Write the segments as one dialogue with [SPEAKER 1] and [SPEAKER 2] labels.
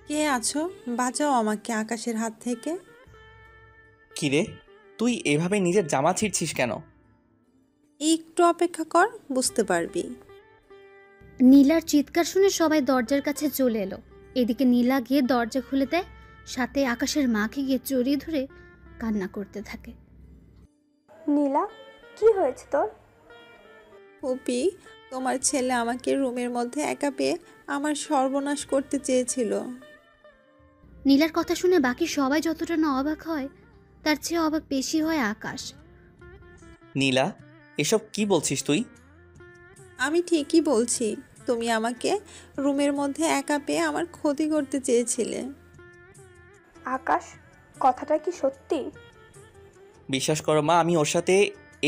[SPEAKER 1] কে আছো? বাঁচাও আমাকে আকাশের হাত থেকে।
[SPEAKER 2] কিরে, তুই এভাবে নিজের জামা ছিঁড়ছিস কেন?
[SPEAKER 1] একটু অপেক্ষা কর, বুঝতে পারবি।
[SPEAKER 3] নীলার চিৎকার শুনে সবাই দরজার কাছে চলে এলো। এদিকে নীলা গিয়ে দরজা খুলে দেয়, সাথে আকাশের মাকে গিয়ে জড়িয়ে ধরে কান্না করতে থাকে।
[SPEAKER 4] নীলা, কি হয়েছে তোর?
[SPEAKER 1] পুপি, তোমার ছেলে আমাকে রুমের মধ্যে একা পেয়ে আমার সর্বনাশ করতে চেয়েছিল।
[SPEAKER 3] নীলার কথা শুনে বাকি সবাই যতটা না অবাক হয়, তার চেয়ে অবাক বেশি হয় আকাশ।
[SPEAKER 2] নীলা, এসব কি বলছিস তুই?
[SPEAKER 1] আমি ঠিকই বলছি, তুমি আমাকে রুমের মধ্যে একা পেয়ে আমার ক্ষতি করতে চেয়েছিলে।
[SPEAKER 4] আকাশ, কথাটা কি সত্যি?
[SPEAKER 2] বিশ্বাস করো মা, আমি ওর সাথে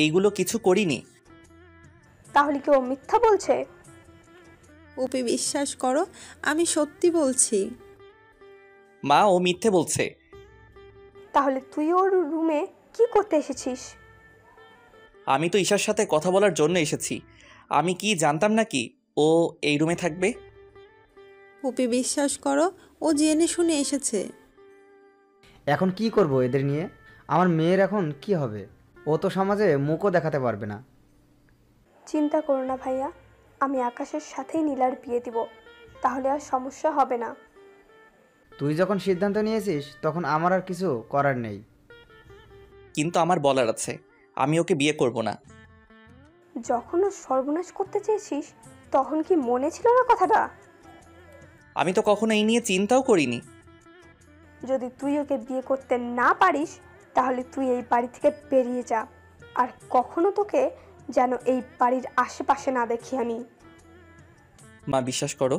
[SPEAKER 2] এইগুলো কিছু করিনি।
[SPEAKER 4] তাহলে কি ও মিথ্যা বলছে?
[SPEAKER 1] পুপি, বিশ্বাস করো, আমি সত্যি বলছি।
[SPEAKER 2] মা, ও মিথ্যে বলছে।
[SPEAKER 4] তাহলে তুই ওর রুমে কি করতে এসেছিস?
[SPEAKER 2] আমি তো ঈশার সাথে কথা বলার জন্য এসেছি। আমি কি জানতাম নাকি ও এই রুমে থাকবে?
[SPEAKER 1] পুপি, বিশ্বাস করো, ও জেনে শুনে এসেছে।
[SPEAKER 5] এখন কি করব এদের নিয়ে? আমার মেয়ের এখন কি হবে? ও তো সমাজে মুখও দেখাতে পারবে না।
[SPEAKER 4] চিন্তা করো না ভাইয়া, আমি আকাশের সাথেই নীলার বিয়ে দিব, তাহলে আর সমস্যা হবে না।
[SPEAKER 5] তুই যখন সিদ্ধান্ত নিয়েছিস তখন আমার আর কিছু করার নেই।
[SPEAKER 2] কিন্তু আমার বলার আছে, আমি ওকে বিয়ে করব না।
[SPEAKER 4] যখন ও সর্বনাশ করতে চেয়েছিস, তখন কি মনে ছিল না কথাটা?
[SPEAKER 2] আমি তো কখনো এই নিয়ে চিন্তাও করিনি।
[SPEAKER 4] যদি তুই ওকে বিয়ে করতে না পারিস, তাহলে তুই এই বাড়ি থেকে বেরিয়ে যা, আর কখনো তোকে যেন এই বাড়ির আশেপাশে না দেখি আমি।
[SPEAKER 2] মা, বিশ্বাস করো,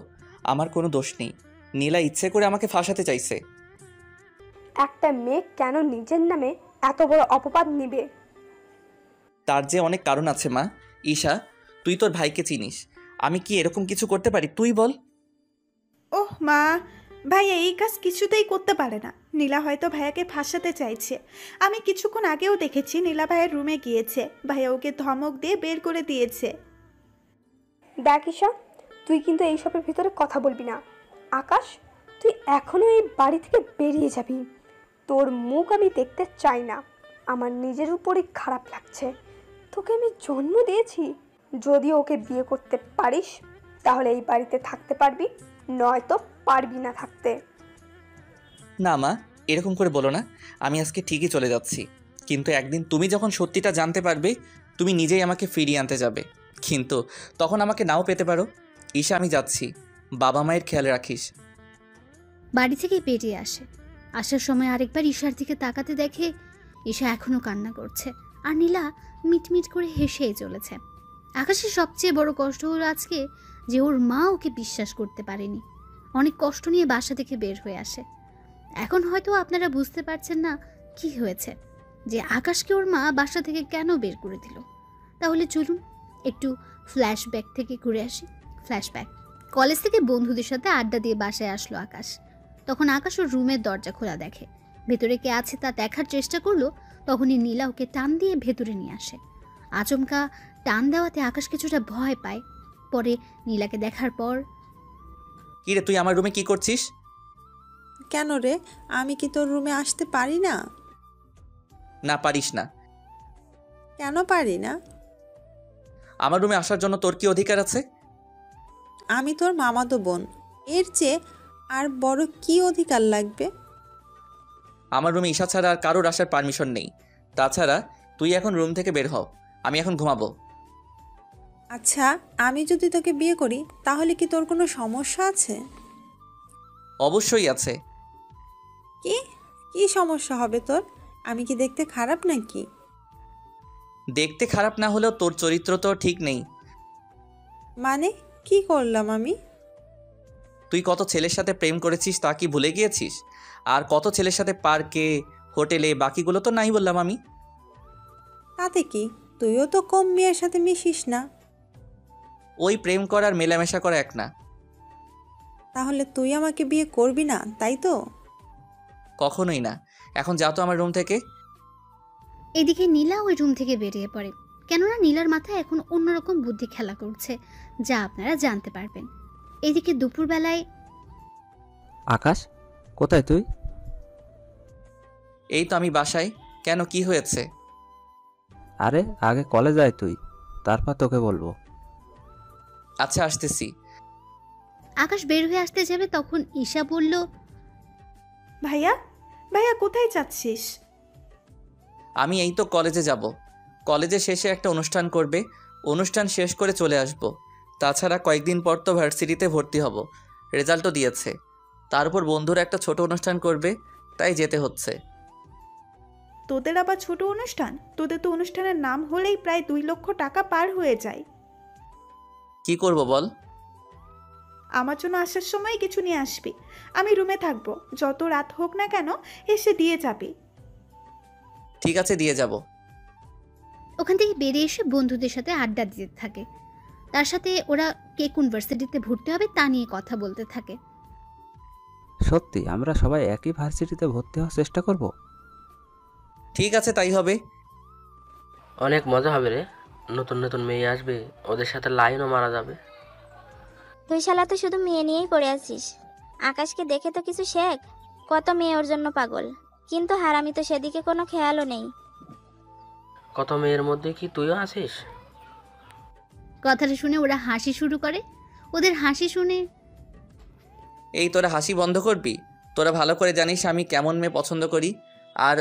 [SPEAKER 2] আমার কোনো দোষ নেই। নীলা ইচ্ছে করে আমাকে ফাঁসাতে চাইছে।
[SPEAKER 4] একটা মেয়ে কেন নিজের নামে এত বড় অপবাদ নিবে?
[SPEAKER 2] তার যে অনেক কারণ আছে মা। ঈশা, তুই তোর ভাইকে চিনিস। আমি কি এরকম কিছু করতে পারি? তুই বল।
[SPEAKER 6] ওহ মা, ভাইয়া এই কাজ কিছুতেই করতে পারে না। নীলা হয়তো ভাইয়াকে ফাঁসাতে চাইছে। আমি কিছুক্ষণ আগেও দেখেছি নীলা ভাইয়ের রুমে গিয়েছে, ভাইয়া ওকে ধমক দিয়ে বের করে দিয়েছে।
[SPEAKER 4] দেখ ঈশা, তুই কিন্তু এইসবের ভিতরে কথা বলবি না। আকাশ, তুই এখনো এই বাড়ি থেকে বেরিয়ে যাবি। তোর মুখ আমি দেখতে চাই না। আমার নিজের উপরই খারাপ লাগছে। তোকে আমি জন্ম দিয়েছি। যদি ওকে বিয়ে করতে পারিস, তাহলে এই বাড়িতে থাকতে পারবি, নয়তো পারবি না থাকতে।
[SPEAKER 2] না মা, এরকম করে বলো না। আমি আজকে ঠিকই চলে যাচ্ছি, কিন্তু একদিন তুমি যখন সত্যিটা জানতে পারবে, তুমি নিজেই আমাকে ফিরিয়ে আনতে যাবে। কিন্তু তখন আমাকে নাও পেতে পারো। ঈশা, আমি যাচ্ছি। বাবা মায়ের খেয়াল রাখিস।
[SPEAKER 3] বাড়ি থেকে বেরিয়ে আসে। আসার সময় আরেকবার ঈশার দিকে তাকাতে দেখে ঈশা এখনো কান্না করছে, আর নীলা মিটমিট করে হেসেই চলেছে। আকাশের সবচেয়ে বড় কষ্ট হলো আজকে যে ওর মা ওকে বিশ্বাস করতে পারেনি। অনেক কষ্ট নিয়ে বাসা থেকে বের হয়ে আসে। এখন হয়তো আপনারা বুঝতে পারছেন না কি হয়েছে, যে আকাশকে ওর মা বাসা থেকে কেন বের করে দিল। তাহলে চলুন একটু ফ্ল্যাশব্যাক থেকে ঘুরে আসি। ফ্ল্যাশব্যাক। কলেজ থেকে বন্ধুদের সাথে আড্ডা দিয়ে বাসায় আসলো আকাশ। তখন আকাশ ওর রুমের দরজা খোলা দেখে। ভেতরে কে আছে তা দেখার চেষ্টা করলো, তখনই নীলা ওকে টান দিয়ে ভেতরে নিয়ে আসে। আচমকা টান দেওয়াতে আকাশ কিছুটা ভয় পায়। পরে নীলাকে দেখার পর,
[SPEAKER 2] কি রে, তুই আমার রুমে কি করছিস?
[SPEAKER 1] কেন রে, আমি কি তোর রুমে আসতে পারি না?
[SPEAKER 2] না, পারিস না।
[SPEAKER 1] কেন পারি না?
[SPEAKER 2] আমার রুমে আসার জন্য তোর কি অধিকার আছে?
[SPEAKER 1] আমি তোর মামাতো বোন, এর চেয়ে আর বড় কি অধিকার লাগবে?
[SPEAKER 2] আমার রুমে ঈশা ছাড়া আর কারোর আসার পারমিশন নেই। তাছাড়া তুই এখন রুম থেকে বের হও, আমি এখন ঘুমাবো।
[SPEAKER 1] আচ্ছা, আমি যদি তোকে বিয়ে করি তাহলে কি তোর কোনো সমস্যা আছে?
[SPEAKER 2] অবশ্যই আছে।
[SPEAKER 1] কি কি সমস্যা হবে তোর? আমি কি দেখতে খারাপ নাকি?
[SPEAKER 2] দেখতে খারাপ না হলেও তোর চরিত্র তো ঠিক নেই।
[SPEAKER 1] মানে কি করলাম আমি?
[SPEAKER 2] তুই কত ছেলের সাথে প্রেম করেছিস তা কি ভুলে গিয়েছিস? আর কত ছেলের সাথে পার্কে, হোটেলে, বাকিগুলো তো নাই বললাম আমি।
[SPEAKER 1] তাতে কি, তুইও তো কম মেয়ের সাথে মিশিস না।
[SPEAKER 2] ওই প্রেম করার মেলামেশা করা এক না।
[SPEAKER 1] তাহলে তুই আমাকে বিয়ে করবি না, তাই তো?
[SPEAKER 2] কখনোই না। এখন যা তো আমার রুম থেকে।
[SPEAKER 3] এদিকে নীলা ওই রুম থেকে বেরিয়ে পড়ে। কেননা নীলার মাথায় এখন অন্যরকম বুদ্ধি খেলা করছে, যা আপনারা জানতে পারবেন। এদিকে দুপুরবেলায়
[SPEAKER 7] আকাশ, কোথায় তুই?
[SPEAKER 2] এই তো আমি বাসায়। কেন, কি হয়েছে?
[SPEAKER 7] আরে আগে কলেজ আয় তুই, তারপর তোকে বলবো।
[SPEAKER 2] আচ্ছা, আসতেছি।
[SPEAKER 3] আকাশ বের হয়ে আসতে যাবে তখন ঈশা বলল,
[SPEAKER 6] ভাইয়া, ভাইয়া কোথায় যাচ্ছিস?
[SPEAKER 2] আমি এই তো কলেজে যাব। কলেজে শেষে একটা অনুষ্ঠান করবে, অনুষ্ঠান শেষ করে চলে আসব। তাছাড়া কয়েকদিন পর তো ভার্সিটিতে ভর্তি হব, রেজাল্টও দিয়েছে। তার উপর বন্ধুরা একটা ছোট অনুষ্ঠান করবে, তাই যেতে হচ্ছে।
[SPEAKER 6] তোদের আবার ছোট অনুষ্ঠান? তোদের তো অনুষ্ঠানের নাম হলেই প্রায় 2 লক্ষ টাকা পার হয়ে যায়।
[SPEAKER 2] কি করব বল?
[SPEAKER 6] আমার জন্য আসার সময় কিছু নিয়ে আসবি। আমি রুমে থাকবো, যত রাত হোক না কেন এসে দিয়ে যাবি।
[SPEAKER 2] ঠিক আছে, দিয়ে যাব।
[SPEAKER 3] ওখান থেকে বেরিয়ে এসে বন্ধুদের সাথে আড্ডা দিতে থাকে। তার সাথে ওরা কে কোন ভার্সিটিতে ভর্তি হবে তা নিয়ে কথা বলতে থাকে।
[SPEAKER 7] সত্যি আমরা সবাই একই ভার্সিটিতে ভর্তি হওয়ার চেষ্টা করব?
[SPEAKER 2] ঠিক আছে, তাই হবে।
[SPEAKER 8] অনেক মজা হবে রে, নতুন নতুন মেয়ে আসবে, ওদের সাথে লাইনও মারা যাবে।
[SPEAKER 9] তুই শালা তো শুধু মেয়ে নিয়েই পড়ে আছিস। আকাশকে দেখে তো কিছু শেখ। কত মেয়ে ওর জন্য পাগল, কিন্তু হারামি তো সেদিকে কোনো খেয়ালও নেই।
[SPEAKER 8] কত মেয়ের মধ্যে কি তুইও আছিস?
[SPEAKER 3] কথাটা শুনে ওরা হাসি শুরু করে। ওদের হাসি শুনে
[SPEAKER 2] এই তোরা হাসি বন্ধ করবি? তোরা ভালো করে জানিস আমি কেমন মেয়ে পছন্দ করি। আর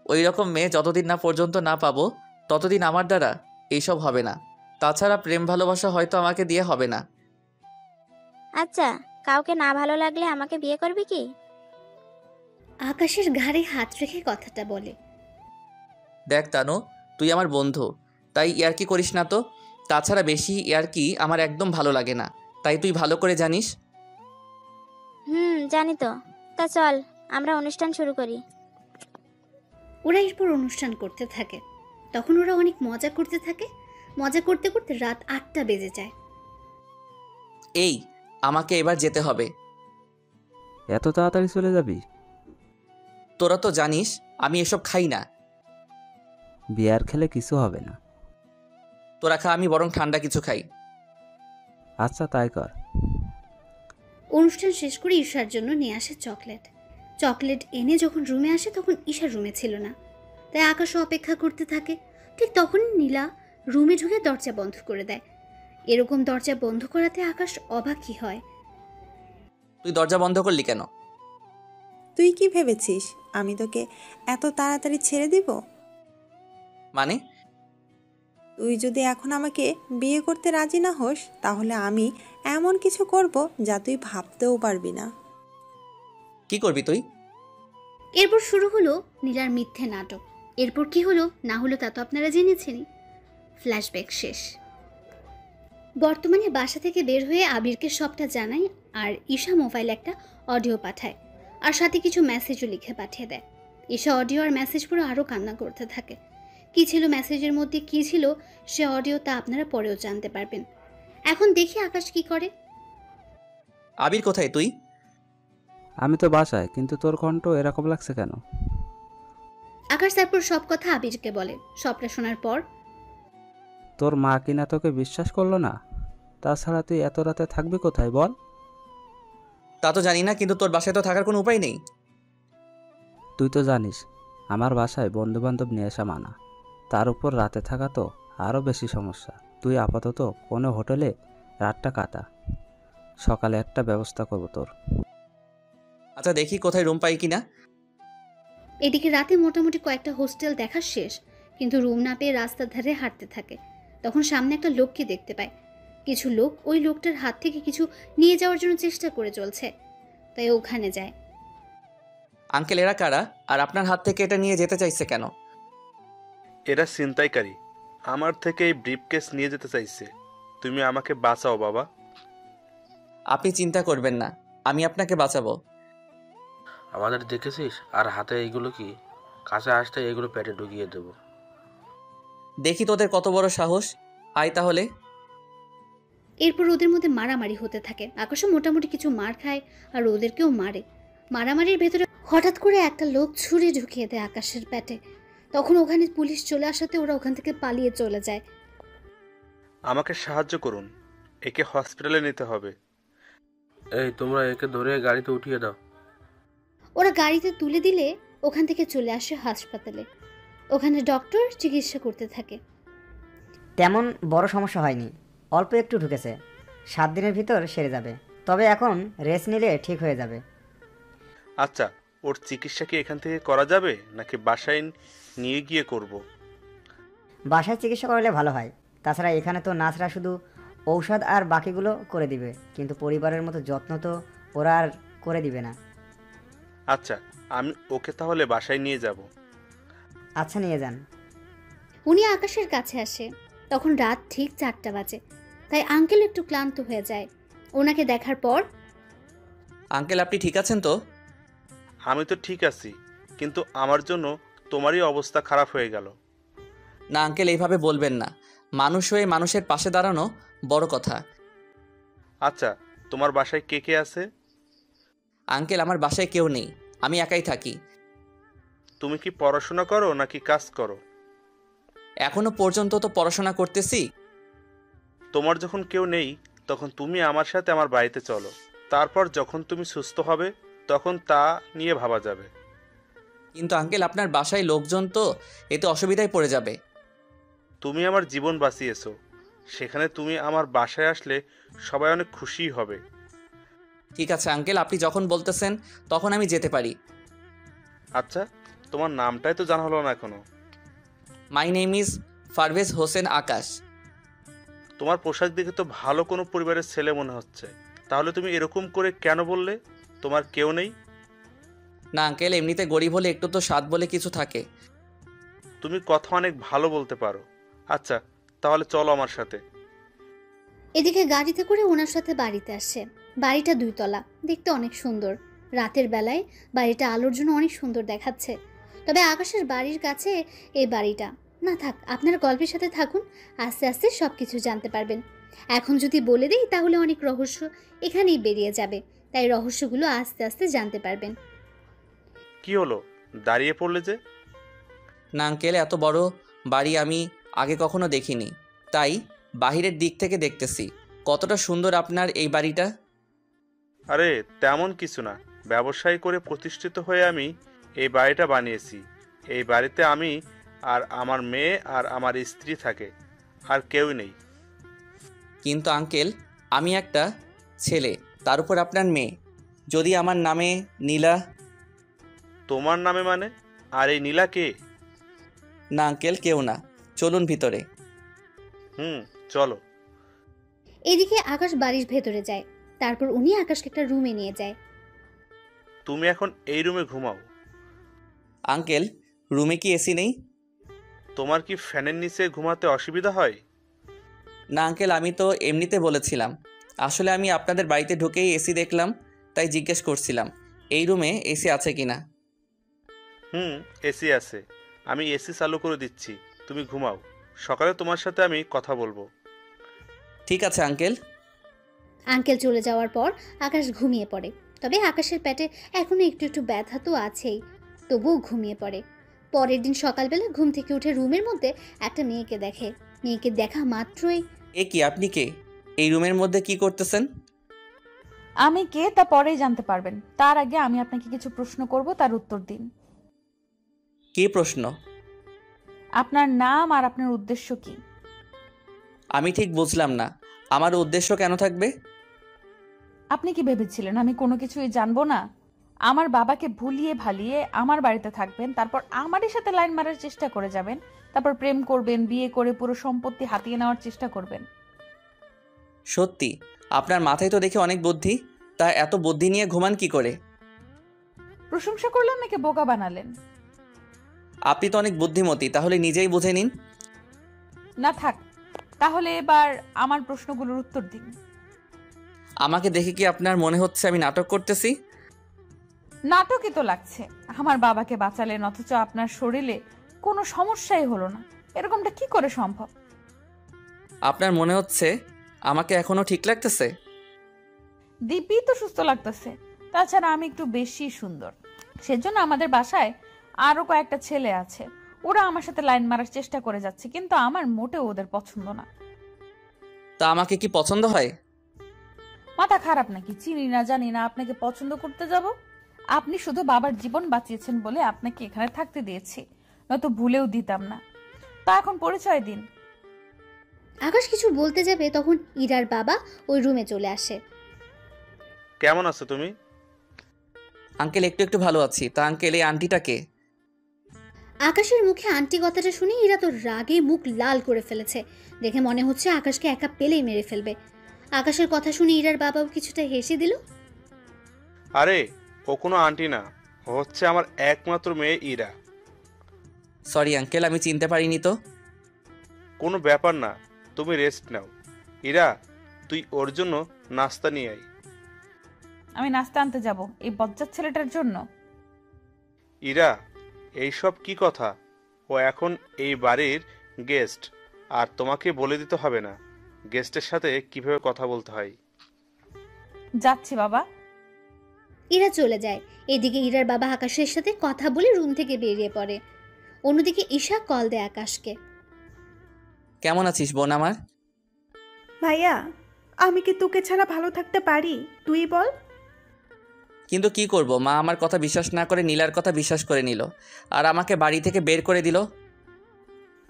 [SPEAKER 2] ওই রকম মেয়ে যতদিন না পর্যন্ত না পাবো ততদিন আমার দ্বারা এইসব হবে না। তাছাড়া প্রেম ভালোবাসা হয়তো আমাকে দিয়ে হবে না।
[SPEAKER 9] আচ্ছা, কাউকে না ভালো লাগলে আমাকে বিয়ে করবি কি?
[SPEAKER 3] আকাশের ঘাড়ে হাত রেখে কথাটা বলে।
[SPEAKER 2] দেখ তানু, তুই আমার বন্ধু, তাই ইয়ার্কি করিস না তো। তাছাড়া বেশি ইয়ার্কি আমার একদম ভালো লাগে না, তাই তুই ভালো করে জানিস।
[SPEAKER 9] জানি তো। তা চল আমরা অনুষ্ঠান শুরু করি।
[SPEAKER 3] ওরা এরপর অনুষ্ঠান করতে থাকে। তখন ওরা অনেক মজা করতে থাকে। মজা করতে করতে রাত 8টা বেজে যায়।
[SPEAKER 2] এই, আমাকে এবার যেতে হবে।
[SPEAKER 7] এত তাড়াতাড়ি চলে যাবি?
[SPEAKER 2] তোরা তো জানিস আমি এসব খাই না।
[SPEAKER 7] বিয়ার খেলে কিছু হবে না।
[SPEAKER 2] তোরা খা, আমি বরং ঠান্ডা কিছু খাই।
[SPEAKER 7] আচ্ছা তাই কর।
[SPEAKER 3] অনুষ্ঠান শেষ করে ঈশার জন্য নিয়ে আসে চকলেট। চকলেট এনে যখন রুমে আসে তখন ঈশার রুমে ছিল না, তাই আকাশও অপেক্ষা করতে থাকে। ঠিক তখনই নীলা রুমে ঢুকে দরজা বন্ধ করে দেয়। এরকম দরজা বন্ধ করাতে আকাশ অবাকই হয়।
[SPEAKER 2] তুই দরজা বন্ধ করলি কেন?
[SPEAKER 1] তুই কি ভেবেছিস আমি তোকে এত তাড়াতাড়ি ছেড়ে দিব?
[SPEAKER 2] মানে?
[SPEAKER 1] তুই যদি এখন আমাকে বিয়ে করতে রাজি না হোস তাহলে আমি এমন কিছু করব যা তুই ভাবতেও পারবি না।
[SPEAKER 2] কি করবি তুই?
[SPEAKER 3] এরপর শুরু হলো নীলার মিথ্যে নাটক। এরপর কি হলো না হলো তা তো আপনারা জেনেছেনই। ফ্ল্যাশব্যাক শেষ। বর্তমানে বাসা থেকে বের হয়ে আবিরকে সবটা জানায়, আর ঈশা মোবাইলে একটা অডিও পাঠায়, আর সাথে কিছু মেসেজও লিখে পাঠিয়ে দেয়। ঈশা অডিও আর মেসেজ পড়ে আরও কান্না করতে থাকে। কী ছিল মেসেজের মধ্যে, কী ছিল সে অডিও, তা আপনারা পরেও জানতে পারবেন। এখন দেখি আকাশ কি করে।
[SPEAKER 2] আবির কোথায় তুই?
[SPEAKER 7] আমি তো বাসায়, কিন্তু তোর কণ্ঠ এরকম লাগছে কেন?
[SPEAKER 3] আকাশ তারপর সব কথা আবিরকে বলে। সবটা শোনার পর,
[SPEAKER 7] তোর মা কিনা তোকে বিশ্বাস করলো না? তাছাড়া তুই এত রাতে থাকবি কোথায় বল?
[SPEAKER 2] তা তো জানি না, কিন্তু তোর বাসায় তো থাকার কোনো উপায় নেই।
[SPEAKER 7] তুই তো জানিস আমার বাসায় বন্ধুবান্ধব নিয়ে আসা মানা। তার উপর রাতে থাকা তো আরও বেশি সমস্যা। তুই আপাতত কোনো হোটেলে রাতটা কাটা, সকালে একটা ব্যবস্থা করবো তোর।
[SPEAKER 2] আচ্ছা, দেখি কোথায় রুম পাই কিনা।
[SPEAKER 3] এদিকে রাতে মোটামুটি কয়েকটা হোস্টেল দেখা শেষ, কিন্তু রুম না পেয়ে রাস্তার ধারে হাঁটতে থাকে। তখন সামনে একটা লোককে দেখতে পায়। কিছু লোক ওই লোকটার হাত থেকে কিছু নিয়ে যাওয়ার জন্য চেষ্টা করে চলছে, তাই ওখানে যায়।
[SPEAKER 2] আঙ্কেল, এরা কারা? আর আপনার হাত থেকে এটা নিয়ে যেতে চাইছে কেন?
[SPEAKER 10] এরা ছিনতাইকারী, আমার থেকে এই ব্রিফকেস নিয়ে যেতে চাইছে। তুমি আমাকে বাঁচাও বাবা।
[SPEAKER 2] আপনি চিন্তা করবেন না, আমি আপনাকে বাঁচাবো।
[SPEAKER 8] আমাদের দেখেছিস? আর হাতে এইগুলো কি? কাছে আসতে এগুলো পেটে ঢুকিয়ে দেবো।
[SPEAKER 2] দেখি তোদের কত বড় সাহস। আয় তাহলে।
[SPEAKER 3] এরপর ওদের মধ্যে মারামারি হতে থাকে। আকাশও মোটামুটি কিছু মার খায় আর ওদেরকেও মারে। মারামারির ভেতরে হঠাৎ করে একটা লোক ছুরি ঢুকিয়ে দেয় আকাশের পেটে। তখন ওখানে পুলিশ চলে আসাতে ওরা ওখান থেকে পালিয়ে চলে যায়।
[SPEAKER 10] আমাকে সাহায্য করুন, একে হসপিটালে নিতে হবে।
[SPEAKER 8] এই তোমরা একে ধরে গাড়িতে উঠিয়ে দাও।
[SPEAKER 3] ওরা গাড়িতে তুলে দিলে ওখান থেকে চলে আসে হাসপাতালে। ওখানে ডক্টর চিকিৎসা করতে থাকে।
[SPEAKER 11] তেমন বড় সমস্যা হয়নি, অল্প একটু ঢুকেছে, 7 দিনের ভিতর সেরে যাবে। তবে এখন রেস্ট নিলে ঠিক হয়ে যাবে।
[SPEAKER 10] আচ্ছা, ওর চিকিৎসা কি এখান থেকে করা যাবে নাকি বাসায় নিয়ে গিয়ে করব?
[SPEAKER 11] বাসায় চিকিৎসা করলে ভালো হয়। তাছাড়া এখানে তো নার্সরা শুধু ঔষধ আর বাকিগুলো করে দিবে, কিন্তু পরিবারের মতো যত্ন তো ওরা আর করে দিবে না।
[SPEAKER 10] আচ্ছা, আমি ওকে তাহলে বাসায় নিয়ে যাব।
[SPEAKER 11] আচ্ছা, নিয়ে যান।
[SPEAKER 3] উনি আকাশের কাছে আসে। তখন রাত ঠিক 4টা বাজে, তাই আঙ্কেল একটু ক্লান্ত হয়ে যায়। ওনাকে দেখার পর,
[SPEAKER 2] আঙ্কেল আপনি ঠিক আছেন তো?
[SPEAKER 10] আমি তো ঠিক আছি, কিন্তু আমার জন্য তোমারই অবস্থা খারাপ হয়ে গেল।
[SPEAKER 2] না আঙ্কেল, এইভাবে বলবেন না। মানুষ হয়ে মানুষের পাশে দাঁড়ানো বড় কথা।
[SPEAKER 10] আচ্ছা, তোমার বাসায় কে কে আছে?
[SPEAKER 2] আঙ্কেল আমার বাসায় কেউ নেই, আমি একাই থাকি।
[SPEAKER 10] তুমি কি পড়াশোনা করো নাকি কাজ করো?
[SPEAKER 2] এখনো পর্যন্ত তো পড়াশোনা করতেছি।
[SPEAKER 10] তোমার যখন কেউ নেই তখন তুমি আমার সাথে আমার বাড়িতে চলো। তারপর যখন তুমি সুস্থ হবে তখন তা নিয়ে ভাবা যাবে।
[SPEAKER 2] কিন্তু আঙ্কেল আপনার বাসায় লোকজন তো, এতে অসুবিধায় পড়ে যাবে।
[SPEAKER 10] তুমি আমার জীবন বাঁচিয়েছো, সেখানে তুমি আমার বাসায় আসলে সবাই অনেক খুশি হবে।
[SPEAKER 2] ঠিক আছে আঙ্কেল, আপনি যখন বলতেছেন তখন আমি যেতে পারি।
[SPEAKER 10] আচ্ছা, তোমার নামটাই তো জানা হলো না এখনো।
[SPEAKER 2] My name is Parvez Hossain Akash.
[SPEAKER 10] তোমার পোশাক দেখে তো ভালো কোনো পরিবারের ছেলে মনে হচ্ছে। তাহলে তুমি এরকম করে কেন বললে তোমার কেউ নেই?
[SPEAKER 2] না আঙ্কেল, এমনিতে গরিব হলে একটু তো স্বাদ বলে কিছু থাকে।
[SPEAKER 10] তুমি কথা অনেক ভালো বলতে পারো। আচ্ছা, তাহলে চলো আমার সাথে।
[SPEAKER 3] এদিকে গাড়িতে করে ওনার সাথে বাড়িতে আসে। বাড়িটা 2 তলা, দেখতে অনেক সুন্দর। রাতের বেলায় বাড়িটা আলোর জন্য অনেক সুন্দর দেখাচ্ছে। তবে আকাশের বাড়ির কাছে এই বাড়িটা। না থাক, আপনারা গল্পের সাথে থাকুন, আস্তে আস্তে সব কিছু জানতে পারবেন। এখন যদি বলে দিই তাহলে অনেক রহস্য এখানেই বেরিয়ে যাবে, তাই রহস্যগুলো আস্তে আস্তে জানতে পারবেন।
[SPEAKER 10] কি হলো, দাঁড়িয়ে পড়লে যে?
[SPEAKER 2] না আঙ্কেল, এত বড় বাড়ি আমি আগে কখনো দেখিনি, তাই বাহিরের দিক থেকে দেখতেছি। কতটা সুন্দর আপনার এই বাড়িটা।
[SPEAKER 10] আরে তেমন কিছু না, ব্যবসায় করে প্রতিষ্ঠিত হয়ে আমি এই বাড়িটা বানিয়েছি। এই বাড়িতে আমি আর আমার মেয়ে আর আমার স্ত্রী থাকে, আর কেউ নেই।
[SPEAKER 2] কিন্তু আঙ্কেল, আমি একটা ছেলে, তার উপর আপনার মেয়ে। যদি আমার নামে নীলা।
[SPEAKER 10] তোমার নামে মানে? আর এই নীলা কে?
[SPEAKER 2] না আঙ্কেল, কেউ না, চলুন ভিতরে।
[SPEAKER 10] চলো।
[SPEAKER 3] এদিকে আকাশ বাড়ির ভেতরে যায়। তারপর উনি আকাশকে একটা রুমে নিয়ে যায়।
[SPEAKER 10] তুমি এখন এই রুমে ঘুমাও।
[SPEAKER 2] আঙ্কেল, রুমে কি এসি নেই?
[SPEAKER 10] তোমার কি ফ্যানের নিচে ঘুমাতে অসুবিধা হয়?
[SPEAKER 2] না আঙ্কেল, আমি তো এমনিতে বলেছিলাম। আসলে আমি আপনাদের বাড়িতে ঢুকেই এসি দেখলাম, তাই জিজ্ঞেস করছিলাম এই রুমে এসি আছে কিনা।
[SPEAKER 10] এসি আছে, আমি এসি চালু করে দিচ্ছি, তুমি ঘুমাও। সকালে তোমার সাথে আমি কথা বলবো।
[SPEAKER 2] ঠিক আছে আঙ্কেল।
[SPEAKER 3] আঙ্কেল চলে যাওয়ার পর আকাশ ঘুমিয়ে পড়ে। তবে আকাশের পেটে এখনো একটু একটু ব্যথা তো আছেই, তবুও ঘুমিয়ে পড়ে। পরের দিন সকালবেলা ঘুম থেকে উঠে রুমের মধ্যে একটা মেয়েকে দেখে। মেয়েকে দেখা মাত্রই,
[SPEAKER 2] এ কি, আপনি কে? এই রুমের মধ্যে কি করতেছেন?
[SPEAKER 12] আমি কে তা পরেই জানতে পারবেন। তার আগে আমি আপনাকে কিছু প্রশ্ন করব, তার উত্তর দিন।
[SPEAKER 2] কি প্রশ্ন?
[SPEAKER 12] আপনার নাম আর আপনার উদ্দেশ্য কি?
[SPEAKER 2] আমি ঠিক বুঝলাম না, আমার উদ্দেশ্য কেন থাকবে?
[SPEAKER 12] আপনি কি ভেবেছিলেন আমি কোনো কিছুই জানবো না? আমার বাবাকে ভুলিয়ে ভালিয়ে আমার বাড়িতে থাকবেন, তারপর আমারই সাথে লাইন মারার চেষ্টা করে যাবেন, তারপর প্রেম করবেন, বিয়ে করে পুরো সম্পত্তি হাতিয়ে নেওয়ার চেষ্টা করবেন।
[SPEAKER 2] সত্যি আপনার মাথায় তো দেখে অনেক বুদ্ধি, তা এত বুদ্ধি নিয়ে ঘুমান কি করে?
[SPEAKER 12] প্রশংসা করলেন নাকি বোকা বানালেন?
[SPEAKER 2] আপনি তো অনেক বুদ্ধিমতী, তাহলে নিজেই বুঝে নিন।
[SPEAKER 12] না থাক, তাহলে এবার আমার প্রশ্নগুলোর উত্তর দিন।
[SPEAKER 2] আমাকে দেখে কি আপনার মনে হচ্ছে আমি নাটক করতেছি?
[SPEAKER 12] নাটকই তো লাগছে। আমার বাবাকে বাঁচালেন অথচ আপনার শরীরে কোনো সমস্যাই হলো না, এরকমটা কি করে সম্ভব?
[SPEAKER 2] আপনার মনে হচ্ছে আমাকে এখনো ঠিক লাগতেছে?
[SPEAKER 12] দিব্যি তো সুস্থ লাগতেছে। তাছাড়া আমি একটু বেশি সুন্দর, সেজন্য আমাদের বাসায় আরো কয়েকটা ছেলে আছে, ওরা আমার সাথে লাইন মারার চেষ্টা করে যাচ্ছে, কিন্তু আমার মোটেও ওদের পছন্দ না।
[SPEAKER 2] তা আমাকে কি পছন্দ হয়?
[SPEAKER 12] মাথা খারাপ নাকি? চিনি না জানি না আপনাকে পছন্দ করতে যাব? আপনি শুধু বাবার জীবন বাঁচিয়েছেন বলে আপনাকে এখানে থাকতে দিয়েছি, নয়তো ভুলেও দিতাম না। তা এখন পরিচয় দিন।
[SPEAKER 3] আকাশ কিছু বলতে যাবে তখন ইরার বাবা ওই রুমে চলে আসে।
[SPEAKER 10] কেমন আছো তুমি?
[SPEAKER 2] আঙ্কেল একটু একটু ভালো আছি। তা আঙ্কেল এই আন্টিটাকে?
[SPEAKER 3] আকাশের মুখে আন্টি কথাটা শুনে ইরা তো রাগে মুখ লাল করে ফেলেছে। দেখে মনে হচ্ছে আকাশকে একা পেলেই মেরে ফেলবে। আকাশের কথা শুনে ইরার বাবাও কিছুটা হেসে দিল।
[SPEAKER 10] আরে ও কোনো আন্টি না, ও হচ্ছে আমার একমাত্র মেয়ে ইরা।
[SPEAKER 2] সরি আঙ্কেল, আমি চিনতে পারিনি তো।
[SPEAKER 10] কোনো ব্যাপার না, তুমি রেস্ট নাও। ইরা, তুই ওর জন্য নাস্তা নিয়ে আয়।
[SPEAKER 12] আমি নাস্তা আনতে যাব এই বজ্জাত ছেলেটার জন্য?
[SPEAKER 10] ইরা, এইসব কি কথা? ও এখন এই বাড়ির গেস্ট, আর তোমাকে বলে দিতে হবে না গেস্টের সাথে কিভাবে কথা বলতে হয়।
[SPEAKER 12] যাচ্ছি বাবা।
[SPEAKER 3] ইরা চলে যায়। এদিকে ইরার বাবা আকাশের সাথে কথা বলে রুম থেকে বেরিয়ে পড়ে। অন্যদিকে ঈশা কল দেয় আকাশকে।
[SPEAKER 2] কেমন আছিস বোন আমার?
[SPEAKER 6] ভাইয়া, আমি কি তোকে ছাড়া ভালো থাকতে পারি? তুই বল।
[SPEAKER 2] কিন্তু কি করব, মা আমার কথা বিশ্বাস না করে নীলার কথা বিশ্বাস করে নিল, আর আমাকে বাড়ি থেকে বের করে দিল।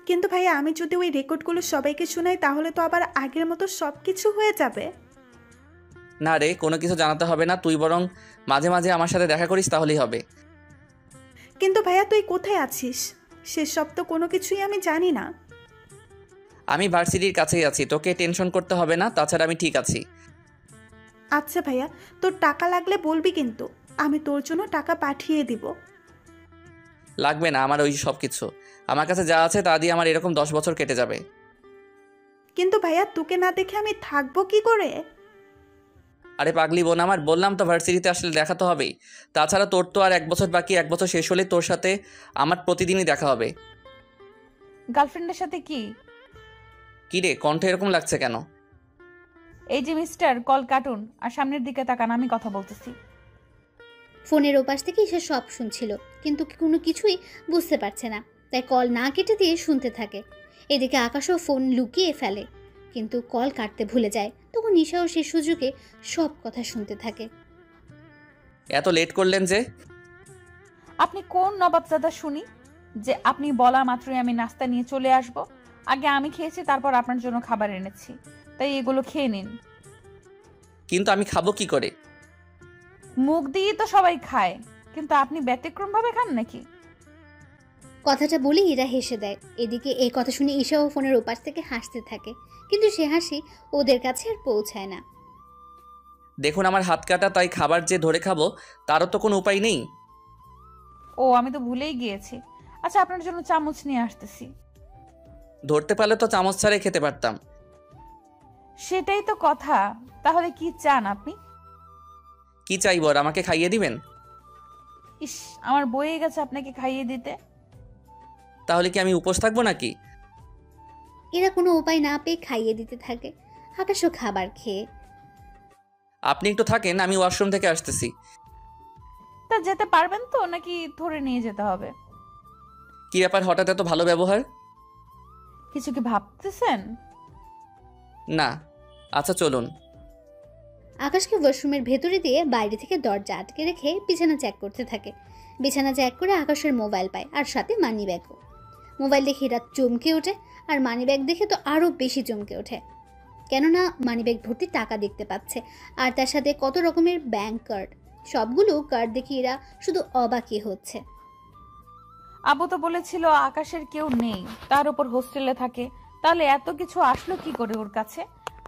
[SPEAKER 6] কিন্তু ভাইয়া, আমি যদি ওই রেকর্ডগুলো সবাইকে শোনাই তাহলে তো আবার আগের মতো সব কিছু হয়ে যাবে।
[SPEAKER 2] না রে, কোনো কিছু জানাতে হবে না, তুই বরং মাঝে মাঝে আমার সাথে দেখা করিস তাহলেই হবে।
[SPEAKER 6] কিন্তু ভাইয়া, তুই কোথায় আছিস সেসব তো কোনো কিছুই আমি জানি না।
[SPEAKER 2] আমি ভার্সিটির কাছেই আছি, তোকে টেনশন করতে হবে না, তাছাড়া আমি ঠিক আছি।
[SPEAKER 6] আচ্ছা ভাইয়া, তোর টাকা লাগলে বলবি, কিন্তু আমি তোর জন্য টাকা পাঠিয়ে দিব।
[SPEAKER 2] লাগবে না আমার ওই সব কিছু, আমার কাছে যা আছে তা দিয়ে আমার এরকম 10 বছর কেটে যাবে।
[SPEAKER 6] কিন্তু ভাইয়া, তোকে না দেখে আমি থাকবো কি করে?
[SPEAKER 2] আরে পাগলি বোন আমার, বললাম তো ভার্সিটিতে আসলে দেখা তো হবেই। তাছাড়া তোর তো আর 1 বছর বাকি, 1 বছর শেষ হলে তোর সাথে আমার প্রতিদিনই দেখা হবে।
[SPEAKER 12] গার্লফ্রেন্ডের সাথে কি?
[SPEAKER 2] কি রে, কণ্ঠ এরকম লাগছে কেন?
[SPEAKER 12] এই যে মিস্টার, কল কাটুন আর সামনের দিকে তাকান, আমি কথা বলতেছি।
[SPEAKER 3] ফোনের ওপাশ থেকে ঈশা সব শুনছিল, কিন্তু কোনো কিছুই বুঝতে পারছে না, তাই কল না কেটে দিয়ে শুনতে থাকে। এদিকে আকাশও ফোন লুকিয়ে ফেলে, কিন্তু কল কাটতে ভুলে যায়। তখন ঈশাও সে সুযোগে সব কথা শুনতে থাকে।
[SPEAKER 2] এত লেট করলেন যে?
[SPEAKER 12] আপনি কোন নবাবজাদা শুনি যে আপনি বলা মাত্রই আমি নাস্তা নিয়ে চলে আসব? আগে আমি খেয়েছি, তারপর আপনার জন্য খাবার এনেছি, তাই এগুলো খেয়ে নিন।
[SPEAKER 2] কিন্তু আমি খাবো কি করে?
[SPEAKER 12] মুখ দিয়ে তো সবাই খায়, কিন্তু আপনি ব্যতিক্রম ভাবে খান নাকি?
[SPEAKER 3] কথাটা বলে ইরা হেসে দেয়। এদিকে এই কথা শুনে ঈশাও ফোনের ওপাশ থেকে হাসতে থাকে, কিন্তু সে হাসি ওদের কাছে আর পৌঁছায় না।
[SPEAKER 2] দেখুন আমার হাত কাটা, তাই খাবার যে ধরে খাবো তারও তো কোনো উপায় নেই।
[SPEAKER 12] ও, আমি তো ভুলেই গিয়েছি। আচ্ছা, আপনার জন্য চামচ নিয়ে আসতেছি।
[SPEAKER 2] ধরতে পারলে তো চামচ ছাড়াই খেতে পারতাম।
[SPEAKER 12] সেটাই তো কথা। তাহলে কি চান আপনি?
[SPEAKER 2] কি চাইব, আর আমাকে খাইয়ে দিবেন?
[SPEAKER 12] ইস, আমার বয়ে গেছে আপনাকে খাইয়ে দিতে।
[SPEAKER 2] তাহলে কি আমি উপোস থাকবো নাকি?
[SPEAKER 3] এরা কোনো উপায় না পেয়ে খাইয়ে দিতে থাকে। আকাশও খাবার খেয়ে।
[SPEAKER 2] আপনি একটু থাকেন, আমি ওয়াশরুম থেকে আসতেছি।
[SPEAKER 12] তা যেতে পারবেন তো, নাকি ধরে নিয়ে যেতে হবে?
[SPEAKER 2] কি ব্যাপার, হঠাৎ এত ভালো ব্যবহার?
[SPEAKER 12] কিছু কি ভাবতেছেন?
[SPEAKER 2] না। আচ্ছা চলুন।
[SPEAKER 3] আকাশকে ওয়াশরুমের ভেতরে দিয়ে বাইরে থেকে দরজা আটকে রেখে বিছানা চেক করতে থাকে। বিছানা চেক করে আকাশের মোবাইল পায়, আর সাথে মানি ব্যাগও। মোবাইল দেখে রাত চমকে ওঠে, আর মানি ব্যাগ দেখে তো আরও বেশি চমকে ওঠে, কেননা মানি ব্যাগ ভর্তি টাকা দেখতে পাচ্ছে, আর তার সাথে কত রকমের ব্যাংক কার্ড। সবগুলো কার্ড দেখে এরা শুধু অবাকই হচ্ছে।
[SPEAKER 12] আবু তো বলেছিল আকাশের কেউ নেই, তার উপর হোস্টেলে থাকে, তাহলে এত কিছু আসলো কি করে ওর কাছে?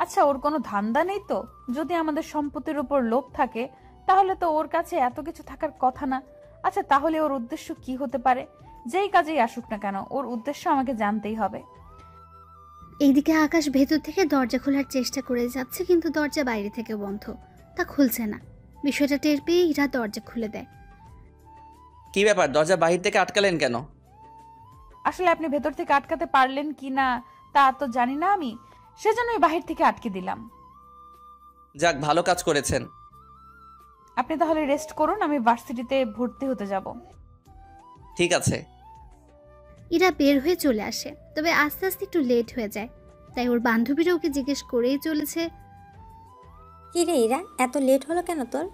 [SPEAKER 12] আচ্ছা, ওর কোনো ধান্দা নেই তো? যদি আমাদের সম্পত্তির উপর লোভ থাকে তাহলে তো ওর কাছে এত কিছু থাকার কথা না। আচ্ছা, তাহলে ওর উদ্দেশ্য কি হতে পারে? যেই কাজেই আসুক না কেন, ওর উদ্দেশ্য আমাকে জানতেই হবে।
[SPEAKER 3] এইদিকে আকাশ ভেতর থেকে দরজা খোলার চেষ্টা করে যাচ্ছে, কিন্তু দরজা বাইরে থেকে বন্ধ, তা খুলছে না। বিষয়টা টের পেয়ে ইরা দরজা খুলে দেয়।
[SPEAKER 2] কি ব্যাপার, দরজা বাহির থেকে আটকালেন কেন?
[SPEAKER 12] আসলে আপনি ভেতর থেকে আটকাতে পারলেন কি না তা তো জানি না আমি, সেজন্যই বাহির থেকে আটকে দিলাম।
[SPEAKER 2] যাক, ভালো কাজ করেছেন।
[SPEAKER 12] আপনি তাহলে রেস্ট করুন, আমি ভার্সিটিতে ভর্তি হতে যাব।
[SPEAKER 2] ঠিক আছে।
[SPEAKER 3] ইরা বের হয়ে চলে আসে, তবে আস্তে আস্তে একটু লেট হয়ে যায়, তাই ওর বান্ধবীরা ওকে জিজ্ঞেস করেই চলেছে,
[SPEAKER 13] কি রে ইরা, এত লেট হলো কেন তোর?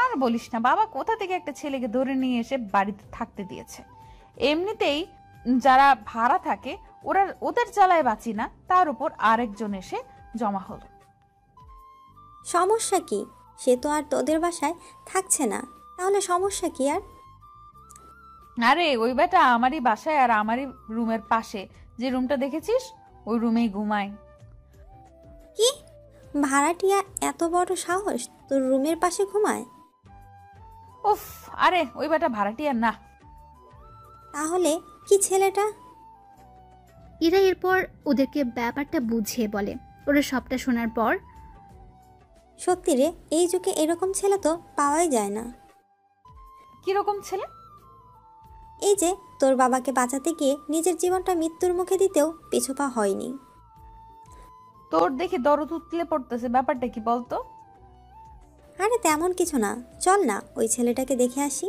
[SPEAKER 12] আর বলিস না, বাবা কোথা থেকে একটা ছেলেকে ধরে নিয়ে এসে বাড়িতে থাকতে দিয়েছে। এমনিতেই যারা ভাড়া থাকে ওদের জ্বালায় বাঁচি না, তার উপর আরেকজন এসে জমা হলো।
[SPEAKER 13] সমস্যা কি? সে তো আর তোদের বাসায় থাকছে না, তাহলে সমস্যা কি আর?
[SPEAKER 12] আরে ওই বেটা আমারই বাসায় আর আমারই রুমের পাশে যে রুমটা দেখেছিস ওই রুমেই ঘুমায়।
[SPEAKER 13] কি ভাড়াটিয়া এত বড় সাহস তোর রুমের পাশে ঘুমায়?
[SPEAKER 12] উফ, আরে ওই বেটা ভাড়াটিয়া না।
[SPEAKER 13] তাহলে কি ছেলেটা?
[SPEAKER 3] ইরা এরপর ওদেরকে ব্যাপারটা বুঝিয়ে বলে। ওরা সবটা শোনার পর,
[SPEAKER 13] সত্যি রে, এই যুগে এরকম ছেলে তো পাওয়াই যায় না।
[SPEAKER 12] কিরকম ছেলে?
[SPEAKER 13] এই যে তোর বাবাকে বাঁচাতে গিয়ে নিজের জীবনটা মৃত্যুর মুখে দিতেও পিছুপা হয়নি।
[SPEAKER 12] তোর দেখে দরদ উতলে পড়তেছে, ব্যাপারটা কি বলতো?
[SPEAKER 13] আরে তেমন কিছু না, চল না ওই ছেলেটাকে দেখে আসি।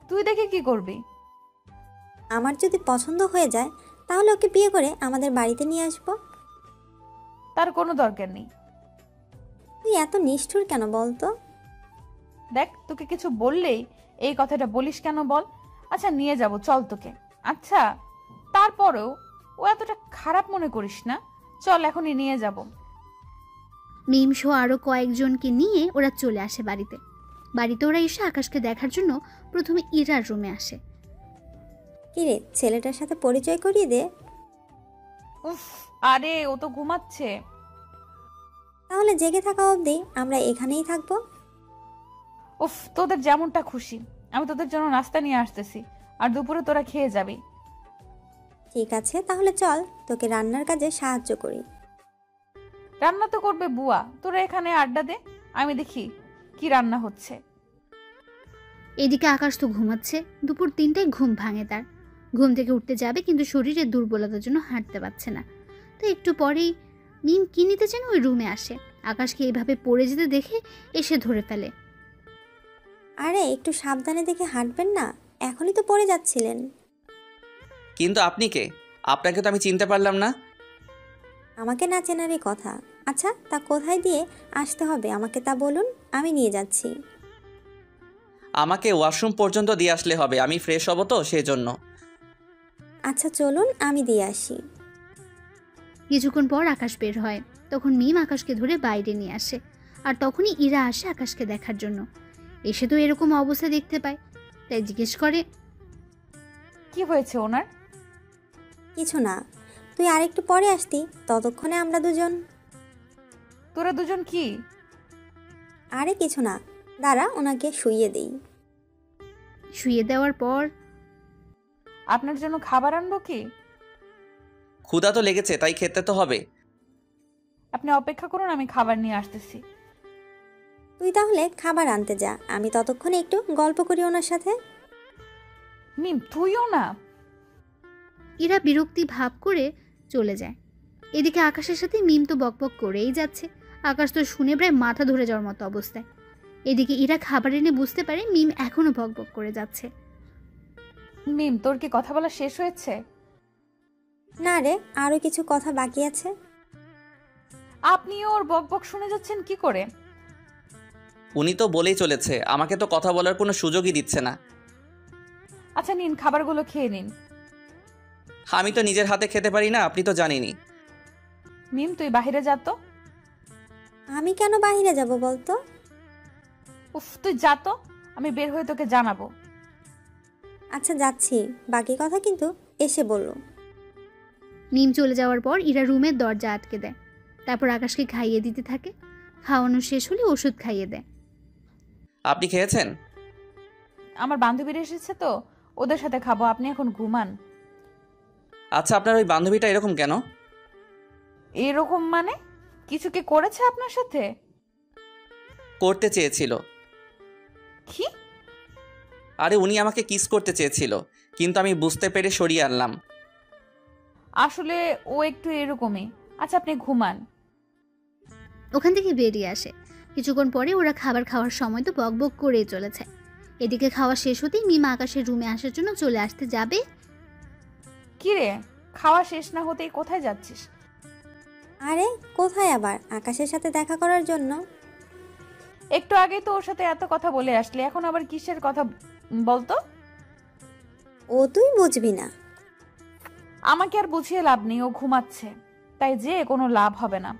[SPEAKER 12] তুই দেখে কি করবি?
[SPEAKER 13] আমার যদি পছন্দ হয়ে যায় তাহলে ওকে বিয়ে করে আমাদের বাড়িতে নিয়ে আসবো।
[SPEAKER 12] তার কোনো দরকার নেই।
[SPEAKER 13] তুই এত নিষ্ঠুর কেন বলতো?
[SPEAKER 12] দেখ, তোকে কিছু বললেই এই কথাটা বলিস কেন বল? আচ্ছা নিয়ে যাব, চল তোকে। আচ্ছা তারপরেও ও এতটা খারাপ মনে করিস না, চল এখনই নিয়ে যাব।
[SPEAKER 3] মিম সহ আরও কয়েকজনকে নিয়ে ওরা চলে আসে বাড়িতে। বাড়িতে ওরা এসে আকাশকে দেখার জন্য প্রথমে ইরার রুমে আসে।
[SPEAKER 13] কিরে, ছেলেটার সাথে পরিচয় করিয়ে দে।
[SPEAKER 12] উফ, আরে ও তো ঘুমাচ্ছে।
[SPEAKER 13] তাহলে জেগে থাকা অবধি আমরা এখানেই থাকবো।
[SPEAKER 12] উফ, তোদের যেমনটা খুশি, আমি তোদের জন্য নাস্তা নিয়ে আসতেছি, আর দুপুরে তোরা খেয়ে যাবি।
[SPEAKER 13] ঠিক আছে, তাহলে চল তোকে রান্নার কাজে সাহায্য করি।
[SPEAKER 12] রান্না তো করবে বুয়া, তোরা এখানে আড্ডা দে, আমি দেখি কি রান্না হচ্ছে।
[SPEAKER 3] এদিকে আকাশ তো ঘুমাচ্ছে। দুপুর 3টায় ঘুম ভাঙে তার। ঘুম থেকে উঠতে যাবে কিন্তু শরীরের দুর্বলতার জন্য হাঁটতে পারছে না। তো একটু পরেই মিম কি নিতে যেন ওই রুমে আসে। আকাশকে এইভাবে পড়ে যেতে দেখে এসে ধরে ফেলে।
[SPEAKER 13] আরে একটু সাবধানে দেখে হাঁটবেন না, এখনই তো পড়ে যাচ্ছিলেন।
[SPEAKER 2] কিন্তু আপনি কে? আপনাকে তো আমি চিনতে পারলাম না।
[SPEAKER 13] আমাকে না চেনারই কথা। আচ্ছা তা কোথায় দিয়ে আসতে হবে আমাকে তা বলুন, আমি নিয়ে যাচ্ছি।
[SPEAKER 2] আমাকে ওয়াশরুম পর্যন্ত দিয়ে আসলে হবে, আমি ফ্রেশ হব তো সেই জন্য।
[SPEAKER 13] আচ্ছা চলুন, আমি দিয়ে আসি।
[SPEAKER 3] কিছুক্ষণ পর আকাশ বের হয়। তখন মিম আকাশকে ধরে বাইরে নিয়ে আসে। আর তখনই ইরা আসে আকাশকে দেখার জন্য। এসে তো এরকম অবস্থা দেখতে পায়, তাই জিজ্ঞেস করে,
[SPEAKER 12] কি হয়েছে ওনার?
[SPEAKER 13] কিছু না, তুই আরেকটু পরে আসতি, ততক্ষণে আমরা দুজন।
[SPEAKER 12] তোরা দুজন কি?
[SPEAKER 13] আরে কিছু না, দাঁড়া ওনাকে শুইয়ে দেই।
[SPEAKER 3] শুয়ে দেওয়ার পর,
[SPEAKER 12] আপনার জন্য খাবার আনবো কি?
[SPEAKER 2] ক্ষুধা তো লেগেছে, তাই খেতে তো হবে।
[SPEAKER 12] আপনি অপেক্ষা করুন, আমি খাবার নিয়ে আসতেছি।
[SPEAKER 13] তুই তাহলে খাবার আনতে যা, আমি ততক্ষণে একটু গল্প করি ওনার সাথে।
[SPEAKER 12] মিম তুইও না।
[SPEAKER 3] ইরা বিরক্তি ভাব করে চলে যায়। এদিকে আকাশের সাথে মিম তো বকবক করেই যাচ্ছে। আকাশ তো শুনে প্রায় মাথা ধরে যাওয়ার মতো অবস্থায়। এদিকে ইরা খাবার এনে বুঝতে পারে মিম এখনো বকবক করে যাচ্ছে।
[SPEAKER 12] মিম, তোর কি কথা বলা শেষ হয়েছে?
[SPEAKER 13] না রে, আরো কিছু কথা বাকি আছে।
[SPEAKER 12] আপনিও ওর বকবক শুনে যাচ্ছেন কি করে?
[SPEAKER 2] উনি তো বলেই চলেছে, আমাকে তো কথা বলার কোনো সুযোগই দিচ্ছে না।
[SPEAKER 12] আচ্ছা নিন, খাবারগুলো খেয়ে নিন।
[SPEAKER 2] আমি তো নিজের হাতে খেতে পারি না, আপনি তো জানেনই।
[SPEAKER 12] মিম তুই বাহিরে যা তো।
[SPEAKER 13] আমি কেন বাহিরে যাব বলতো?
[SPEAKER 12] উফ, তুই যা তো, আমি বের হয়ে তোকে জানাবো।
[SPEAKER 13] আচ্ছা যাচ্ছি, বাকি কথা কিন্তু এসে বললো।
[SPEAKER 3] মিম চলে যাওয়ার পর ইরা রুমের দরজা আটকে দেয়। তারপর আকাশকে খাইয়ে দিতে থাকে। খাওয়ানো শেষ হলে ওষুধ খাইয়ে দেয়।
[SPEAKER 2] আপনি খেয়েছেন?
[SPEAKER 12] আমার বান্ধবীরা এসেছে তো, ওদের সাথে খাবো, আপনি এখন ঘুমান।
[SPEAKER 2] আচ্ছা আপনার ওই বান্ধবীটা এরকম কেন?
[SPEAKER 12] এরকম মানে? কিছু কি করেছে আপনার সাথে?
[SPEAKER 2] করতে চেয়েছিল।
[SPEAKER 12] কি?
[SPEAKER 2] আরে উনি আমাকে কিস করতে চেয়েছিল, কিন্তু আমি বুঝতে পেরে সরিয়ে আনলাম।
[SPEAKER 12] আসলে ও একটু এরকমই। আচ্ছা আপনি ঘুমান।
[SPEAKER 3] ওখান থেকে বেরিয়ে আসে। কিছুক্ষণ পরে ওরা খাবার খাওয়ার সময় তো বকবক করেই চলেছে। এদিকে খাওয়া শেষ হতেই মিম আকাশের রুমে আসার জন্য চলে আসতে যাবে।
[SPEAKER 12] কি রে, খাওয়া শেষ না হতেই কোথায় যাচ্ছিস?
[SPEAKER 13] আরে কোথায় আবার? আকাশের সাথে দেখা করার জন্য?
[SPEAKER 12] একটু আগেই তো ওর সাথে এত কথা বলে আসলি, এখন আবার কিসের কথা বলতো?
[SPEAKER 13] ও তুই বুঝবি না।
[SPEAKER 12] আমাকে আর বুঝিয়ে লাভ নেই, ও ঘুমাচ্ছে, তাই যে কোনো লাভ হবে না।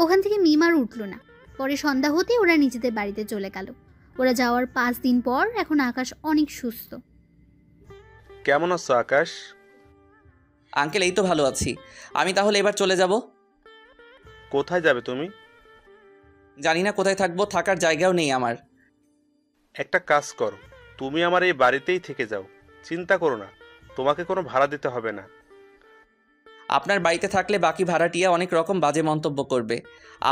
[SPEAKER 3] ওখান থেকে মিম আর উঠল না। পরে সন্ধ্যা হতে ওরা নিজেদের বাড়িতে চলে গেল। ওরা যাওয়ার 5 দিন পর এখন আকাশ অনেক সুস্থ।
[SPEAKER 10] কেমন আছো আকাশ?
[SPEAKER 2] আঙ্কেল এই তো ভালো আছি। আমি তাহলে এবার চলে যাব।
[SPEAKER 10] কোথায় যাবে তুমি?
[SPEAKER 2] জানি না কোথায় থাকবো, থাকার জায়গাও নেই আমার।
[SPEAKER 10] একটা কাজ করো, তুমি আমার এই বাড়িতেই থেকে যাও। চিন্তা করো না, তোমাকে কোনো ভাড়া দিতে হবে না।
[SPEAKER 2] আপনার বাড়িতে থাকলে বাকি ভাড়াটিয়া অনেক রকম বাজে মন্তব্য করবে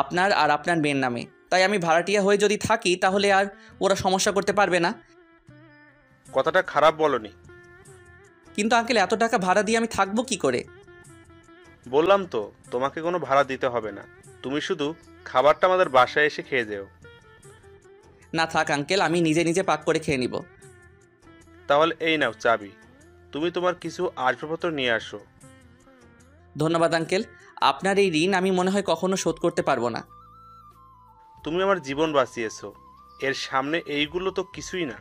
[SPEAKER 2] আপনার আর আপনার মেয়ের নামে। তাই আমি ভাড়াটিয়া হয়ে যদি থাকি তাহলে আর ওরা সমস্যা করতে পারবে না।
[SPEAKER 10] কথাটা খারাপ বলনি।
[SPEAKER 2] কিন্তু আঙ্কেল এত টাকা ভাড়া দিয়ে আমি থাকবো কি করে?
[SPEAKER 10] বললাম তো তোমাকে কোনো ভাড়া দিতে হবে না, তুমি শুধু খাবারটা আমাদের বাসায় এসে খেয়ে যেও।
[SPEAKER 2] না থাক আঙ্কেল, আমি নিজে নিজে পাক করে খেয়ে নিব।
[SPEAKER 10] তাহলে এই নাও চাবি, তুমি তোমার কিছু আসবাবপত্র নিয়ে আসো।
[SPEAKER 2] ধন্যবাদ আঙ্কেল, আপনার এই ঋণ আমি মনে হয় কখনো শোধ করতে পারবো না।
[SPEAKER 10] তুমি আমার জীবন বাঁচিয়েছো, এর সামনে এইগুলো তো কিছুই না।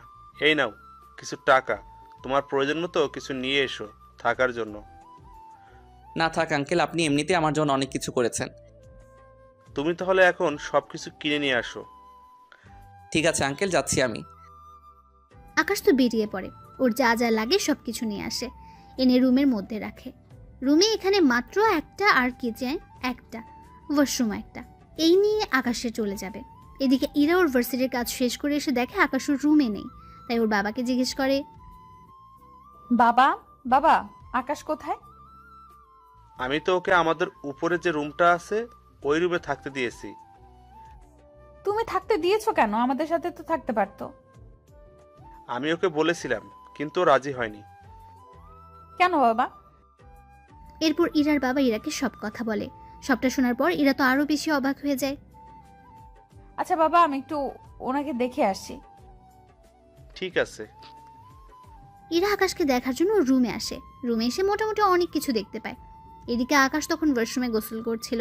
[SPEAKER 10] এই নাও কিছু টাকা, তোমার প্রয়োজন মতো কিছু নিয়ে এসো থাকার জন্য।
[SPEAKER 2] না থাক আঙ্কেল, আপনি এমনিতে আমার জন্য অনেক কিছু করেছেন।
[SPEAKER 10] তুমি তাহলে এখন সব কিছু কিনে নিয়ে আসো।
[SPEAKER 2] ঠিক আছে আঙ্কেল, যাচ্ছি আমি।
[SPEAKER 3] আকাশ তো বেরিয়ে পড়ে। ওর যা যা লাগে সব কিছু নিয়ে আসে, এনে রুমের মধ্যে রাখে। রুমে এখানে মাত্র একটা আর কিচেন একটা, ওয়াশরুম একটা, এই নিয়ে আকাশে চলে যাবে। এদিকে ইরা ওর ভার্সিটির কাজ শেষ করে এসে দেখে আকাশ ওর রুমে নেই। তাই ওর বাবাকে জিজ্ঞেস করে,
[SPEAKER 12] বাবা বাবা আকাশ কোথায়?
[SPEAKER 10] আমি তো ওকে আমাদের উপরে যে রুমটা আছে ওই রুমে থাকতে দিয়েছি।
[SPEAKER 12] তুমি থাকতে দিয়েছো কেন? আমাদের সাথে তো থাকতে পারতো।
[SPEAKER 10] আমি ওকে বলেছিলাম কিন্তু ও রাজি হয়নি।
[SPEAKER 12] কেন বাবা?
[SPEAKER 3] এরপর ইরার বাবা ইরাকে সব কথা বলে। সবটা শোনার পর ইরা তো আরো বেশি অবাক হয়ে যায়।
[SPEAKER 12] আচ্ছা বাবা, আমি একটু ওনাকে দেখে আসি।
[SPEAKER 10] ঠিক আছে।
[SPEAKER 3] ইরা আকাশকে দেখার জন্য ওর রুমে আসে। রুমে এসে মোটামুটি অনেক কিছু দেখতে পায়। এদিকে আকাশ তখন ওয়াশরুমে গোসল করছিল।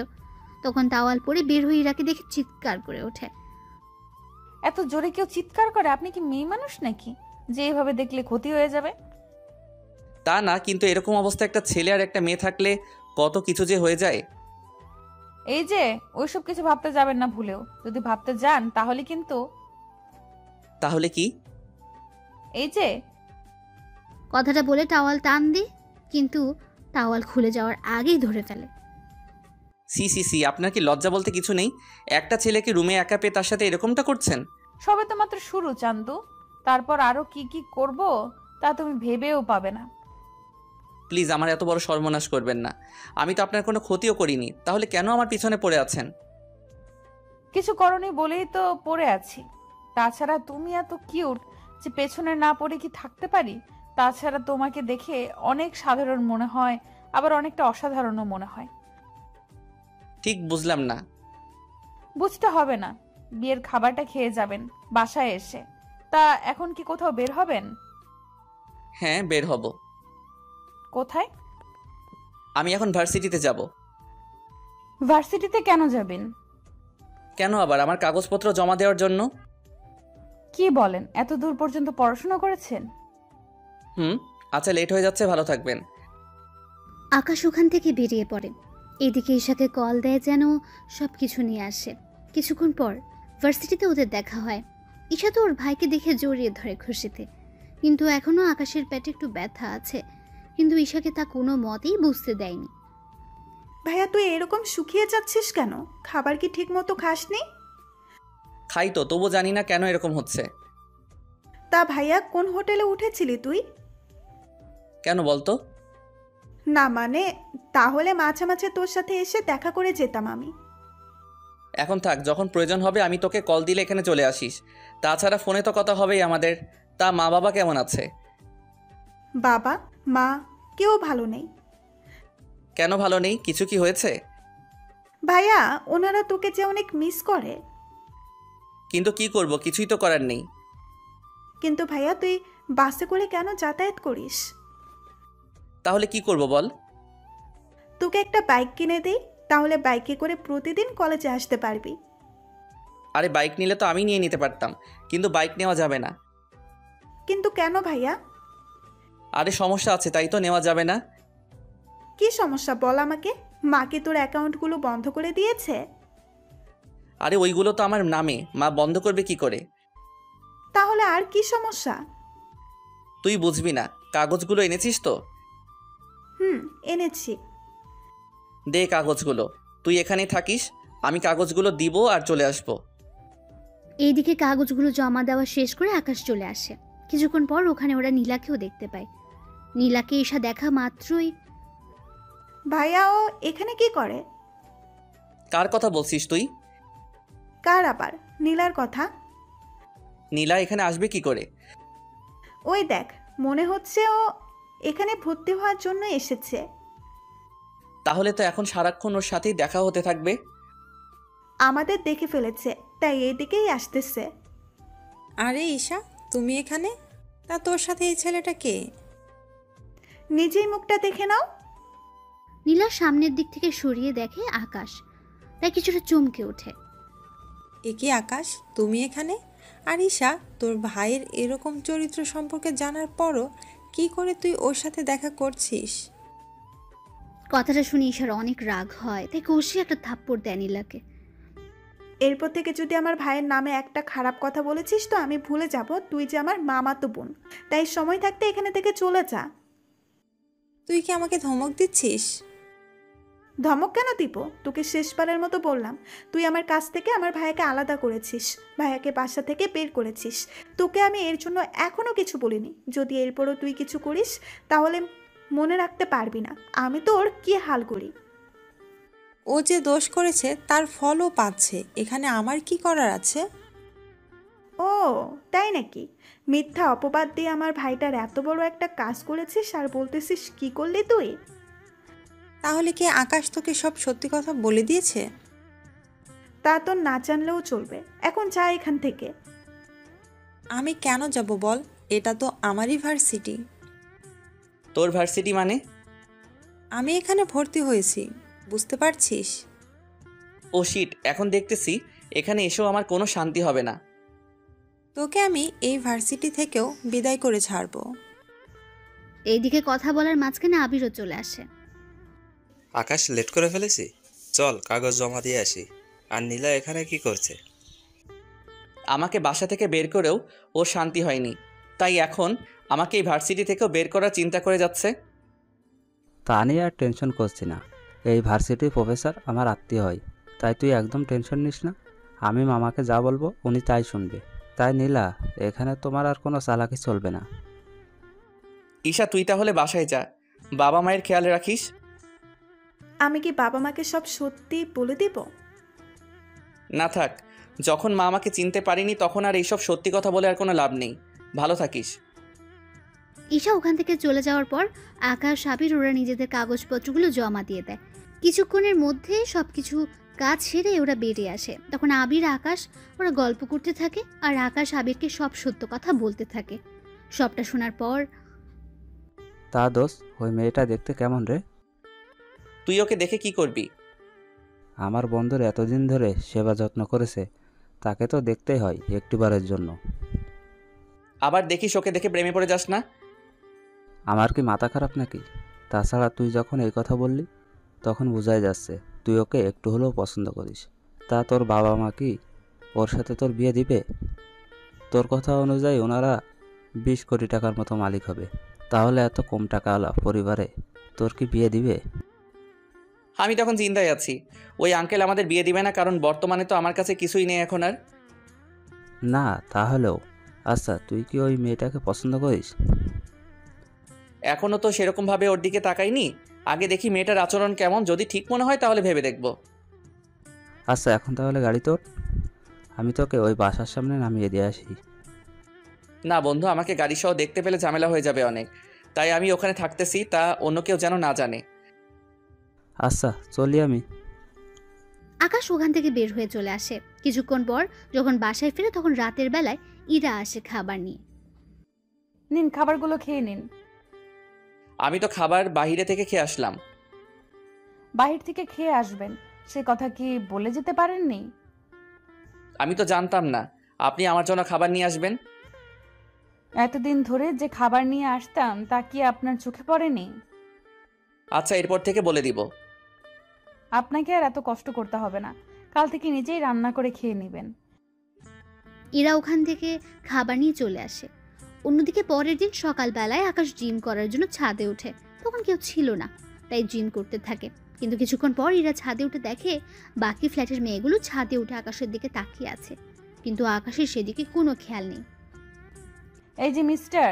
[SPEAKER 3] তখন তাওয়াল পরে বের হয়ে ইরাকে দেখে চিৎকার করে ওঠে।
[SPEAKER 12] এত জোরে কেউ চিৎকার করে? আপনি কি মেয়ে মানুষ নাকি যে এভাবে দেখলে ক্ষতি হয়ে যাবে?
[SPEAKER 2] তা না, কিন্তু এরকম অবস্থা একটা ছেলে আর একটা মেয়ে থাকলে কত কিছু যে হয়ে যায়।
[SPEAKER 12] এই যে ওইসব কিছু ভাবতে যাবেন না ভুলেও। যদি ভাবতে যান তাহলে কিন্তু।
[SPEAKER 2] তাহলে কি?
[SPEAKER 12] এই যে।
[SPEAKER 3] কথাটা বলে টাওয়াল টান দিই, কিন্তু টাওয়াল খুলে যাওয়ার আগেই ধরে ফেলে।
[SPEAKER 2] সি সি সি, আপনার কি লজ্জা বলতে কিছু নেই? একটা ছেলেকে রুমে একা পেয়ে তার সাথে এরকমটা করছেন?
[SPEAKER 12] সবে তো মাত্র শুরু চান্দু, তারপর আরো কি কি করব তা তুমি ভেবেও পাবে না।
[SPEAKER 2] প্লিজ আমার এত বড় সর্বনাশ করবেন না। আমি তো আপনার কোনো ক্ষতিও করিনি, তাহলে কেন আমার পিছনে পড়ে আছেন?
[SPEAKER 12] কিছু করনি বলেই তো পড়ে আছি। তাছাড়া তুমি এত কিউট যে পেছনে না পড়ে কি থাকতে পারি? তাছাড়া তোমাকে দেখে অনেক সাধারণ মনে হয়, আবার অনেকটা অসাধারণও মনে হয়।
[SPEAKER 2] ঠিক বুঝলাম না।
[SPEAKER 12] বুঝতে হবে না, বিয়ের খাবারটা খেয়ে যাবেন বাসায় এসে। তা এখন কি কোথাও বের হবেন?
[SPEAKER 2] হ্যাঁ, বের হব।
[SPEAKER 12] কোথায়?
[SPEAKER 2] আমি এখন ভার্সিটিতে যাব।
[SPEAKER 12] ভার্সিটিতে কেন যাবেন?
[SPEAKER 2] কেন আবার? আমার কাগজপত্র জমা দেওয়ার জন্য।
[SPEAKER 12] কি বলেন? এত দূর পর্যন্ত পড়াশোনা করেছেন?
[SPEAKER 2] আচ্ছা, লেট হয়ে যাচ্ছে, ভালো থাকবেন।
[SPEAKER 3] আকাশ ওখান থেকে বেরিয়ে পড়ে। এদিকে ঈশাকে কল দেয় যেন সব কিছু নিয়ে আসে। কিছুক্ষণ পর ভার্সিটিতে ওদের দেখা হয়। ঈশা তো ওর ভাইকে দেখে জড়িয়ে ধরে খুশিতে, কিন্তু এখনও আকাশের পেটে একটু ব্যথা আছে। কিন্তু ঈশাকে তা কোনো মতেই বুঝতে দেয়নি।
[SPEAKER 6] ভাইয়া তুই এরকম শুকিয়ে যাচ্ছিস কেন? খাবার কি ঠিক মতো খাসনি?
[SPEAKER 2] খাই তো, তবু জানি না কেন এরকম হচ্ছে।
[SPEAKER 6] তা ভাইয়া কোন হোটেলে উঠেছিলি তুই?
[SPEAKER 2] কেন বলতো?
[SPEAKER 6] না মানে, তাহলে মাঝে মাঝে তোর সাথে এসে দেখা করে যেতাম আমি।
[SPEAKER 2] এখন থাক, যখন প্রয়োজন হবে আমি তোকে কল দিলে এখানে চলে আসিস। তাছাড়া ফোনে তো কথা হবেই আমাদের। তা মা বাবা কেমন আছে?
[SPEAKER 6] বাবা মা কেউ ভালো নেই।
[SPEAKER 2] কেন ভালো নেই? কিছু কি হয়েছে?
[SPEAKER 6] ভাইয়া ওনারা তোকে যে অনেক মিস করে।
[SPEAKER 2] কিন্তু কি করব, কিছুই তো করার নেই।
[SPEAKER 6] কিন্তু ভাইয়া তুই বাসে করে কেন যাতায়াত করিস?
[SPEAKER 2] তাহলে কি করব বল?
[SPEAKER 6] তোকে একটা বাইক কিনে দিই, তাহলে বাইকে করে প্রতিদিন কলেজে আসতে পারবি।
[SPEAKER 2] আরে বাইক নিলে তো আমি নিয়ে নিতে পারতাম, কিন্তু বাইক নেওয়া যাবে না।
[SPEAKER 6] কিন্তু কেন ভাইয়া?
[SPEAKER 2] আরে সমস্যা আছে, তাই তো নেওয়া যাবে না।
[SPEAKER 6] কি সমস্যা বল আমাকে। মা কি তোর অ্যাকাউন্টগুলো বন্ধ করে দিয়েছে?
[SPEAKER 2] আরে ওইগুলো তো আমার নামে, মা বন্ধ করবে কি করে?
[SPEAKER 6] তাহলে আর কি সমস্যা?
[SPEAKER 2] তুই বুঝবি না। কাগজগুলো এনেছিস তো?
[SPEAKER 6] এনেছি।
[SPEAKER 2] দে কাগজগুলো। তুই এখানেই থাকিস, আমি কাগজগুলো দিব আর চলে আসবো।
[SPEAKER 3] এইদিকে কাগজগুলো জমা দেওয়া শেষ করে আকাশ চলে আসে। কিছুক্ষণ পর ওখানে ওরা নীলাকেও দেখতে পায়। নীলাকে ঈশা দেখা মাত্রই,
[SPEAKER 6] ভাইয়া ও এখানে কি করে?
[SPEAKER 2] কার কথা বলছিস তুই?
[SPEAKER 6] কার আবার? নীলার কথা।
[SPEAKER 2] নীলা এখানে আসবে কি করে?
[SPEAKER 6] ওই দেখ, মনে হচ্ছে ও এখানে ভর্তি হওয়ার জন্য এসেছে।
[SPEAKER 2] তাহলে তো এখন সারাক্ষণ ওর সাথেই দেখা হতে থাকবে।
[SPEAKER 6] আমাদের দেখে ফেলেছে, তাই এইদিকেই আসতেছে।
[SPEAKER 1] আরে ঈশা, তুমি এখানে? তা তোর সাথে এই ছেলেটা কে?
[SPEAKER 6] নিজেই মুখটা দেখে নাও।
[SPEAKER 3] নীলা সামনের দিক থেকে সরিয়ে দেখে আকাশ, তাই কিছুটা চমকে ওঠে।
[SPEAKER 1] এ কি আকাশ, তুমি এখানে? আর ঈশা, তোর ভাইয়ের এরকম চরিত্র সম্পর্কে জানার পরও কি করে তুই ওর সাথে দেখা করছিস?
[SPEAKER 3] কথাটা শুনে ঈশার অনেক রাগ হয়, তাই কষিয়ে একটা থাপ্পড় দেয় নীলাকে।
[SPEAKER 6] এরপর থেকে যদি আমার ভাইয়ের নামে একটা খারাপ কথা বলেছিস তো আমি ভুলে যাব তুই যে আমার মামাতো বোন। তাই সময় থাকতে এখানে থেকে চলে যা।
[SPEAKER 1] তুই কি আমাকে ধমক দিচ্ছিস?
[SPEAKER 6] ধমক কেন দিব? তোকে শেষবারের মতো বললাম, তুই আমার কাছ থেকে আমার ভাইয়াকে আলাদা করেছিস, ভাইয়াকে বাসা থেকে বের করেছিস। তোকে আমি এর জন্য এখনো কিছু বলিনি। যদি এরপরও তুই কিছু করিস তাহলে মনে রাখতে পারবি না আমি তোর কি হাল করি।
[SPEAKER 1] ও যে দোষ করেছে তার ফলও পাচ্ছে, এখানে আমার কি করার আছে?
[SPEAKER 6] ও তাই নাকি? মিথ্যা অপবাদ দিয়ে আমার ভাইটার এত বড় একটা কাজ করেছিস আর বলতেছিস কি করলি তুই?
[SPEAKER 1] তাহলে কি আকাশ তোকে সব সত্যি কথা বলে দিয়েছে?
[SPEAKER 6] তা তো না জানলেও চলবে, এখন যা এখান থেকে।
[SPEAKER 1] আমি কেন যাব বল? এটা তো আমারই ভার্সিটি।
[SPEAKER 2] তোর ভার্সিটি মানে?
[SPEAKER 1] আমি এখানে ভর্তি হয়েছি, বুঝতে পারছিস?
[SPEAKER 2] ও শিট, এখন দেখতেছি এখানে এসেও আমার কোনো শান্তি হবে না।
[SPEAKER 1] তোকে আমি এই ভার্সিটি থেকেও বিদায় করে ছাড়বো।
[SPEAKER 3] এইদিকে কথা বলার মাঝখানে আবিরও চলে আসে।
[SPEAKER 14] আকাশ, লেট করে ফেলেছি, চল কাগজ জমা দিয়ে আসি। আর নীলা এখানে কি করছে?
[SPEAKER 2] আমাকে বাসা থেকে বের করেও ওর শান্তি হয়নি, তাই এখন আমাকে এই ভার্সিটি থেকেও বের করার চিন্তা করে যাচ্ছে।
[SPEAKER 7] তা নিয়ে আর টেনশন করছি না। এই ভার্সিটির প্রফেসর আমার আত্মীয় হয়, তাই তুই একদম টেনশন নিস না। আমি মামাকে যা বলবো উনি তাই শুনবে। তাই নীলা, এখানে তোমার আর কোনো চালাকি চলবে না।
[SPEAKER 2] ঈশা, তুই তাহলে বাসায় যা, বাবা মায়ের খেয়াল রাখিস।
[SPEAKER 6] আমি কি বাবা মাকে সব সত্যি বলে দিব?
[SPEAKER 2] না থাক, যখন মা আমাকে চিনতে পারিনি তখন আর এইসব সত্যি কথা বলে আর কোনো লাভ নেই। ভালো থাকিস।
[SPEAKER 3] ঈশা ওখান থেকে চলে যাওয়ার পর আকাশ আবির ওরা নিজেদের কাগজপত্রগুলো জমা দিয়ে দেয়। কিছুক্ষণের মধ্যে সবকিছু কাজ সেরে ওরা বেরিয়ে আসে। তখন আবির আকাশ ওরা গল্প করতে থাকে আর আকাশ আবিরকে সব সত্য কথা বলতে থাকে। সবটা শোনার পর,
[SPEAKER 7] তা দোষ, ওই মেয়েটা দেখতে কেমন রে?
[SPEAKER 2] তুই ওকে দেখে কি করবি?
[SPEAKER 7] আমার বন্ধুর এতদিন ধরে সেবা যত্ন করেছে, তাকে তো দেখতেই হয় একটিবারের জন্য।
[SPEAKER 2] আবার দেখিস ওকে দেখে প্রেমে পড়ে যাস না।
[SPEAKER 7] আমার কি মাথা খারাপ নাকি? তাছাড়া তুই যখন এই কথা বললি তখন বোঝাই যাচ্ছে তুই ওকে একটু হলেও পছন্দ করিস। তা তোর বাবা মা কি ওর সাথে তোর বিয়ে দিবে? তোর কথা অনুযায়ী ওনারা 20 কোটি টাকার মতো মালিক হবে, তাহলে এত কম টাকাওয়ালা পরিবারে তোর কি বিয়ে দিবে?
[SPEAKER 2] আমি তখন চিন্তায় আছি, ওই আঙ্কেল আমাদের বিয়ে দিবে না, কারণ বর্তমানে তো আমার কাছে কিছুই নেই এখন আর।
[SPEAKER 7] না তাহলেও আচ্ছা, তুই কি ওই মেয়েটাকে পছন্দ করিস?
[SPEAKER 2] এখনও তো সেরকমভাবে ওর দিকে তাকাইনি, আগে দেখি মেয়েটার আচরণ কেমন, যদি ঠিক মনে হয় তাহলে ভেবে দেখব।
[SPEAKER 7] আচ্ছা, এখন তাহলে গাড়ি তোর, আমি তোকে ওই বাসার সামনে নামিয়ে দিয়ে আসি।
[SPEAKER 2] না বন্ধু, আমাকে গাড়ি সহ দেখতে পেলে ঝামেলা হয়ে যাবে অনেক, তাই আমি ওখানে থাকতেছি, তা অন্য কেউ যেন না জানে।
[SPEAKER 7] আচ্ছা চলি আমি।
[SPEAKER 3] আকাশ ওখান থেকে বের হয়ে চলে আসে। কিছুক্ষণ পর যখন বাসায় ফিরে তখন রাতের বেলায় ইরা আসে খাবার নিয়ে।
[SPEAKER 12] নিন, খাবারগুলো খেয়ে নিন।
[SPEAKER 2] আমি তো খাবার বাইরে থেকে খেয়ে আসলাম।
[SPEAKER 12] বাহির থেকে খেয়ে আসবেন, সে কথা কি বলে যেতে পারেননি?
[SPEAKER 2] আমি তো জানতাম না আপনি আমার জন্য খাবার নিয়ে আসবেন।
[SPEAKER 12] এতদিন ধরে যে খাবার নিয়ে আসতাম তা কি আপনার চোখে পড়েনি?
[SPEAKER 2] আচ্ছা, এরপর থেকে বলে দিব।
[SPEAKER 12] আপনাকে আর এত কষ্ট করতে হবে না, কাল থেকে নিজেই রান্না করে খেয়ে নেবেন।
[SPEAKER 3] ইরা ওখান থেকে খাবার নিয়ে চলে আসে। অন্যদিকে পরের দিন সকালবেলায় আকাশ জিম করার জন্য ছাদে ওঠে। তখন কেউ ছিল না, তাই জিম করতে থাকে। কিন্তু কিছুক্ষণ পর ইরা ছাদে উঠে দেখে বাকি ফ্ল্যাটের মেয়েগুলো ছাদে উঠে আকাশের দিকে তাকিয়ে আছে, কিন্তু আকাশের সেদিকে কোনো খেয়াল নেই।
[SPEAKER 12] এই যে মিস্টার,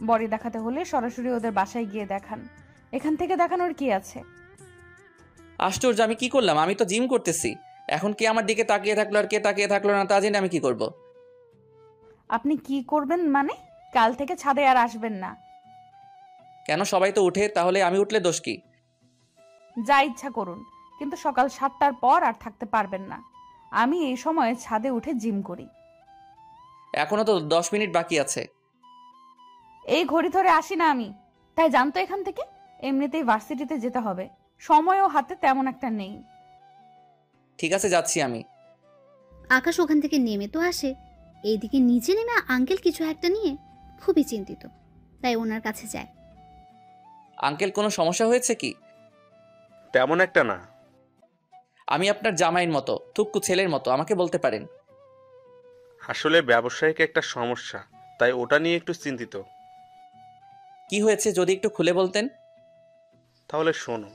[SPEAKER 12] বডি দেখাতে হলে সরাসরি ওদের বাসায় গিয়ে দেখান, এখান থেকে দেখানোর কি আছে?
[SPEAKER 2] আশ্চর্য, আমি কি করলাম? আমি তো জিম করতেছি। এখন কে আমার দিকে তাকিয়ে থাকলো আর কে তাকিয়ে থাকলো না তা জেনে আমি কি করব?
[SPEAKER 12] আপনি কি করবেন মানে? কাল থেকে ছাদে আর আসবেন না।
[SPEAKER 2] কেন? সবাই তো উঠে, তাহলে আমি উঠলে দোষ কি?
[SPEAKER 12] যা ইচ্ছা করুন, কিন্তু সকাল 7টার পর আর থাকতে পারবেন না। আমি এই সময় ছাদে উঠে জিম করি।
[SPEAKER 2] এখনো তো 10 মিনিট বাকি আছে।
[SPEAKER 12] এই ঘড়ি ধরে আসি না আমি, তাই জানতো এখান থেকে। এমনিতেই ভার্সিটিতে যেতে হবে, সময়ও হাতে তেমন একটা নেই।
[SPEAKER 2] ঠিক আছে, যাচ্ছি আমি।
[SPEAKER 3] আকাশ ওখান থেকে নেমে তো আসে, এইদিকে নিচে নেমে আঙ্কেল কিছু একটা নিয়ে খুবই চিন্তিত, তাই ওনার কাছে যায়।
[SPEAKER 2] আঙ্কেল, কোনো সমস্যা হয়েছে কি?
[SPEAKER 10] তেমন একটা না।
[SPEAKER 2] আমি আপনার জামাইয়ের মতো, থুক্কু ছেলের মতো, আমাকে বলতে পারেন।
[SPEAKER 10] আসলে ব্যবসায়িক একটা সমস্যা, তাই ওটা নিয়ে একটু চিন্তিত।
[SPEAKER 2] কি হয়েছে যদি একটু খুলে বলতেন?
[SPEAKER 10] তাহলে শোনো।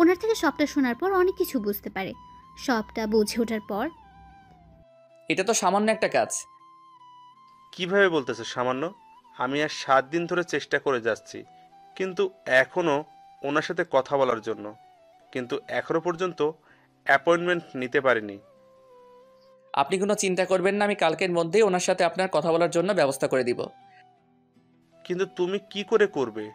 [SPEAKER 3] ওনার থেকে সবটা শোনার পর অনেক কিছু বুঝতে পারে। সবটা বুঝে ওঠার পর,
[SPEAKER 2] এটা তো সামান্য একটা কাজ।
[SPEAKER 10] কিভাবে বলতেছে সামান্য? আমি আর 7 দিন ধরে চেষ্টা করে যাচ্ছি, কিন্তু এখনো ওনার সাথে কথা বলার জন্য, কিন্তু এখনো পর্যন্ত অ্যাপয়েন্টমেন্ট নিতে পারিনি।
[SPEAKER 2] আপনি কোনো চিন্তা করবেন না, আমি কালকের মধ্যেই ওনার সাথে আপনার কথা বলার জন্য ব্যবস্থা করে দিব।
[SPEAKER 10] কিন্তু তুমি কি করে করবে?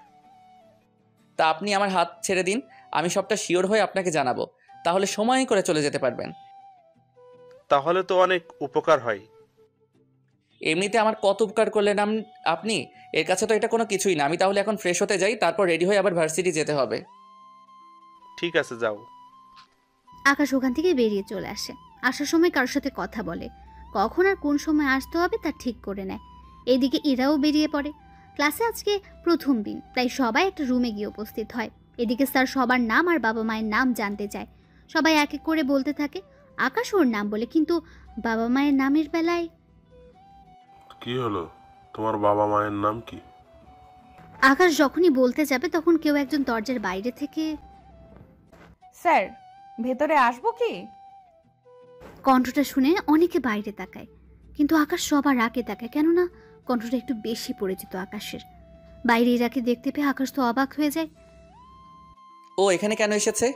[SPEAKER 2] তা আপনি আমার হাত ছেড়ে দিন, আমি সবটা শিওর হয়ে আপনাকে জানাবো, তাহলে সময় করে চলে যেতে পারবেন।
[SPEAKER 10] তাহলে তো অনেক উপকার হয়।
[SPEAKER 2] এমনিতে আমার কত উপকার করলেন আপনি, এর কাছে তো এটা কোনো কিছুই না। আমি তাহলে এখন ফ্রেশ হতে যাই, তারপর রেডি হয়ে আবার ভার্সিটি যেতে হবে।
[SPEAKER 10] ঠিক আছে, যাও।
[SPEAKER 3] আকাশ ওখান থেকে বেরিয়ে চলে আসে। আসার সময় কারোর সাথে কথা বলে, কখন আর কোন সময় আসতে হবে তা ঠিক করে নেয়। এদিকে ইরাও বেরিয়ে পড়ে। ক্লাসে আজকে প্রথম দিন, তাই সবাই একটা রুমে গিয়ে উপস্থিত হয়। এদিকে স্যার সবার নাম আর বাবা মায়ের নাম জানতে চায়। সবাই এক এক করে বলতে থাকে। আকাশ ওর নাম বলে, কিন্তু বাবা মায়ের নামের বেলায়
[SPEAKER 15] কি হলো? তোমার বাবা মায়ের নাম কি?
[SPEAKER 3] আকাশ যখনই বলতে যাবে তখন কেউ একজন দরজার বাইরে থেকে,
[SPEAKER 12] স্যার, ভেতরে আসবো কি?
[SPEAKER 3] কণ্ঠটা শুনে অনেকে বাইরে তাকায়, কিন্তু আকাশ সবার আগে তাকায়, কেননা কণ্ঠটা একটু বেশি পরিচিত আকাশের। বাইরে ইরাকে দেখতে পেয়ে আকাশ তো অবাক হয়ে যায়।
[SPEAKER 2] ও এখানে কেন এসেছে?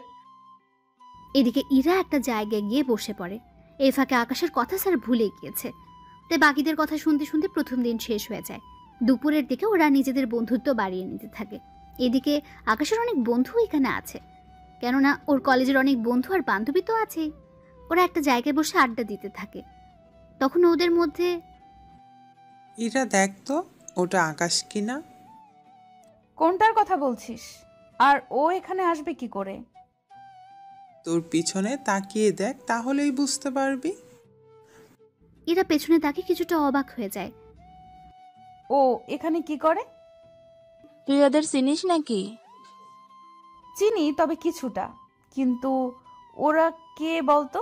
[SPEAKER 3] এদিকে ইরা একটা জায়গায় গিয়ে বসে পড়ে। এই ফাঁকে আকাশের কথা স্যার ভুলে গিয়েছে, তাই বাকিদের কথা শুনতে শুনতে প্রথম দিন শেষ হয়ে যায়। দুপুরের দিকে ওরা নিজেদের বন্ধুত্ব বাড়িয়ে নিতে থাকে। এদিকে আকাশের অনেক বন্ধু এখানে আছে, কেননা ওর কলেজের অনেক বন্ধু আর বান্ধবী তো আছেই। ওরা একটা জায়গায় বসে আড্ডা দিতে থাকে। তখন ওদের মধ্যে,
[SPEAKER 1] ইরা দেখ তো, ওটা আকাশ কিনা?
[SPEAKER 12] কোনটার কথা বলছিস? আর ও এখানে আসবে কি করে?
[SPEAKER 1] তোর পিছনে তাকিয়ে দেখ, তাহলেই বুঝতে পারবি।
[SPEAKER 3] এরা পেছনে তাকে কিছুটা অবাক হয়ে যায়।
[SPEAKER 12] ও এখানে কি করে?
[SPEAKER 16] তুই ওদের চিনিস নাকি?
[SPEAKER 12] চিনি, তবে কিছুটা। কিন্তু ওরা কে বলতো?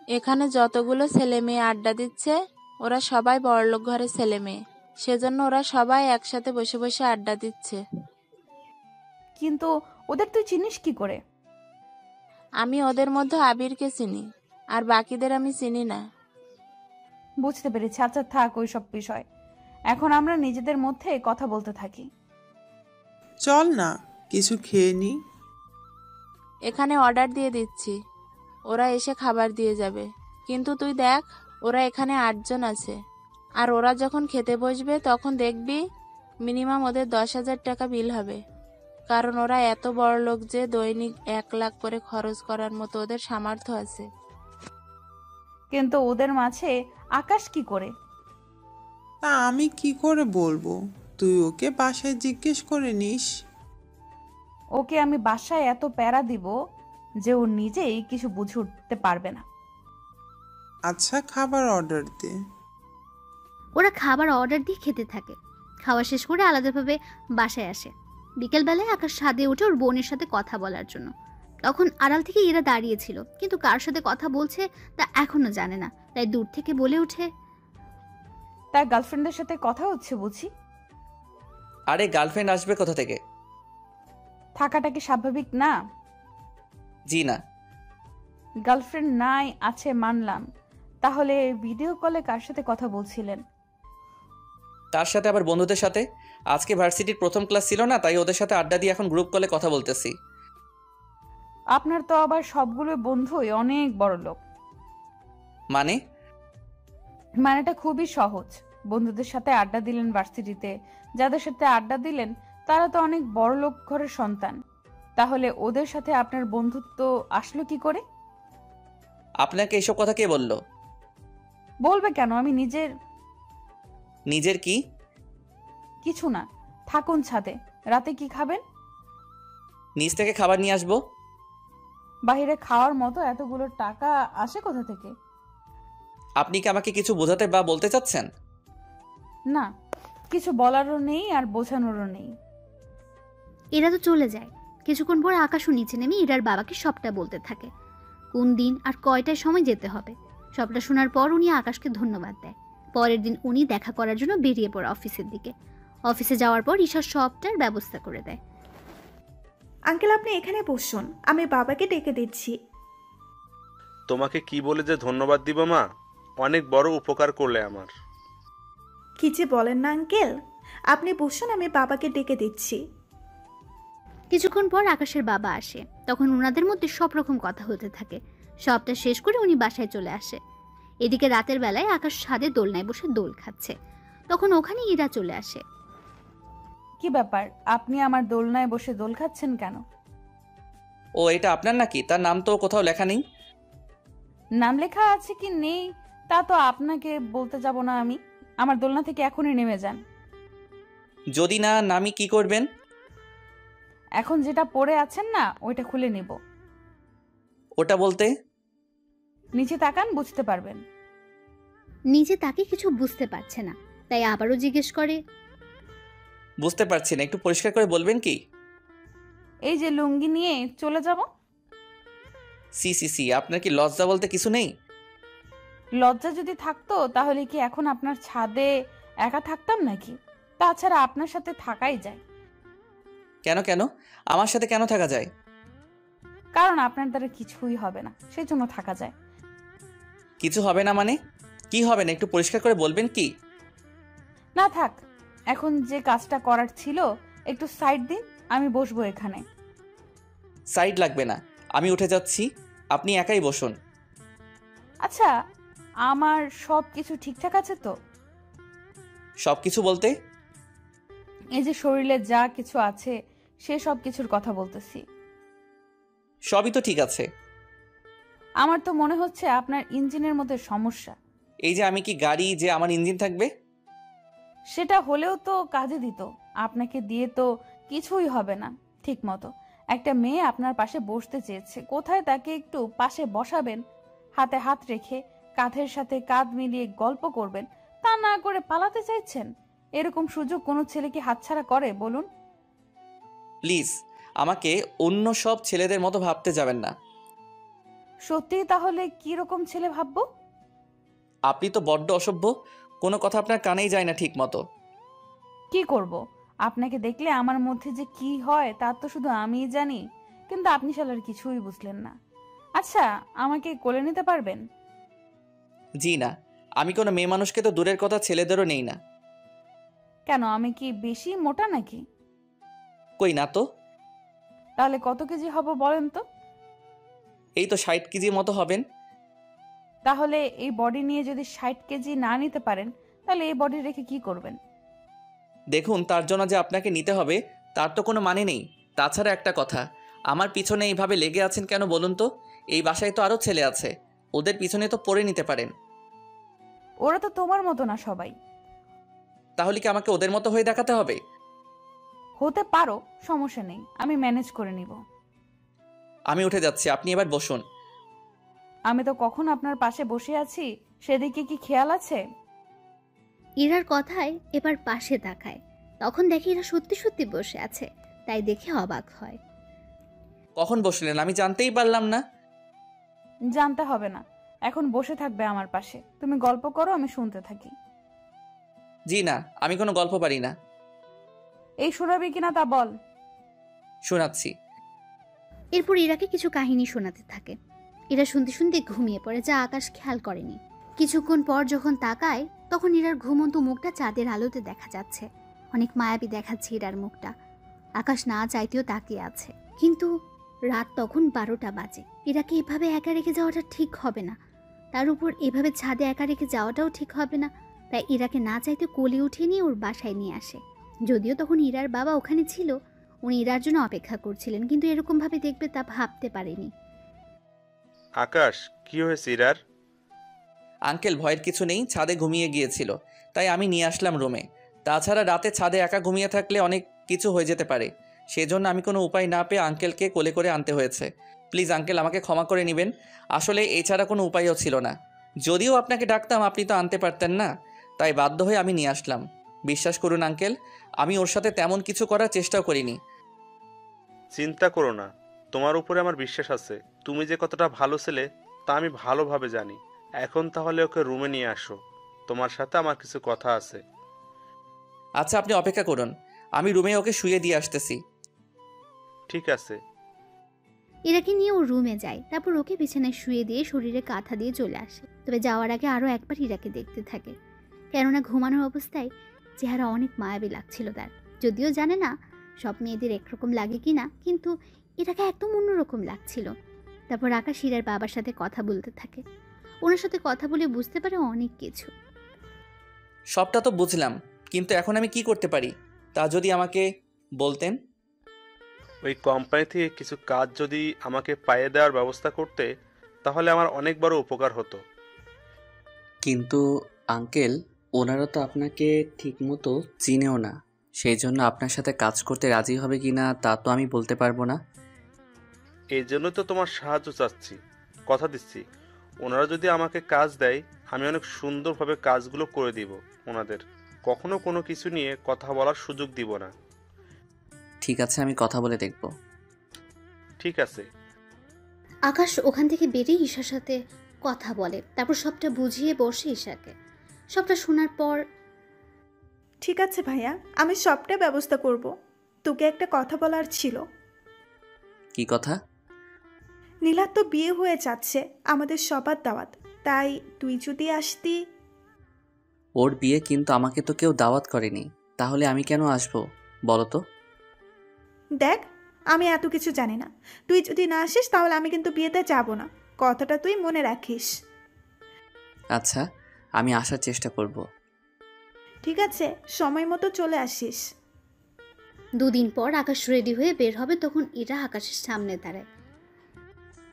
[SPEAKER 16] এখানে যতগুলো ছেলে মেয়ে আড্ডা দিচ্ছে ওরা সবাই বড়লোক ঘরের ছেলে মেয়ে, সেজন্য ওরা সবাই একসাথে বসে বসে আড্ডা দিচ্ছে।
[SPEAKER 12] কিন্তু ওদের তুই চিনিস কি করে?
[SPEAKER 16] আমি ওদের মধ্যে আবিরকে চিনি, আর বাকিদের আমি চিনি না।
[SPEAKER 12] বুঝতে পেরেছি। আচ্ছা থাক ওই সব বিষয়, এখন আমরা নিজেদের মধ্যে কথা বলতে থাকি।
[SPEAKER 1] চল না কিছু খেয়ে নি।
[SPEAKER 16] এখানে অর্ডার দিয়ে দিচ্ছি, ওরা এসে খাবার দিয়ে যাবে। কিন্তু তুই দেখ, ওরা এখানে 8 জন আছে, আর ওরা যখন খেতে বসবে তখন দেখবি মিনিমাম ওদের 10,000 টাকা বিল হবে, কারণ ওরা এত বড় লোক যে দৈনিক 1 লাখ করে খরচ করার মতো ওদের সামর্থ্য আছে।
[SPEAKER 12] কিন্তু ওদের মাঝে আকাশ কি করে?
[SPEAKER 1] তা আমি কি করে বলবো? তুই ওকে বাসায় জিজ্ঞেস করে নিস।
[SPEAKER 12] ওকে আমি বাসায় এত প্যারা দিব যে ও নিজেই কিছু বুঝে উঠতে পারবে না।
[SPEAKER 17] আচ্ছা, খাবার অর্ডার দে।
[SPEAKER 3] ওরা খাবার অর্ডার দিয়ে খেতে থাকে। খাওয়া শেষ করে আলাদাভাবে বাসায় আসে। বিকেলবেলায় আকাশ ছাদে উঠে ওর বোনের সাথে কথা বলার জন্য। তখন আড়াল থেকে ইরা দাঁড়িয়েছিল, কিন্তু কার সাথে কথা বলছে তা এখনো জানে না। তাই দূর থেকে বলে ওঠে,
[SPEAKER 12] তার গার্লফ্রেন্ডের সাথে কথা হচ্ছে বুঝি?
[SPEAKER 2] আরে গার্লফ্রেন্ড আসবে কোথা থেকে?
[SPEAKER 12] থাকাটা কি স্বাভাবিক না?
[SPEAKER 2] জি না।
[SPEAKER 12] গার্লফ্রেন্ড নাই আছে মানলাম, তাহলে ভিডিও কলে কার সাথে কথা বলছিলেন?
[SPEAKER 2] তার সাথে আবার বন্ধুদের সাথে। আজকে ভার্সিটির প্রথম ক্লাস ছিল না, তাই ওদের সাথে আড্ডা দিয়ে এখন গ্রুপ কলে কথা বলতেছি।
[SPEAKER 12] আপনার তো আবার সবগুলো বন্ধুই অনেক বড় লোক। মানেটা খুবই সহজ। বন্ধুদের সাথে আড্ডা দিলেন ভার্সিটিতে, যাদের সাথে আড্ডা দিলেন তারা তো অনেক বড় লোক ঘরের সন্তান। তাহলে ওদের সাথে আপনার বন্ধুত্ব আসলো কি করে?
[SPEAKER 2] আপনাকে এসব কথা কে বলল?
[SPEAKER 12] বলবে কেন? আমি
[SPEAKER 2] নিজের কি?
[SPEAKER 12] কিছু না, থাকুন ছাদে। রাতে কি খাবেন?
[SPEAKER 2] নিচ থেকে খাবার নিয়ে আসবো।
[SPEAKER 12] বাইরে খাওয়ার মতো এতগুলো টাকা আসে কোথা থেকে?
[SPEAKER 2] আপনি কি আমাকে কিছু বোঝাতে বা বলতে চাচ্ছেন?
[SPEAKER 12] না, কিছু বলারও নেই আর বোঝানোরও নেই।
[SPEAKER 3] এরা তো চলে যায়। কিছুক্ষণ পর আকাশও নিচে নেমে ইরার বাবাকে সবটা বলতে থাকে, কোন দিন আর কয়টায় সময় যেতে হবে। সবটা শোনার পর উনি আকাশকে ধন্যবাদ দেয়। পরের দিন উনি দেখা করার জন্য বেরিয়ে পড়ে অফিসের দিকে। অফিসে যাওয়ার পর ঈশা সবটার ব্যবস্থা করে দেয়।
[SPEAKER 6] আঙ্কেল, আপনি এখানে বসুন, আমি বাবাকে ডেকে দিচ্ছি।
[SPEAKER 10] তোমাকে কি বলে যে ধন্যবাদ দিব মা, অনেক বড় উপকার করলে আমার।
[SPEAKER 6] কি যে বলেন না আঙ্কেল, আপনি বসুন, আমি বাবাকে ডেকে দিচ্ছি।
[SPEAKER 3] কিছুক্ষণ পর আকাশের বাবা আসে। তখন ওনাদের মধ্যে সব রকম কথা হতে থাকে। সবটা শেষ করে উনি বাসায় চলে আসে। এদিকে রাতের বেলায় আকাশ ছাদে দোলনায় বসে দোল খাচ্ছে। তখন ওখানে ইরা চলে আসে।
[SPEAKER 12] কি ব্যাপার, আপনি আমার দোলনায় বসে দোল খাচ্ছেন কেন?
[SPEAKER 2] ও, এটা আপনার নাকি? তার নাম তো কোথাও লেখা নেই।
[SPEAKER 12] নাম লেখা আছে কি নেই তা তো আপনাকে বলতে যাব না আমি। আমার দোলনা থেকে এখনই নেমে যান।
[SPEAKER 2] যদি না নামি কি করবেন?
[SPEAKER 12] এখন যেটা পরে আছেন না ওইটা খুলে নিব।
[SPEAKER 2] ওটা বলতে?
[SPEAKER 12] নিচে তাকান, বুঝতে পারবেন।
[SPEAKER 3] নিজে তাকে কিছু বুঝতে পারছে না, তাই আবারও জিজ্ঞেস করে,
[SPEAKER 2] বুঝতে পারছি না, একটু পরিষ্কার করে বলবেন কি?
[SPEAKER 12] এই যে লুঙ্গি নিয়ে চলে যাব।
[SPEAKER 2] সি, আপনার কি লজ্জা বলতে কিছু নেই?
[SPEAKER 12] লজ্জা যদি থাকতো তাহলে কি এখন আপনার ছাদে একা থাকতাম নাকি? তাছাড়া আপনার সাথে থাকাই যায়।
[SPEAKER 2] কেন আমার সাথে কেন থাকা যায়?
[SPEAKER 12] কারণ আপনার দ্বারা কিছুই হবে না, সেই জন্য থাকা যায়।
[SPEAKER 2] কিছু হবে না মানে? কি হবে না একটু পরিষ্কার করে বলবেন কি?
[SPEAKER 12] না থাক, এখন যে কাজটা করার ছিল একটু সাইড দিন, আমি বসবো এখানে।
[SPEAKER 2] সাইড লাগবে না, আমি উঠে যাচ্ছি, আপনি একাই বসুন।
[SPEAKER 12] আচ্ছা, আমার সব কিছু ঠিকঠাক আছে তো?
[SPEAKER 2] সব কিছু বলতে?
[SPEAKER 12] এই যে শরীরে যা কিছু আছে সে সব কিছুর কথা বলতেছি।
[SPEAKER 2] সবই তো ঠিক আছে।
[SPEAKER 12] আমার তো মনে হচ্ছে আপনার ইঞ্জিনের মধ্যে সমস্যা।
[SPEAKER 2] এই যে আমি কি গাড়ি যে আমার ইঞ্জিন থাকবে?
[SPEAKER 12] সেটা হলেও তো কাজে দিত। আপনাকে দিয়ে তো কিছুই হবে না ঠিক মতো। একটা মেয়ে আপনার পাশে বসতে চেয়েছে, কোথায় তাকে একটু পাশে বসাবেন, হাতে হাত রেখে কাঁধের সাথে কাঁধ মিলিয়ে গল্প করবেন, তা না করে পালাতে চাইছেন। এরকম সুযোগ কোনো ছেলে কি হাতছাড়া করে বলুন?
[SPEAKER 2] প্লিজ আমাকে অন্য সব ছেলেদের মতো ভাবতে যাবেন না।
[SPEAKER 12] সত্যি তাহলে কি রকম ছেলে ভাববো?
[SPEAKER 2] আপনি তো বড্ড অসভ্য, কোনো কথা আপনার কানেই যায় না ঠিক মতো।
[SPEAKER 12] কি করব, আপনাকে দেখলে আমার মধ্যে যে কি হয় তা তো শুধু আমিই জানি, কিন্তু আপনি শালার কিছুই বুঝলেন না। আচ্ছা, আমাকে কোলে নিতে পারবেন?
[SPEAKER 2] জি না, আমি কোনো মেয়ে মানুষকে তো দূরের কথা ছেলেদেরও নেই না।
[SPEAKER 12] কেন, আমি কি বেশি মোটা নাকি?
[SPEAKER 2] কই না তো।
[SPEAKER 12] তাহলে কত কেজি হব বলেন তো?
[SPEAKER 2] এই তো 60 কেজির মতো হবেন।
[SPEAKER 12] তাহলে এই বডি নিয়ে যদি 60 কেজি না নিতে পারেন তাহলে এই বডি রেখে কি করবেন?
[SPEAKER 2] দেখুন, তার জন্য যে আপনাকে নিতে হবে তার তো কোনো মানে নেই। তাছাড়া একটা কথা, আমার পিছনে এইভাবে লেগে আছেন কেন বলুন তো? এই বাসায় তো আরও ছেলে আছে, ওদের পিছনে তো পড়ে নিতে পারেন।
[SPEAKER 12] ওরা তো তোমার মতো না সবাই।
[SPEAKER 2] তাহলে কি আমাকে ওদের মতো হয়ে দেখাতে হবে?
[SPEAKER 12] হতে পারো, সমস্যা নেই, আমি ম্যানেজ করে নিব।
[SPEAKER 2] আমি উঠে যাচ্ছি, আপনি এবার বসুন।
[SPEAKER 12] আমি তো কখন আপনার পাশে বসে আছি, সেদিকে কি খেয়াল আছে?
[SPEAKER 3] ইরার কথায় এবার পাশে তাকায়, তখন দেখে ইরা সত্যি সত্যি বসে আছে, তাই দেখে অবাক হয়।
[SPEAKER 2] কখন বসলেন আমি জানতেই পারলাম না।
[SPEAKER 12] জানতে হবে না, এখন বসে থাকবে আমার পাশে। তুমি গল্প করো, আমি শুনতে থাকি।
[SPEAKER 2] জি না, আমি কোনো গল্প পারি না।
[SPEAKER 12] এই শোনাবি কিনা তা বল।
[SPEAKER 2] শোনাচ্ছি।
[SPEAKER 3] এরপর ইরাকে কিছু কাহিনী শোনাতে থাকে। ইরা শুনতে শুনতে ঘুমিয়ে পড়ে, যা আকাশ খেয়াল করেনি। কিছুক্ষণ পর যখন তাকায়, তখন ইরার ঘুমন্ত মুখটা চাঁদের আলোতে দেখা যাচ্ছে। অনেক মায়াবী দেখাচ্ছে ইরার মুখটা। আকাশ না চাইতেও তাকিয়ে আছে, কিন্তু রাত তখন 12টা বাজে। ইরাকে এভাবে একা রেখে যাওয়াটা ঠিক হবে না, তার উপর এভাবে ছাদে একা রেখে যাওয়াটাও ঠিক হবে না। তাই ইরাকে না চাইতে কোলে উঠিয়ে নিয়ে ওর বাসায় নিয়ে আসে। যদিও তখন ইরার বাবা ওখানে ছিল, উনি ইরার জন্য অপেক্ষা করছিলেন, কিন্তু এরকমভাবে দেখবে তা ভাবতে পারেনি।
[SPEAKER 10] আকাশ, কি হয়েছে ইরার?
[SPEAKER 2] আঙ্কেল, ভয়ের কিছু নেই, ছাদে ঘুমিয়ে গিয়েছিল, তাই আমি নিয়ে আসলাম রুমে। তাছাড়া রাতে ছাদে একা ঘুমিয়ে থাকলে অনেক কিছু হয়ে যেতে পারে, সেজন্য আমি কোনো উপায় না পেয়ে আঙ্কেলকে কোলে করে আনতে হয়েছে। প্লিজ আঙ্কেল, আমাকে ক্ষমা করে নেবেন। আসলে এছাড়া কোনো উপায়ও ছিল না। যদিও আপনাকে ডাকতাম, আপনি তো আনতে পারতেন না, তাই বাধ্য হয়ে আমি নিয়ে আসলাম। বিশ্বাস করুন আঙ্কেল, আমি ওর সাথে তেমন কিছু করার চেষ্টাও করিনি।
[SPEAKER 10] চিন্তা করো না, তোমার উপরে আমার বিশ্বাস আছে। তুমি যে কতটা ভালো ছেলে তা আমি ভালোভাবে জানি। এখন তাহলে ওকে রুমে নিয়ে আসো, তোমার সাথে আমার কিছু কথা আছে।
[SPEAKER 2] আচ্ছা, আপনি অপেক্ষা করুন, আমি রুমে ওকে শুয়ে দিয়ে আসতেছি।
[SPEAKER 10] ঠিক আছে।
[SPEAKER 3] ইরাকে নিয়ে ও রুমে যায়, তারপর ওকে বিছানায় শুয়ে দিয়ে শরীরে কাঁথা দিয়ে চলে আসে। তবে যাওয়ার আগে আরও একবার ইরাকে দেখতে থাকে, কেননা ঘুমানোর অবস্থায় চেহারা অনেক মায়াবী লাগছিল তার। যদিও জানে না সব মেয়েদের একরকম লাগে কি না, কিন্তু ইরাকে একদম অন্যরকম লাগছিল। তারপর আকাশ ইরার বাবার সাথে কথা বলতে থাকে। ওনার সাথে কথা বলে বুঝতে পারে অনেক কিছু।
[SPEAKER 2] সবটা তো বুঝলাম, কিন্তু এখন আমি কি করতে পারি তা যদি আমাকে বলতেন।
[SPEAKER 10] ওই কোম্পানি থেকে কিছু কাজ যদি আমাকে পাইয়ে দেওয়ার ব্যবস্থা করতে, তাহলে আমার অনেক বড় উপকার হতো।
[SPEAKER 2] কিন্তু আঙ্কেল, ওনারা তো আপনাকে ঠিকমতো চিনেও না, সেই জন্য আপনার সাথে কাজ করতে রাজি হবে কি না তা তো আমি বলতে পারবো না।
[SPEAKER 10] এই জন্য তো তোমার সাহায্য চাচ্ছি। কথা দিচ্ছি, ওনারা যদি আমাকে কাজ দেয়, আমি অনেক সুন্দরভাবে কাজগুলো করে দিব। ওনাদের কখনো কোনো কিছু নিয়ে কথা বলার সুযোগ দিব না।
[SPEAKER 2] ঠিক আছে, আমি কথা বলে দেখব।
[SPEAKER 10] ঠিক আছে।
[SPEAKER 3] আকাশ ওখান থেকে বেরিয়ে ঈশার সাথে কথা বলে, তারপর সবটা বুঝিয়ে বসে ঈশাকে। সবটা শোনার পর,
[SPEAKER 6] ঠিক আছে ভাইয়া, আমি সবটা ব্যবস্থা করব। তোকে একটা কথা বলার ছিল।
[SPEAKER 2] কি কথা?
[SPEAKER 6] নীলার তো বিয়ে হয়ে যাচ্ছে, আমাদের সবার দাওয়াত, তাই তুই যদি আসতি।
[SPEAKER 2] ওর বিয়ে, কিন্তু আমাকে তো কেউ দাওয়াত করেনি, তাহলে আমি কেন আসবো বলো তো?
[SPEAKER 6] দেখ, আমি এত কিছু জানি না। তুই যদি না আসিস তাহলে আমি কিন্তু বিয়েতে যাব না, কথাটা তুই মনে রাখিস।
[SPEAKER 2] আচ্ছা, আমি আসার চেষ্টা করব।
[SPEAKER 6] ঠিক আছে, সময় মতো চলে আসিস।
[SPEAKER 3] 2 দিন পর আকাশ রেডি হয়ে বের হবে, তখন ইরা আকাশের সামনে দাঁড়ায়।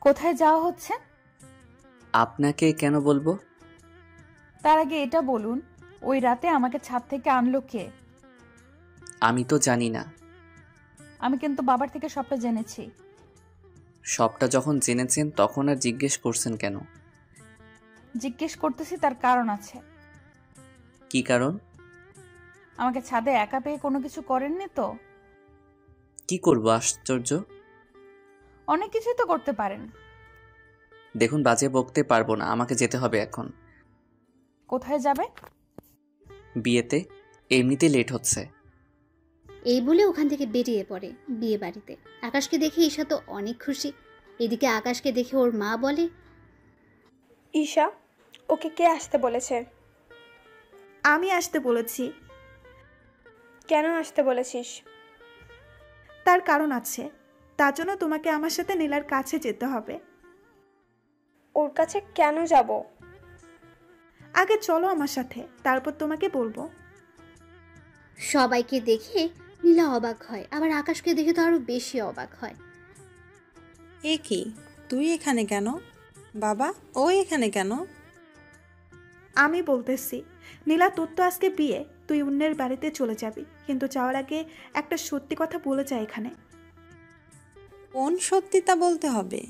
[SPEAKER 12] কোথায় যাওয়া হচ্ছে?
[SPEAKER 2] আপনাকে কেন বলবো?
[SPEAKER 12] তার আগে এটা বলুন, ওই রাতে আমাকে ছাদ থেকে আনলো কে?
[SPEAKER 2] আমি তো জানি না।
[SPEAKER 12] আমি কিন্তু বাবার থেকে সবটা জেনেছি।
[SPEAKER 2] সবটা যখন জেনেছেন তখন আর জিজ্ঞেস করছেন কেন?
[SPEAKER 12] জিজ্ঞেস করতেছি তার কারণ আছে।
[SPEAKER 2] কি কারণ?
[SPEAKER 12] আমাকে ছাদে একা পেয়ে কোনো কিছু করেননি তো?
[SPEAKER 2] কি করব আশ্চর্য?
[SPEAKER 12] অনেক কিছুই তো করতে পারেন।
[SPEAKER 2] দেখুন, বাজে বকতে পারবো না, আমাকে যেতে হবে এখন।
[SPEAKER 12] কোথায় যাবে?
[SPEAKER 2] বিয়েতে, এমনিতেই লেট হচ্ছে।
[SPEAKER 3] এই বলে ওখান থেকে বেরিয়ে পড়ে বিয়ে বাড়িতে। আকাশকে দেখে ঈশা তো অনেক খুশি। এদিকে আকাশকে দেখে ওর মা বলে,
[SPEAKER 4] ঈশা, ওকে কে আসতে বলেছে?
[SPEAKER 6] আমি আসতে বলেছি।
[SPEAKER 4] কেন আসতে বলেছিস?
[SPEAKER 6] তার কারণ আছে, তার জন্য তোমাকে আমার সাথে নীলার কাছে যেতে হবে।
[SPEAKER 4] ওর কাছে কেন যাব?
[SPEAKER 6] আগে চলো আমার সাথে, তারপর তোমাকে বলবো।
[SPEAKER 3] সবাইকে দেখে নীলা অবাক হয়, আবার আকাশকে দেখে তো আরো বেশি অবাক হয়।
[SPEAKER 1] এ কি, তুই এখানে কেন? বাবা, ও এখানে কেন?
[SPEAKER 6] আমি বলতেছি, নীলা, তোর তো আজকে বিয়ে, তুই অন্যের বাড়িতে চলে যাবি, কিন্তু যাওয়ার আগে একটা সত্যি কথা বলে যা এখানে।
[SPEAKER 1] কোন সত্যি তা বলতে হবে।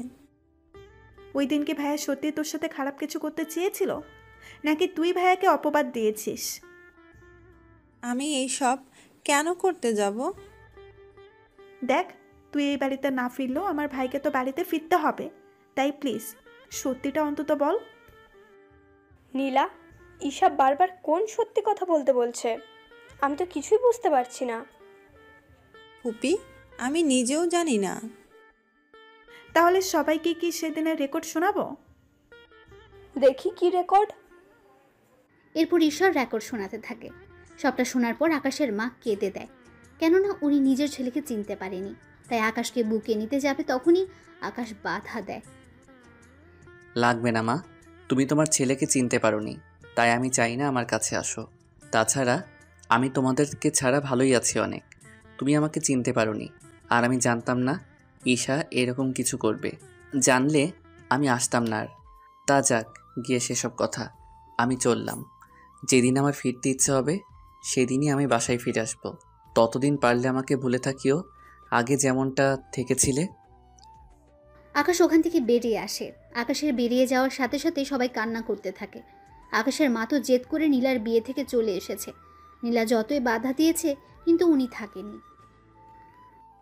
[SPEAKER 6] ওই দিন কি ভাইয়া সত্যি তোর সাথে খারাপ কিছু করতে চেয়েছিল, নাকি তুই ভাইয়াকে অপবাদ দিয়েছিস?
[SPEAKER 1] আমি এই সব কেন করতে যাব?
[SPEAKER 6] দেখ, তুই এই বাড়িতে না ফিরলেও আমার ভাইকে তো বাড়িতে ফিরতে হবে, তাই প্লিজ সত্যিটা অন্তত বল।
[SPEAKER 4] নীলা, ঈশা বারবার কোন সত্যি কথা বলতে বলছে? আমি তো কিছুই বুঝতে পারছি না।
[SPEAKER 1] ফুপি, আমি নিজেও জানি না।
[SPEAKER 6] তাহলে সবাইকে কি সেদিনের রেকর্ড শোনাবো?
[SPEAKER 4] দেখি কি রেকর্ড।
[SPEAKER 3] এরপর ঈশ্বর রেকর্ড শোনাতে থাকে। সবটা শোনার পর আকাশের মা কেঁদে দেয়, কেননা উনি নিজের ছেলেকে চিনতে পারেনি। তাই আকাশকে বুকে নিতে যাবে, তখনই আকাশ বাধা দেয়।
[SPEAKER 2] লাগবে না মা, তুমি তোমার ছেলেকে চিনতে পারোনি, তাই আমি চাই না আমার কাছে আসো। তাছাড়া আমি তোমাদেরকে ছাড়া ভালোই আছি অনেক। তুমি আমাকে চিনতে পারোনি, আর আমি জানতাম না ঈশা এরকম কিছু করবে। জানলে আমি আসতাম না আর। তা যাক গিয়ে সেসব কথা, আমি চললাম। যেদিন আমার ফিরতে ইচ্ছে হবে সেদিনই আমি বাসায় ফিরে আসবো। ততদিন পারলে আমাকে ভুলে থাকিও, আগে যেমনটা থেকেছিলে।
[SPEAKER 3] আকাশ ওখান থেকে বেরিয়ে আসে। আকাশের বেরিয়ে যাওয়ার সাথে সাথে সবাই কান্না করতে থাকে। আকাশের মা তো জেদ করে নীলার বিয়ে থেকে চলে এসেছে। নীলা যতই বাধা দিয়েছে, কিন্তু উনি থাকেননি।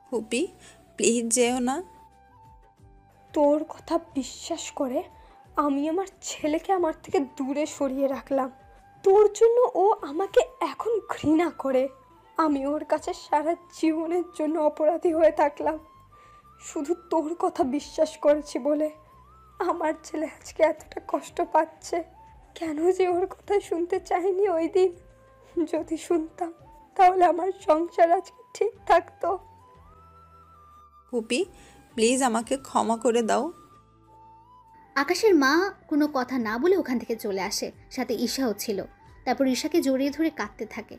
[SPEAKER 1] ফুপি, প্লিজ যেও না।
[SPEAKER 4] তোর কথা বিশ্বাস করে আমি আমার ছেলেকে আমার থেকে দূরে সরিয়ে রাখলাম। তোর জন্য ও আমাকে এখন ঘৃণা করে। আমি ওর কাছে সারা জীবনের জন্য অপরাধী হয়ে থাকলাম, শুধু তোর কথা বিশ্বাস করেছি বলে। আমার ছেলে আজকে এতটা কষ্ট পাচ্ছে, কেন যে ওর কথা শুনতে চাইনি ওই দিন। যদি শুনতাম তাহলে আমার সংসার আজকে ঠিক থাকতো।
[SPEAKER 1] ফুপি, প্লিজ আমাকে ক্ষমা করে দাও।
[SPEAKER 3] আকাশের মা কোনো কথা না বলে ওখান থেকে চলে আসে, সাথে ঈশাও ছিল। তারপর ঈশাকে জড়িয়ে ধরে কাঁদতে থাকে।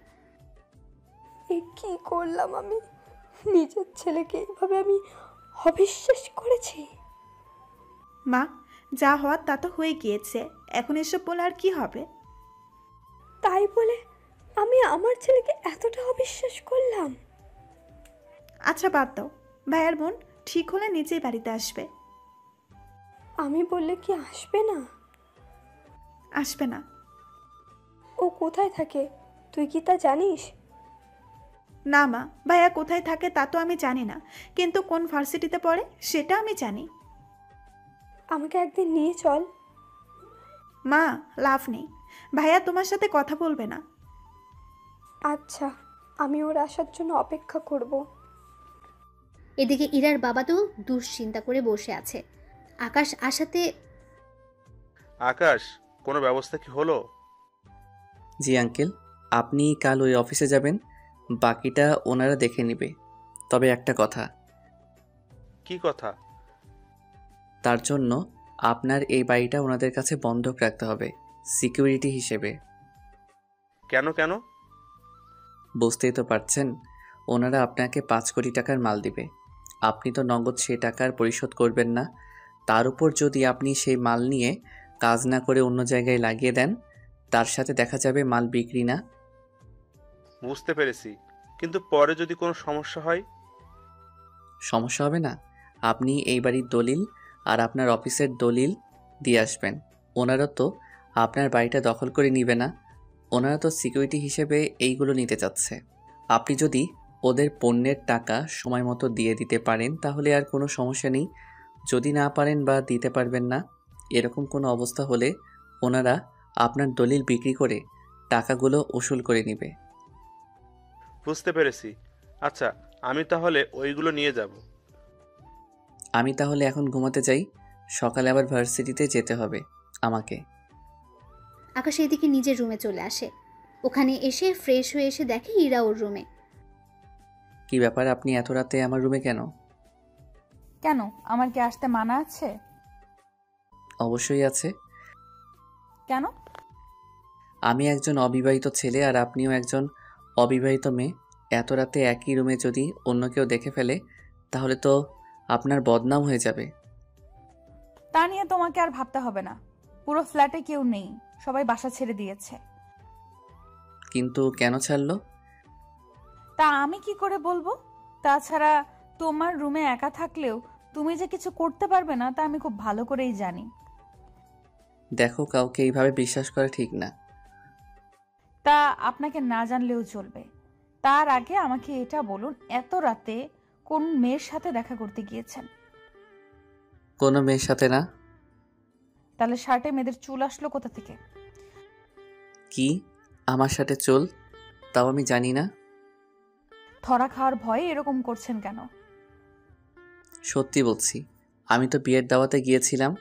[SPEAKER 4] এ কি করলাম আমি? নিজের ছেলেকে এভাবে আমি অবিশ্বাস করেছি।
[SPEAKER 6] মা, যা হওয়ার তা তো হয়ে গিয়েছে, এখন এসব বলে আর কি হবে?
[SPEAKER 4] তাই বলে আমি আমার ছেলেকে এতটা অবিশ্বাস করলাম?
[SPEAKER 6] আচ্ছা বাদ দাও, ভাইয়ার বোন ঠিক হলে নিজেই বাড়িতে আসবে।
[SPEAKER 4] আমি বললে কি আসবে না?
[SPEAKER 6] আসবে না।
[SPEAKER 4] ও কোথায় থাকে তুই কি তা জানিস?
[SPEAKER 6] না মা, ভাইয়া কোথায় থাকে তা তো আমি জানি না, কিন্তু কোন ভার্সিটিতে পড়ে সেটা আমি জানি।
[SPEAKER 4] আমাকে একদিন নিয়ে চল।
[SPEAKER 6] মা, লাভ নেই, ভাইয়া তোমার সাথে কথা বলবে না।
[SPEAKER 4] আচ্ছা, আমি ওর আসার জন্য অপেক্ষা করব।
[SPEAKER 3] এদিকে ইরার বাবা তো দুশ্চিন্তা করে বসে আছে। আকাশ আসাতে,
[SPEAKER 10] আকাশ, কোনো ব্যবস্থা কি হলো?
[SPEAKER 2] জি আঙ্কেল, আপনি কাল ওই অফিসে যাবেন, বাকিটা ওনারা দেখে নেবে। তবে একটা কথা।
[SPEAKER 10] কি কথা?
[SPEAKER 2] তার জন্য আপনার এই বাড়িটা ওনাদের কাছে বন্ধক রাখতে হবে, সিকিউরিটি হিসেবে।
[SPEAKER 10] কেন কেন?
[SPEAKER 2] বুঝতেই তো পারছেন, ওনারা আপনাকে 5 কোটি টাকার মাল দিবে। আপনি তো নগদ সে টাকার পরিশোধ করবেন না, তার উপর যদি আপনি সেই মাল নিয়ে কাজ না করে অন্য জায়গায় লাগিয়ে দেন, তার সাথে দেখা যাবে মাল বিক্রি না।
[SPEAKER 10] বুঝতে পেরেছি, কিন্তু পরে যদি কোনো সমস্যা হয়?
[SPEAKER 2] সমস্যা হবে না। আপনি এই বাড়ির দলিল আর আপনার অফিসের দলিল দিয়ে আসবেন। ওনারা তো আপনার বাড়িটা দখল করে নিবে না, ওনারা তো সিকিউরিটি হিসেবে এইগুলো নিতে চাচ্ছে। আপনি যদি ওদের পণ্যের টাকা সময় মতো দিয়ে দিতে পারেন তাহলে আর কোনো সমস্যা নেই। যদি না পারেন বা দিতে পারবেন না, এরকম কোনো অবস্থা হলে ওনারা আপনার দলিল বিক্রি করে টাকাগুলো উসুল করে নেবে।
[SPEAKER 10] বুঝতে পেরেছি। আচ্ছা, আমি তাহলে ওইগুলো নিয়ে যাব।
[SPEAKER 2] আমি তাহলে এখন ঘুমাতে যাই, সকালে আবার ভার্সিটিতে যেতে হবে আমাকে।
[SPEAKER 3] আকাশ এদিকে নিজের রুমে চলে আসে। ওখানে এসে ফ্রেশ হয়ে এসে দেখে ইরা ওর রুমে।
[SPEAKER 2] কি ব্যাপার, আপনি এত রাতে আমার রুমে কেন?
[SPEAKER 12] কেন, আমার কি আসতে মানা আছে?
[SPEAKER 2] অবশ্যই আছে।
[SPEAKER 12] কেন?
[SPEAKER 2] আমি একজন অবিবাহিত ছেলে আর আপনিও একজন অবিবাহিত মেয়ে। এত রাতে একই রুমে যদি অন্য কেউ দেখে ফেলে তাহলে তো আপনার বদনাম হয়ে যাবে।
[SPEAKER 12] তা নিয়ে তোমাকে আর ভাবতে হবে না। পুরো ফ্ল্যাটে কেউ নেই, সবাই বাসা ছেড়ে দিয়েছে।
[SPEAKER 2] কিন্তু কেন ছাড়লো?
[SPEAKER 12] তা আমি কি করে বলবো? তাছাড়া তোমার রুমে একা থাকলেও তুমি যে কিছু করতে পারবে না তা আমি খুব ভালো করেই জানি।
[SPEAKER 2] দেখো, কাউকে এইভাবে বিশ্বাস করা ঠিক না।
[SPEAKER 12] তা আপনাকে না জানলেও চলবে। তার আগে আমাকে এটা বলুন, এত রাতে কোন মেয়ের সাথে দেখা করতে গিয়েছেন?
[SPEAKER 2] কোনো মেয়ের সাথে না।
[SPEAKER 12] তাহলে শার্টে মেয়েদের চুল আসলো কোথা থেকে?
[SPEAKER 2] কি? আমার সাথে চুল? তাও আমি জানি না।
[SPEAKER 12] ধরা খাওয়ার ভয়ে এরকম করছেন কেন?
[SPEAKER 2] সত্যি বলছি, আমি তো বিয়ের দাওয়াতে গিয়েছিলাম।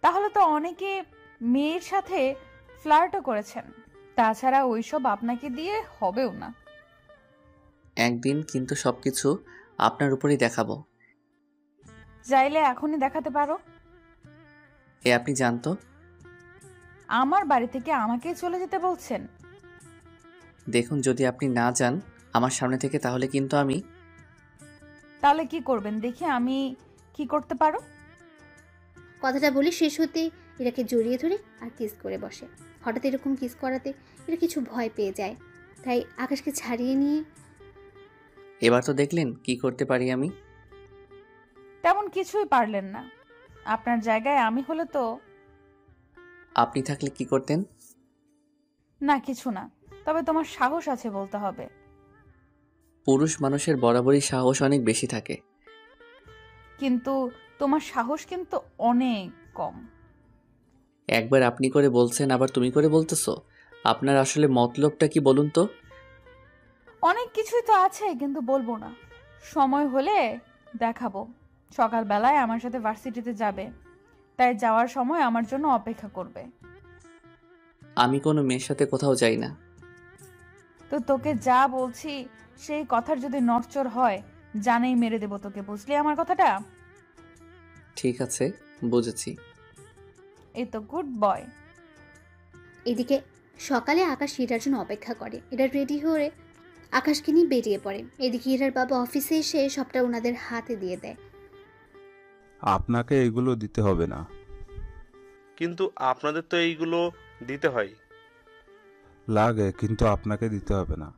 [SPEAKER 12] তাহলে তো অনেকে মেয়ের সাথে ফ্লার্টও করেছেন। তাছাড়া ওইসব আপনাকে দিয়ে হবেও না।
[SPEAKER 2] একদিন কিন্তু সবকিছু আপনার উপরই দেখাবো।
[SPEAKER 12] চাইলে এখনই দেখাতে পারো।
[SPEAKER 2] এ আপনি জানতো?
[SPEAKER 12] আমার বাড়ি থেকে আমাকে চলে যেতে বলছেন?
[SPEAKER 2] দেখুন, যদি আপনি না যান আমার সামনে থেকে, তাহলে কিন্তু আমি।
[SPEAKER 12] তাহলে কি করবেন দেখি আমি কি করতে পারো।
[SPEAKER 3] কথাটা বলে শেষ হতে ইরাকে জড়িয়ে ধরে আর কিস করে বসে। হঠাৎ এরকম কিস করাতে এরা কিছু ভয় পেয়ে যায়, তাই আকাশকে ছাড়িয়ে নিয়ে।
[SPEAKER 2] এবার তো দেখলেন কি করতে পারি আমি।
[SPEAKER 12] তেমন কিছুই পারলেন না। আপনার জায়গায় আমি হলে তো।
[SPEAKER 2] আপনি থাকলে কি করতেন?
[SPEAKER 12] না, কিছু না। তবে তোমার সাহস আছে বলতে হবে।
[SPEAKER 2] পুরুষ মানুষের বরাবরই সাহস অনেক বেশি থাকে।
[SPEAKER 12] কিন্তু তোমার সাহস কিন্তু অনেক কম।
[SPEAKER 2] একবার আপনি করে বলছেন, আবার তুমি করে বলতেছো। আপনার আসলে মতলবটা কি বলুন তো?
[SPEAKER 12] অনেক কিছুই তো আছে, কিন্তু বলবো না। সময় হলে দেখাবো। সকালবেলায় আমার সাথে ভার্সিটিতে যাবে, তাই যাওয়ার সময় আমার জন্য অপেক্ষা করবে।
[SPEAKER 2] আমি কোনো মেয়ের সাথে কোথাও যাই না।
[SPEAKER 12] তো তোকে যা বলছি সেই কথার যদি নড়চড় হয়, জানেই মেরে দেবো তোকে, বুঝলি আমার কথাটা?
[SPEAKER 2] ঠিক আছে, বুঝেছি।
[SPEAKER 12] এই তো গুড বয়।
[SPEAKER 3] এদিকে সকালে আকাশ ইরার জন্য অপেক্ষা করে। এরা রেডি হয়ে আকাশকে নিয়ে বেরিয়ে পড়ে। এদিকে ইরার বাবা অফিসে এসে সবটা ওনাদের হাতে দিয়ে দেয়।
[SPEAKER 15] আপনাকে এগুলো দিতে হবে না।
[SPEAKER 10] কিন্তু আপনাদের তো এইগুলো দিতে হয়।
[SPEAKER 15] লাগে, কিন্তু আপনাকে দিতে হবে না।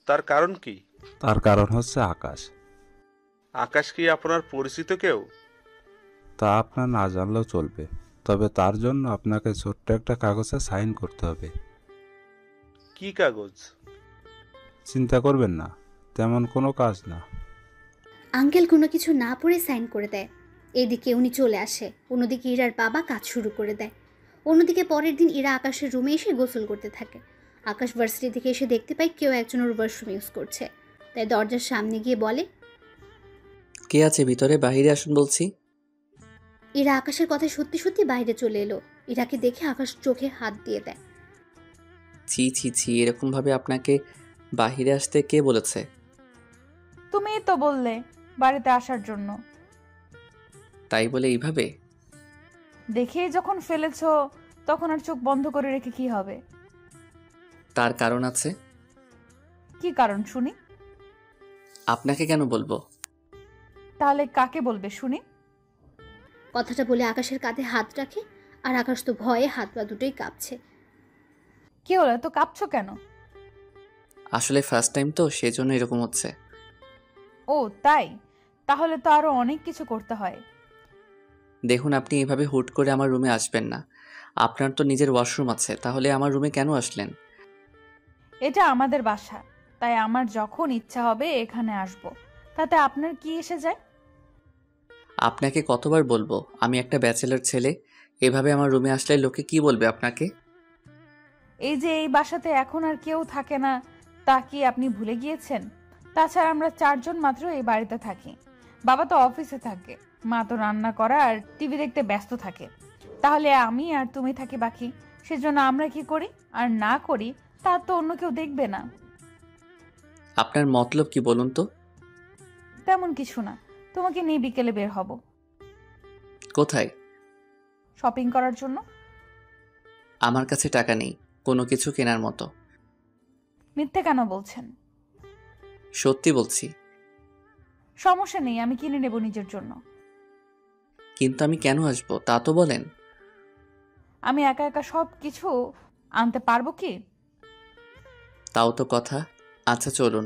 [SPEAKER 10] তার কারণ কি?
[SPEAKER 15] তার কারণ হচ্ছে আকাশ।
[SPEAKER 10] আকাশ কি আপনার পরিচিত কেউ?
[SPEAKER 15] তা আপনার না জানলেও চলবে, তবে তার জন্য আপনাকে ছোট্ট একটা কাগজে সাইন করতে হবে।
[SPEAKER 10] কি কাগজ?
[SPEAKER 15] চিন্তা করবেন না, তেমন কোনো কাজ না।
[SPEAKER 3] আঙ্কেল কোনো কিছু না পড়ে সাইন করে দেয়। এদিকে উনি চলে আসে। অন্যদিকে ইরার বাবা কাজ শুরু করে দেয়। অন্যদিকে পরের দিন ইরা আকাশের রুমে এসে গোসল করতে থাকে। আকাশ ভার্সিটি থেকে এসে দেখতে পায় কেউ একজন ওর ওয়াশরুম ইউজ করছে, তাই দরজার সামনে গিয়ে বলে,
[SPEAKER 2] কে আছে ভিতরে? বাহিরে আসুন বলছি।
[SPEAKER 3] ইরা আকাশের কথা সত্যি সত্যি বাইরে চলে এলো। ইরাকে দেখে আকাশ চোখে হাত দিয়ে দেয়।
[SPEAKER 2] ছি ছি ছি, এরকম ভাবে আপনাকে বাহিরে আসতে কে বলেছে?
[SPEAKER 12] তুমিই তো বললে বাড়িতে আসার জন্য।
[SPEAKER 2] তাই বলে এইভাবে?
[SPEAKER 12] দেখেই যখন ফেলেছো তখন আর চোখ বন্ধ করে রেখে কি হবে?
[SPEAKER 2] তার কারণ আছে।
[SPEAKER 12] কি কারণ শুনি?
[SPEAKER 2] আপনাকে কেন বলবো?
[SPEAKER 12] তাহলে কাকে বলবে শুনি?
[SPEAKER 3] কথাটা বলে আকাশের কাঁধে হাত রাখে, আর আকাশ তো ভয়ে হাত পা দুটোই কাঁপছে।
[SPEAKER 12] কি হলো, তো কাঁপছো কেন?
[SPEAKER 2] আসলে ফার্স্ট টাইম তো, সেজন্য এরকম হচ্ছে।
[SPEAKER 12] ও তাই? তাহলে তো আরো অনেক কিছু করতে হয়।
[SPEAKER 2] দেখুন, আপনি এভাবে হুট করে আমার রুমে আসবেন না। আপনার তো নিজের ওয়াশরুম আছে, তাহলে আমার রুমে কেন আসলেন?
[SPEAKER 12] এটা আমাদের বাসা, তাই আমার যখন ইচ্ছা হবে এখানে আসব। তাতে আপনার কি এসে যায়?
[SPEAKER 2] আপনাকে কতবার বলবো আমি একটা ব্যাচেলর ছেলে? এভাবে আমার রুমে আসলে লোকে কি বলবে আপনাকে?
[SPEAKER 12] এই যে এই বাসাতে এখন আর কেউ থাকে না, তা কি আপনি ভুলে গিয়েছেন? তাছাড়া আমরা 4 জন মাত্র এই বাড়িতে থাকি। বাবা তো অফিসে থাকে, মা তো রান্না করা আর টিভি দেখতে ব্যস্ত থাকে। তাহলে আমি আর তুমি থাকি বাকি। সেজন্য আমরা কি করি আর না করি তা তো অন্য কেউ দেখবে না।
[SPEAKER 2] আপনার মতলব কি বলুন তো?
[SPEAKER 12] তেমন কিছু না, তোমাকে নিয়ে বিকেলে বের হব।
[SPEAKER 2] কোথায়?
[SPEAKER 12] শপিং করার জন্য।
[SPEAKER 2] আমার কাছে টাকা নেই কোনো কিছু কেনার মতো।
[SPEAKER 12] মিথ্যে কেন বলছেন?
[SPEAKER 2] সত্যি বলছি।
[SPEAKER 12] সমস্যা নেই, আমি কিনে নেব নিজের জন্য।
[SPEAKER 2] কিন্তু আমি কেন আসবো তা তো বলেন।
[SPEAKER 12] আমি একা একা সব কিছু আনতে পারবো কি?
[SPEAKER 2] তাও তো কথা। আচ্ছা চলুন।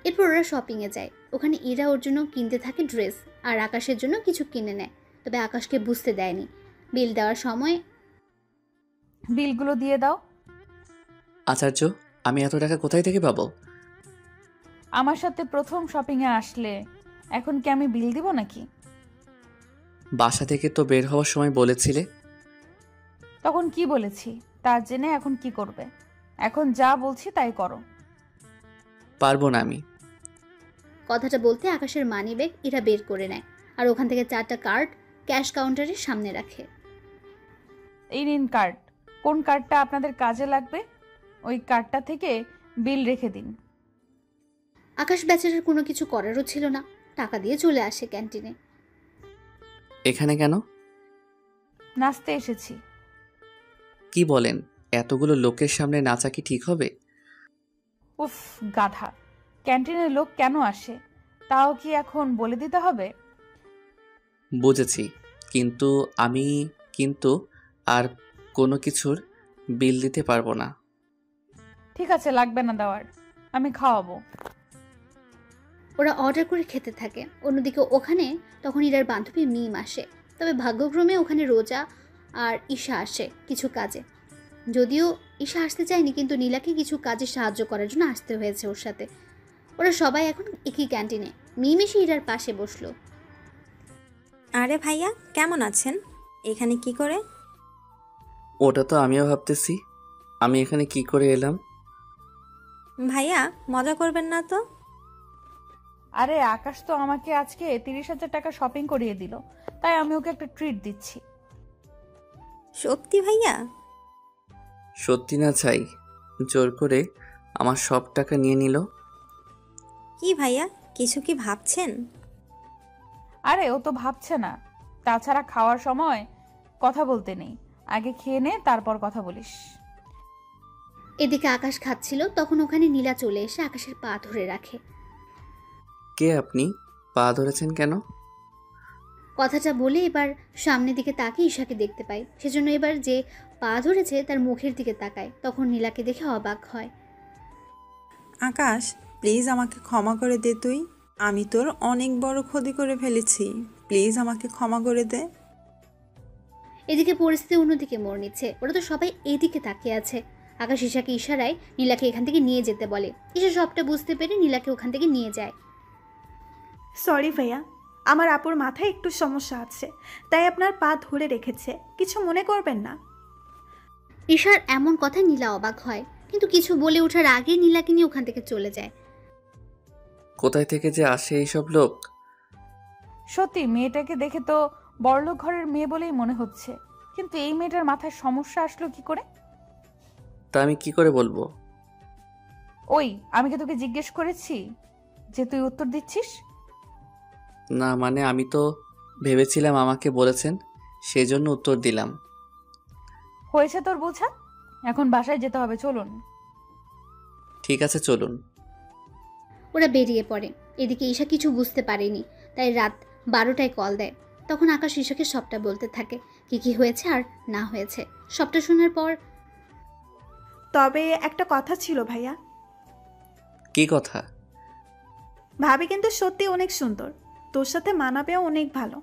[SPEAKER 3] এরপর ওরা শপিংয়ে যায়। ওখানে ইরা ওর জন্য কিনতে থাকে ড্রেস, আর আকাশের জন্য কিছু কিনে নেয়। তবে আকাশকে বুঝতে দেয়নি। বিল দেওয়ার সময়
[SPEAKER 12] বিলগুলো দিয়ে দাও।
[SPEAKER 2] আচার্য, আমি এত টাকা কোথায় থেকে পাবো?
[SPEAKER 12] আমার সাথে প্রথম শপিংয়ে আসলে এখন কি আমি বিল দিব নাকি?
[SPEAKER 2] বাসা থেকে তো বের হওয়ার সময় বলেছিলে।
[SPEAKER 12] তখন কি বলেছি তা জেনে এখন কি করবে? এখন যা বলছি তাই করো।
[SPEAKER 2] পারবো না আমি।
[SPEAKER 3] কথাটা বলতে আকাশের মানি ব্যাগ ইরা বের করে নেয়, আর ওখান থেকে 4টা কার্ড ক্যাশ কাউন্টারের সামনে রাখে।
[SPEAKER 12] এই নিন কার্ড। কোন কার্ডটা আপনাদের কাজে লাগবে ওই কার্ডটা থেকে বিল রেখে দিন।
[SPEAKER 3] আকাশ বেচারার কোনো কিছু করারও ছিল না, টাকা দিয়ে চলে আসে ক্যান্টিনে।
[SPEAKER 2] এখানে কেন?
[SPEAKER 12] নাচতে এসেছি।
[SPEAKER 2] কি বলেন? এতগুলো লোকের সামনে নাচা কি ঠিক হবে?
[SPEAKER 12] উফ গাধা, ক্যান্টিনের লোক কেন আসে তাও কি এখন বলে দিতে হবে?
[SPEAKER 2] বুঝেছি, কিন্তু আমি আর কোনো কিছুর বিল দিতে পারবো না।
[SPEAKER 12] ঠিক আছে, লাগবে না দেওয়ার, আমি খাওয়াবো।
[SPEAKER 3] ওরা অর্ডার করে খেতে থাকে। অন্যদিকে ওখানে তখন ইরার বান্ধবী মিম আসে। তবে ভাগ্যক্রমে ওখানে রোজা আর ঈশা আসে কিছু কাজে। যদিও ঈশা আসতে চায়নি, কিন্তু নীলাকে কিছু কাজে সাহায্য করার জন্য আসতে হয়েছে ওর সাথে। ওরা সবাই এখন একই ক্যান্টিনে। মিম এসে ইরার পাশে বসলো।
[SPEAKER 13] আরে ভাইয়া, কেমন আছেন? এখানে কি করে?
[SPEAKER 2] ওটা তো আমিও ভাবতেছি, আমি এখানে কি করে এলাম।
[SPEAKER 13] ভাইয়া, মজা করবেন না তো?
[SPEAKER 12] আরে আকাশ তো আমাকে আজকে 30,000 টাকা শপিং করিয়ে দিল, তাই আমি ওকে একটা ট্রিট দিচ্ছি।
[SPEAKER 13] সত্যি ভাইয়া?
[SPEAKER 2] সত্যি না চাই, জোর করে আমার সব টাকা নিয়ে নিল।
[SPEAKER 13] কি ভাইয়া, কিছু কি ভাবছেন?
[SPEAKER 12] আরে ও তো ভাবছে না। তাছাড়া খাওয়ার সময় কথা বলতে নেই, আগে খেয়ে নে তারপর কথা বলিস।
[SPEAKER 3] এদিকে আকাশ খাচ্ছিল, তখন ওখানে নীলা চলে এসে আকাশের পা ধরে রাখে।
[SPEAKER 2] কে আপনি? পা ধরেছেন কেন?
[SPEAKER 3] কথাটা বলে এবার সামনের দিকে তাকিয়ে ঈশাকে দেখতে পায়। সেজন্য এবার যে পা ধরেছে তার মুখের দিকে তাকায়। তখন নীলাকে দেখে অবাক হয়।
[SPEAKER 1] আকাশ, প্লিজ আমাকে ক্ষমা করে দে তুই। আমি তোর অনেক বড় ক্ষতি করে ফেলেছি, প্লিজ আমাকে ক্ষমা করে দে।
[SPEAKER 3] এদিকে পরিস্থিতি অন্যদিকে মোড় নিচ্ছে। ওরা তো সবাই এদিকে তাকিয়ে আছে। আকাশ ঈশাকে ইশারায় নীলাকে এখান থেকে নিয়ে যেতে বলে। ঈশা সবটা বুঝতে পেরে নীলাকে ওখান থেকে নিয়ে যায়।
[SPEAKER 6] সরি ভাইয়া, আমার আপুর মাথায় একটু সমস্যা আছে, তাই আপনার পা ধরে রেখেছে, কিছু মনে করবেন না।
[SPEAKER 3] ঈশার এমন কথায় নীলা অবাক হয়, কিন্তু কিছু বলে ওঠার আগে নীলাকে নিয়ে ওখান থেকে চলে যায়।
[SPEAKER 2] কোথায় থেকে যে আসে এইসব লোক?
[SPEAKER 12] সত্যি মেয়েটাকে দেখে তো বড়লোক ঘরের মেয়ে বলেই মনে হচ্ছে, কিন্তু এই মেয়েটার মাথায় সমস্যা আসলো কি করে?
[SPEAKER 2] তা আমি কি করে বলবো?
[SPEAKER 12] ওই, আমি কি তোকে জিজ্ঞেস করেছি যে তুই উত্তর দিচ্ছিস?
[SPEAKER 2] না মানে আমি তো ভেবেছিলাম আমাকে বলেছেন, সেজন্য উত্তর দিলাম।
[SPEAKER 12] হয়েছে তোর বোঝা, এখন বাসায় যেতে হবে, চলুন।
[SPEAKER 2] ঠিক আছে চলুন।
[SPEAKER 3] ওরা বেরিয়ে পড়ে। এদিকে ঈশা কিছু বুঝতে পারেনি, তাই রাত 12টায় কল দেয়। তখন আকাশ ঈশাকে সবটা বলতে থাকে, কি কি হয়েছে আর না হয়েছে। সবটা শোনার পর,
[SPEAKER 6] তবে একটা কথা ছিল ভাইয়া।
[SPEAKER 2] কি কথা?
[SPEAKER 6] ভাবি কিন্তু সত্যি অনেক সুন্দর, তোর সাথে মানাবেও অনেক ভালো।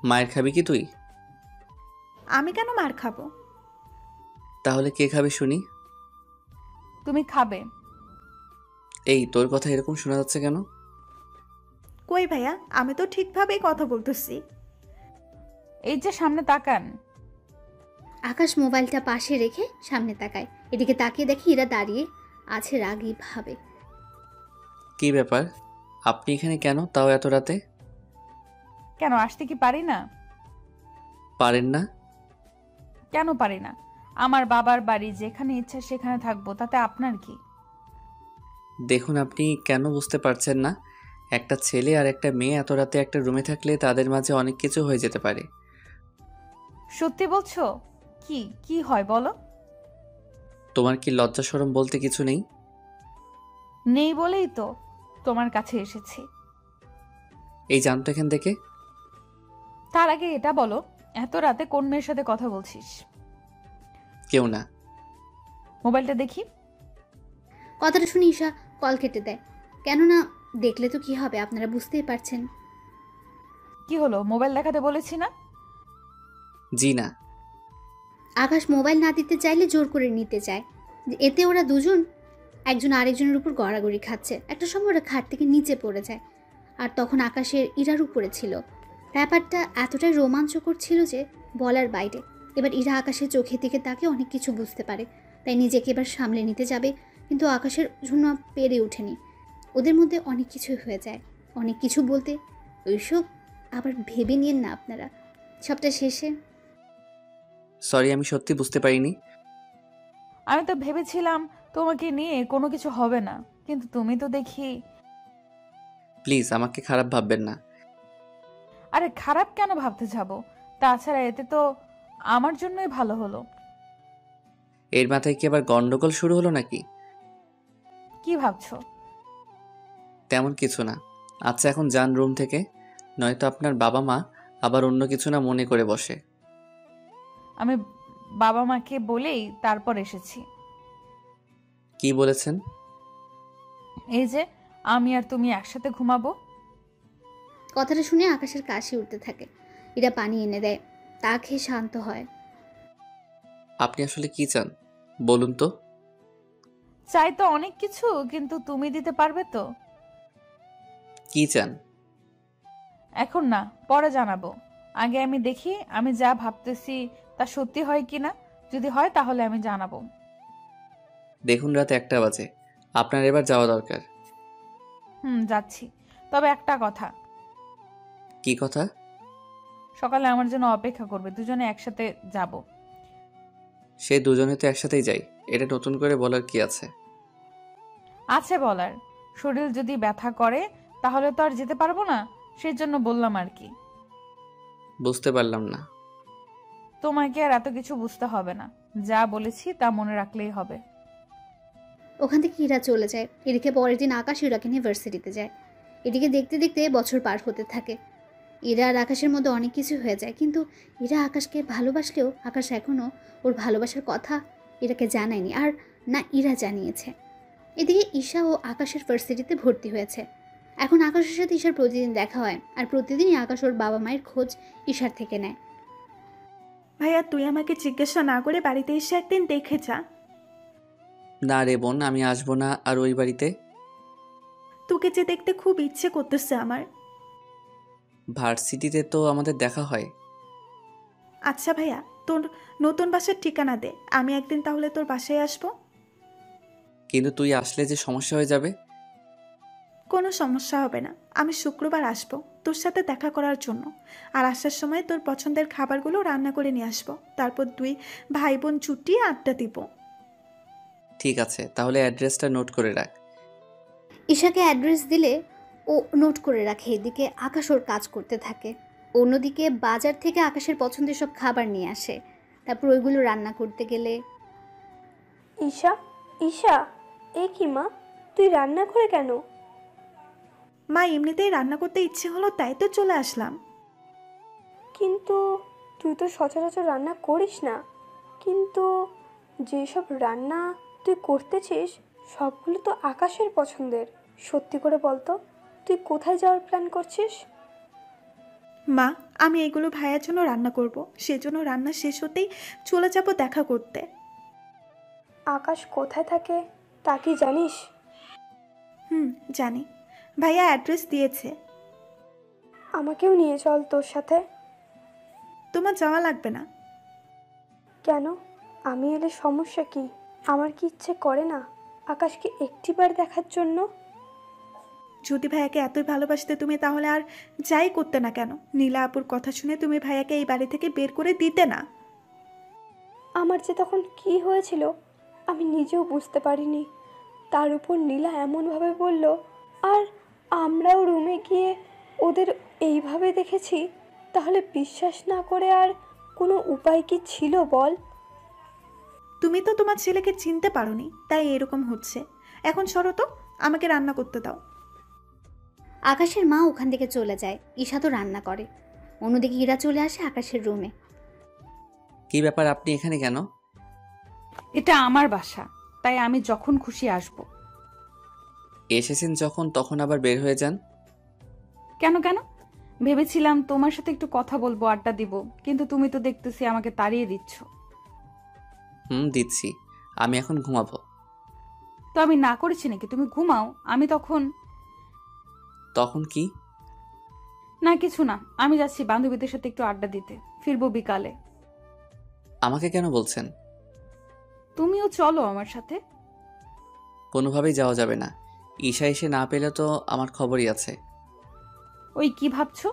[SPEAKER 2] মায়ের খাবি কি তুই?
[SPEAKER 6] আমি কেন মার খাবো?
[SPEAKER 2] তাহলে কে খাবে শুনি?
[SPEAKER 12] তুমি খাবে।
[SPEAKER 2] এই তোর কথা এরকম শোনা যাচ্ছে কেন?
[SPEAKER 6] কই ভাইয়া, আমি তো ঠিকভাবেই কথা বলতেছি।
[SPEAKER 12] এই যে সামনে তাকান।
[SPEAKER 3] আকাশ মোবাইলটা পাশে রেখে সামনে তাকায়। এদিকে তাকিয়ে দেখে ইরা দাঁড়িয়ে আছে রাগী ভাবে।
[SPEAKER 2] কি ব্যাপার, আপনি এখানে কেন, তাও এত রাতে?
[SPEAKER 12] কেন আসতে কি পারি না?
[SPEAKER 2] পারেন না?
[SPEAKER 12] কেন পারি না? আমার বাবার বাড়ি, যেখানে ইচ্ছা সেখানে থাকবো, তাতে আপনার কি?
[SPEAKER 2] দেখুন, আপনি কেন বুঝতে পারছেন না? একটা ছেলে আর একটা মেয়ে এত রাতে একটা রুমে থাকলে তাদের মাঝে অনেক কিছু হয়ে যেতে পারে।
[SPEAKER 12] সত্যি বলছো? কি কি হয় বলো?
[SPEAKER 2] তোমার কি লজ্জা শরম বলতে কিছু নেই?
[SPEAKER 12] নেই বলেই তো তোমার কাছে এসেছি।
[SPEAKER 2] এই জানতো এখান থেকে।
[SPEAKER 12] তার আগে এটা বলো, এত রাতে কোন মেয়ের সাথে কথা বলছিস?
[SPEAKER 2] কেউ না।
[SPEAKER 12] মোবাইলটা দেখি।
[SPEAKER 3] কথাটা শুনে ঈশা কল কেটে দেয়। কেননা দেখলে তো কি হবে, আপনারা বুঝতেই পারছেন।
[SPEAKER 12] কি হলো, মোবাইল দেখাতে বলেছি না?
[SPEAKER 2] জি না।
[SPEAKER 3] আকাশ মোবাইল না দিতে চাইলে জোর করে নিতে চায়। এতে ওরা দুজন একজন আরেকজনের উপর গড়াগড়ি খাচ্ছে। একটা সময় ওরা খাট থেকে নিচে পড়ে যায়। আর তখন আকাশের ইরার উপরে ছিল। ব্যাপারটা এতটাই রোমাঞ্চকর ছিল যে বলার বাইরে। এবার ইরা আকাশের চোখের দিকে তাকে অনেক কিছু বুঝতে পারে, তাই নিজেকে এবার সামলে নিতে যাবে, কিন্তু আকাশের জন্য পেরে ওঠেনি। ওদের মধ্যে অনেক কিছু হয়ে যায়। অনেক কিছু বলতে ওইসব আবার ভেবে নিন না আপনারা। সবটা শেষে
[SPEAKER 2] সরি, আমি সত্যি বুঝতে পারিনি।
[SPEAKER 12] আমি তো ভেবেছিলাম তোমাকে নিয়ে কোনো কিছু হবে না, কিন্তু তুমি তো দেখি।
[SPEAKER 2] প্লিজ আমাকে খারাপ ভাববেন না।
[SPEAKER 12] আরে খারাপ কেন ভাবতে যাব? তাছাড়া এতে তো আমার জন্যই ভালো হলো।
[SPEAKER 2] এর মাথায় কি আবার গন্ডগোল শুরু হলো নাকি?
[SPEAKER 12] কি ভাবছো?
[SPEAKER 2] তেমন কিছু না। আচ্ছা এখন যান রুম থেকে, নয়তো আপনার বাবা মা আবার অন্য কিছু না মনে করে বসে।
[SPEAKER 12] আমি বাবা মাকে বলেই তারপর এসেছি।
[SPEAKER 2] কি বলেছেন?
[SPEAKER 12] এই যে আমি আর তুমি একসাথে ঘুমাবো।
[SPEAKER 3] কথাটা শুনে আকাশের কাশি উঠতে থাকে। এরা পানি এনে দেয়, তা খেয়ে শান্ত হয়।
[SPEAKER 2] আপনি আসলে কি চান বলুন তো?
[SPEAKER 12] চাই তো অনেক কিছু, কিন্তু তুমি দিতে পারবে তো?
[SPEAKER 2] কি চান?
[SPEAKER 12] এখন না, পরে জানাবো। আগে আমি দেখি আমি যা ভাবতেছি তা সত্যি হয় কিনা। যদি হয় তাহলে আমি জানাবো।
[SPEAKER 2] দেখুন রাত 1টা বাজে, আপনার এবার যাওয়া দরকার।
[SPEAKER 12] যাচ্ছি। তবে একটা কথা।
[SPEAKER 2] কি কথা?
[SPEAKER 12] সকালে আমার জন্য অপেক্ষা করবে, দুজনে একসাথে যাব।
[SPEAKER 2] সে দুজনে তো একসাথেই যাই, এটা নতুন করে বলার কি আছে?
[SPEAKER 12] আছে বলার। শরীর যদি ব্যথা করে তাহলে তো আর যেতে পারবো না, সেই জন্য বললাম আর কি।
[SPEAKER 2] বুঝতে পারলাম না।
[SPEAKER 12] তোমাকে আর এত কিছু বুঝতে হবে না, যা বলেছি তা মনে রাখলেই হবে।
[SPEAKER 3] ওখান থেকে ইরা চলে যায়। এদিকে পরের দিন আকাশ ইরাকে নিয়ে ভার্সিটিতে যায়। এদিকে দেখতে দেখতে বছর পার হতে থাকে। ইরা আর আকাশের মধ্যে অনেক কিছু হয়ে যায়, কিন্তু ইরা আকাশকে ভালোবাসলেও আকাশ এখনও ওর ভালোবাসার কথা ইরাকে জানায়নি, আর না ইরা জানিয়েছে। এদিকে ঈশা ও আকাশের ভার্সিটিতে ভর্তি হয়েছে। এখন আকাশের সাথে ঈশার প্রতিদিন দেখা হয়, আর প্রতিদিনই আকাশ ওর বাবা মায়ের খোঁজ ঈশার থেকে নেয়।
[SPEAKER 6] ভাইয়া তুই আমাকে জিজ্ঞাসা না করে বাড়িতে এসে একদিন দেখে যা।
[SPEAKER 2] না রে বোন, আমি আসবো না আর ওই বাড়িতে।
[SPEAKER 6] তোকে যে দেখতে খুব ইচ্ছে করতেছে আমার।
[SPEAKER 2] ভার্সিটিতে তো আমাদের দেখা হয়।
[SPEAKER 6] আচ্ছা ভাইয়া, তোর নতুন বাসার ঠিকানা দে, আমি একদিন তাহলে তোর বাসায় আসবো।
[SPEAKER 2] কিন্তু তুই আসলে যে সমস্যা হয়ে যাবে।
[SPEAKER 6] কোনো সমস্যা হবে না, আমি শুক্রবার আসবো তোর সাথে দেখা করার জন্য। আর আসার সময় তোর পছন্দের খাবারগুলো রান্না করে নিয়ে আসবো। তারপর দুই ভাই বোন চুটিয়ে আড্ডা দিব।
[SPEAKER 2] ঠিক আছে, তাহলে অ্যাড্রেসটা নোট করে রাখ।
[SPEAKER 3] ঈশাকে অ্যাড্রেস দিলে ও নোট করে রাখে। এদিকে আকাশ ওর কাজ করতে থাকে। অন্যদিকে বাজার থেকে আকাশের পছন্দের সব খাবার নিয়ে আসে। তারপর ওইগুলো রান্না করতে গেলে
[SPEAKER 4] ঈশা, ঈশা, এ কি মা, তুই রান্না করে কেন?
[SPEAKER 6] মা এমনিতেই রান্না করতে ইচ্ছে হলো, তাই তো চলে আসলাম।
[SPEAKER 4] কিন্তু তুই তো সচরাচর রান্না করিস না। কিন্তু যেসব রান্না তুই করতেছিস সবগুলো তো আকাশের পছন্দের। সত্যি করে বলতো, তুই কোথায় যাওয়ার প্ল্যান করছিস?
[SPEAKER 6] মা আমি এগুলো ভাইয়ার জন্য রান্না করব, সেজন্য রান্না শেষ হতেই চলে যাব দেখা করতে।
[SPEAKER 4] আকাশ কোথায় থাকে তা কি জানিস?
[SPEAKER 6] জানি, ভাইয়া অ্যাড্রেস দিয়েছে।
[SPEAKER 4] আমাকেও নিয়ে চল তোর সাথে।
[SPEAKER 6] তোমার যাওয়া লাগবে না।
[SPEAKER 4] কেন? আমি এলে সমস্যা কি? আমার কি ইচ্ছে করে না আকাশকে একটিবার দেখার জন্য?
[SPEAKER 6] যদি ভাইয়াকে এতই ভালোবাসতে তুমি, তাহলে আর যাই করতে না কেন। নীলা আপুর কথা শুনে তুমি ভাইয়াকে এই বাড়ি থেকে বের করে দিতে না।
[SPEAKER 4] আমার যে তখন কি হয়েছিল আমি নিজেও বুঝতে পারিনি। তার উপর নীলা এমনভাবে বলল, আর আমরাও রুমে গিয়ে ওদের এইভাবে দেখেছি। তাহলে বিশ্বাস না করে আর কোনো উপায় কি ছিল বল?
[SPEAKER 6] তুমি তো তোমার ছেলেকে চিনতে পারোনি, তাই এরকম হচ্ছে। এখন সরো তো, আমাকে রান্না করতে দাও।
[SPEAKER 3] আকাশের মা ওখান থেকে চলে যায়। ঈশা তো রান্না করে। অন্যদিকে ইরা চলে আসে আকাশের রুমে।
[SPEAKER 2] কি ব্যাপার, আপনি এখানে কেন?
[SPEAKER 12] এটা আমার বাসা, তাই আমি যখন খুশি আসব।
[SPEAKER 2] এসেছেন যখন তখন আবার বের হয়ে যান।
[SPEAKER 12] কেন কেন? ভেবেছিলাম তোমার সাথে একটু কথা বলবো, আড্ডা দিব, কিন্তু তুমি তো দেখতেছি আমাকে তাড়িয়ে দিচ্ছ।
[SPEAKER 2] দিচ্ছি। আমি এখন ঘুমাবো।
[SPEAKER 12] তো আমি না করেছি নাকি? তুমি ঘুমাও, আমি
[SPEAKER 2] তখন কি?
[SPEAKER 12] না কিছু না, আমি যাচ্ছি বান্ধবীদের সাথে একটু আড্ডা দিতে, ফিরবো বিকালে।
[SPEAKER 2] আমাকে কেন বলছেন?
[SPEAKER 12] তুমিও চলো আমার সাথে।
[SPEAKER 2] কোনোভাবেই যাওয়া যাবে না। ঈশা এসে না পেলে তো আমার খবরই আছে।
[SPEAKER 12] ওই কি ভাবছো?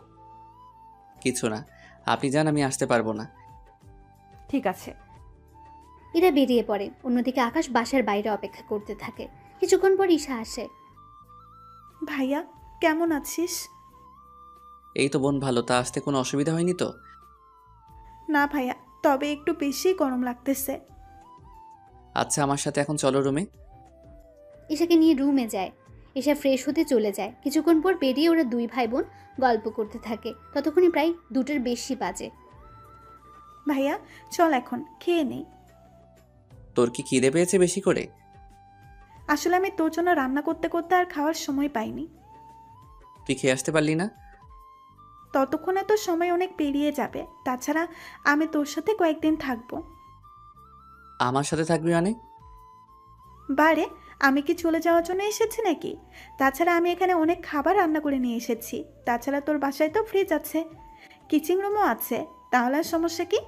[SPEAKER 2] কিছু না, আপনি যান, আমি আসতে পারবো না।
[SPEAKER 12] ঠিক আছে।
[SPEAKER 3] এরা বেরিয়ে পড়ে। অন্যদিকে আকাশ বাসার বাইরে অপেক্ষা করতে থাকে। কিছুক্ষণ পর ঈশা আসে।
[SPEAKER 6] ভাইয়া কেমন আছিস?
[SPEAKER 2] এই তো বোন ভালো। তা আসতে কোনো অসুবিধা হয়নি তো?
[SPEAKER 6] না ভাইয়া, তবে একটু বেশি গরম লাগতেছে।
[SPEAKER 2] আচ্ছা, আমার সাথে এখন চলো রুমে।
[SPEAKER 3] ঈশাকে নিয়ে রুমে যায়। ঈশা ফ্রেশ হতে চলে যায়। কিছুক্ষণ পর বেরিয়ে ওরা দুই ভাই বোন গল্প করতে থাকে। ততক্ষণে প্রায় 2টার বেশি বাজে।
[SPEAKER 6] ভাইয়া চল এখন খেয়ে নেই।
[SPEAKER 2] তোর কি খিদে পেয়েছে বেশি করে?
[SPEAKER 6] আসলে আমি তোর জন্য রান্না করতে করতে আর খাওয়ার সময় পাইনি।
[SPEAKER 2] তুই খেয়ে আসতে পারলি না?
[SPEAKER 6] ততক্ষণে তো সময় অনেক পেরিয়ে যাবে। তাছাড়া আমি তোর সাথে কয়েকদিন থাকবো।
[SPEAKER 2] আমার সাথে থাকবি মানে?
[SPEAKER 6] বারে, আমি কি চলে যাওয়ার জন্য এসেছি নাকি? তাছাড়া আমি এখানে অনেক খাবার রান্না করে নিয়ে এসেছি। তাছাড়া তোর বাসায় তো ফ্রিজ আছে, কিচেন রুমও আছে। তাহলে আর সমস্যা কি?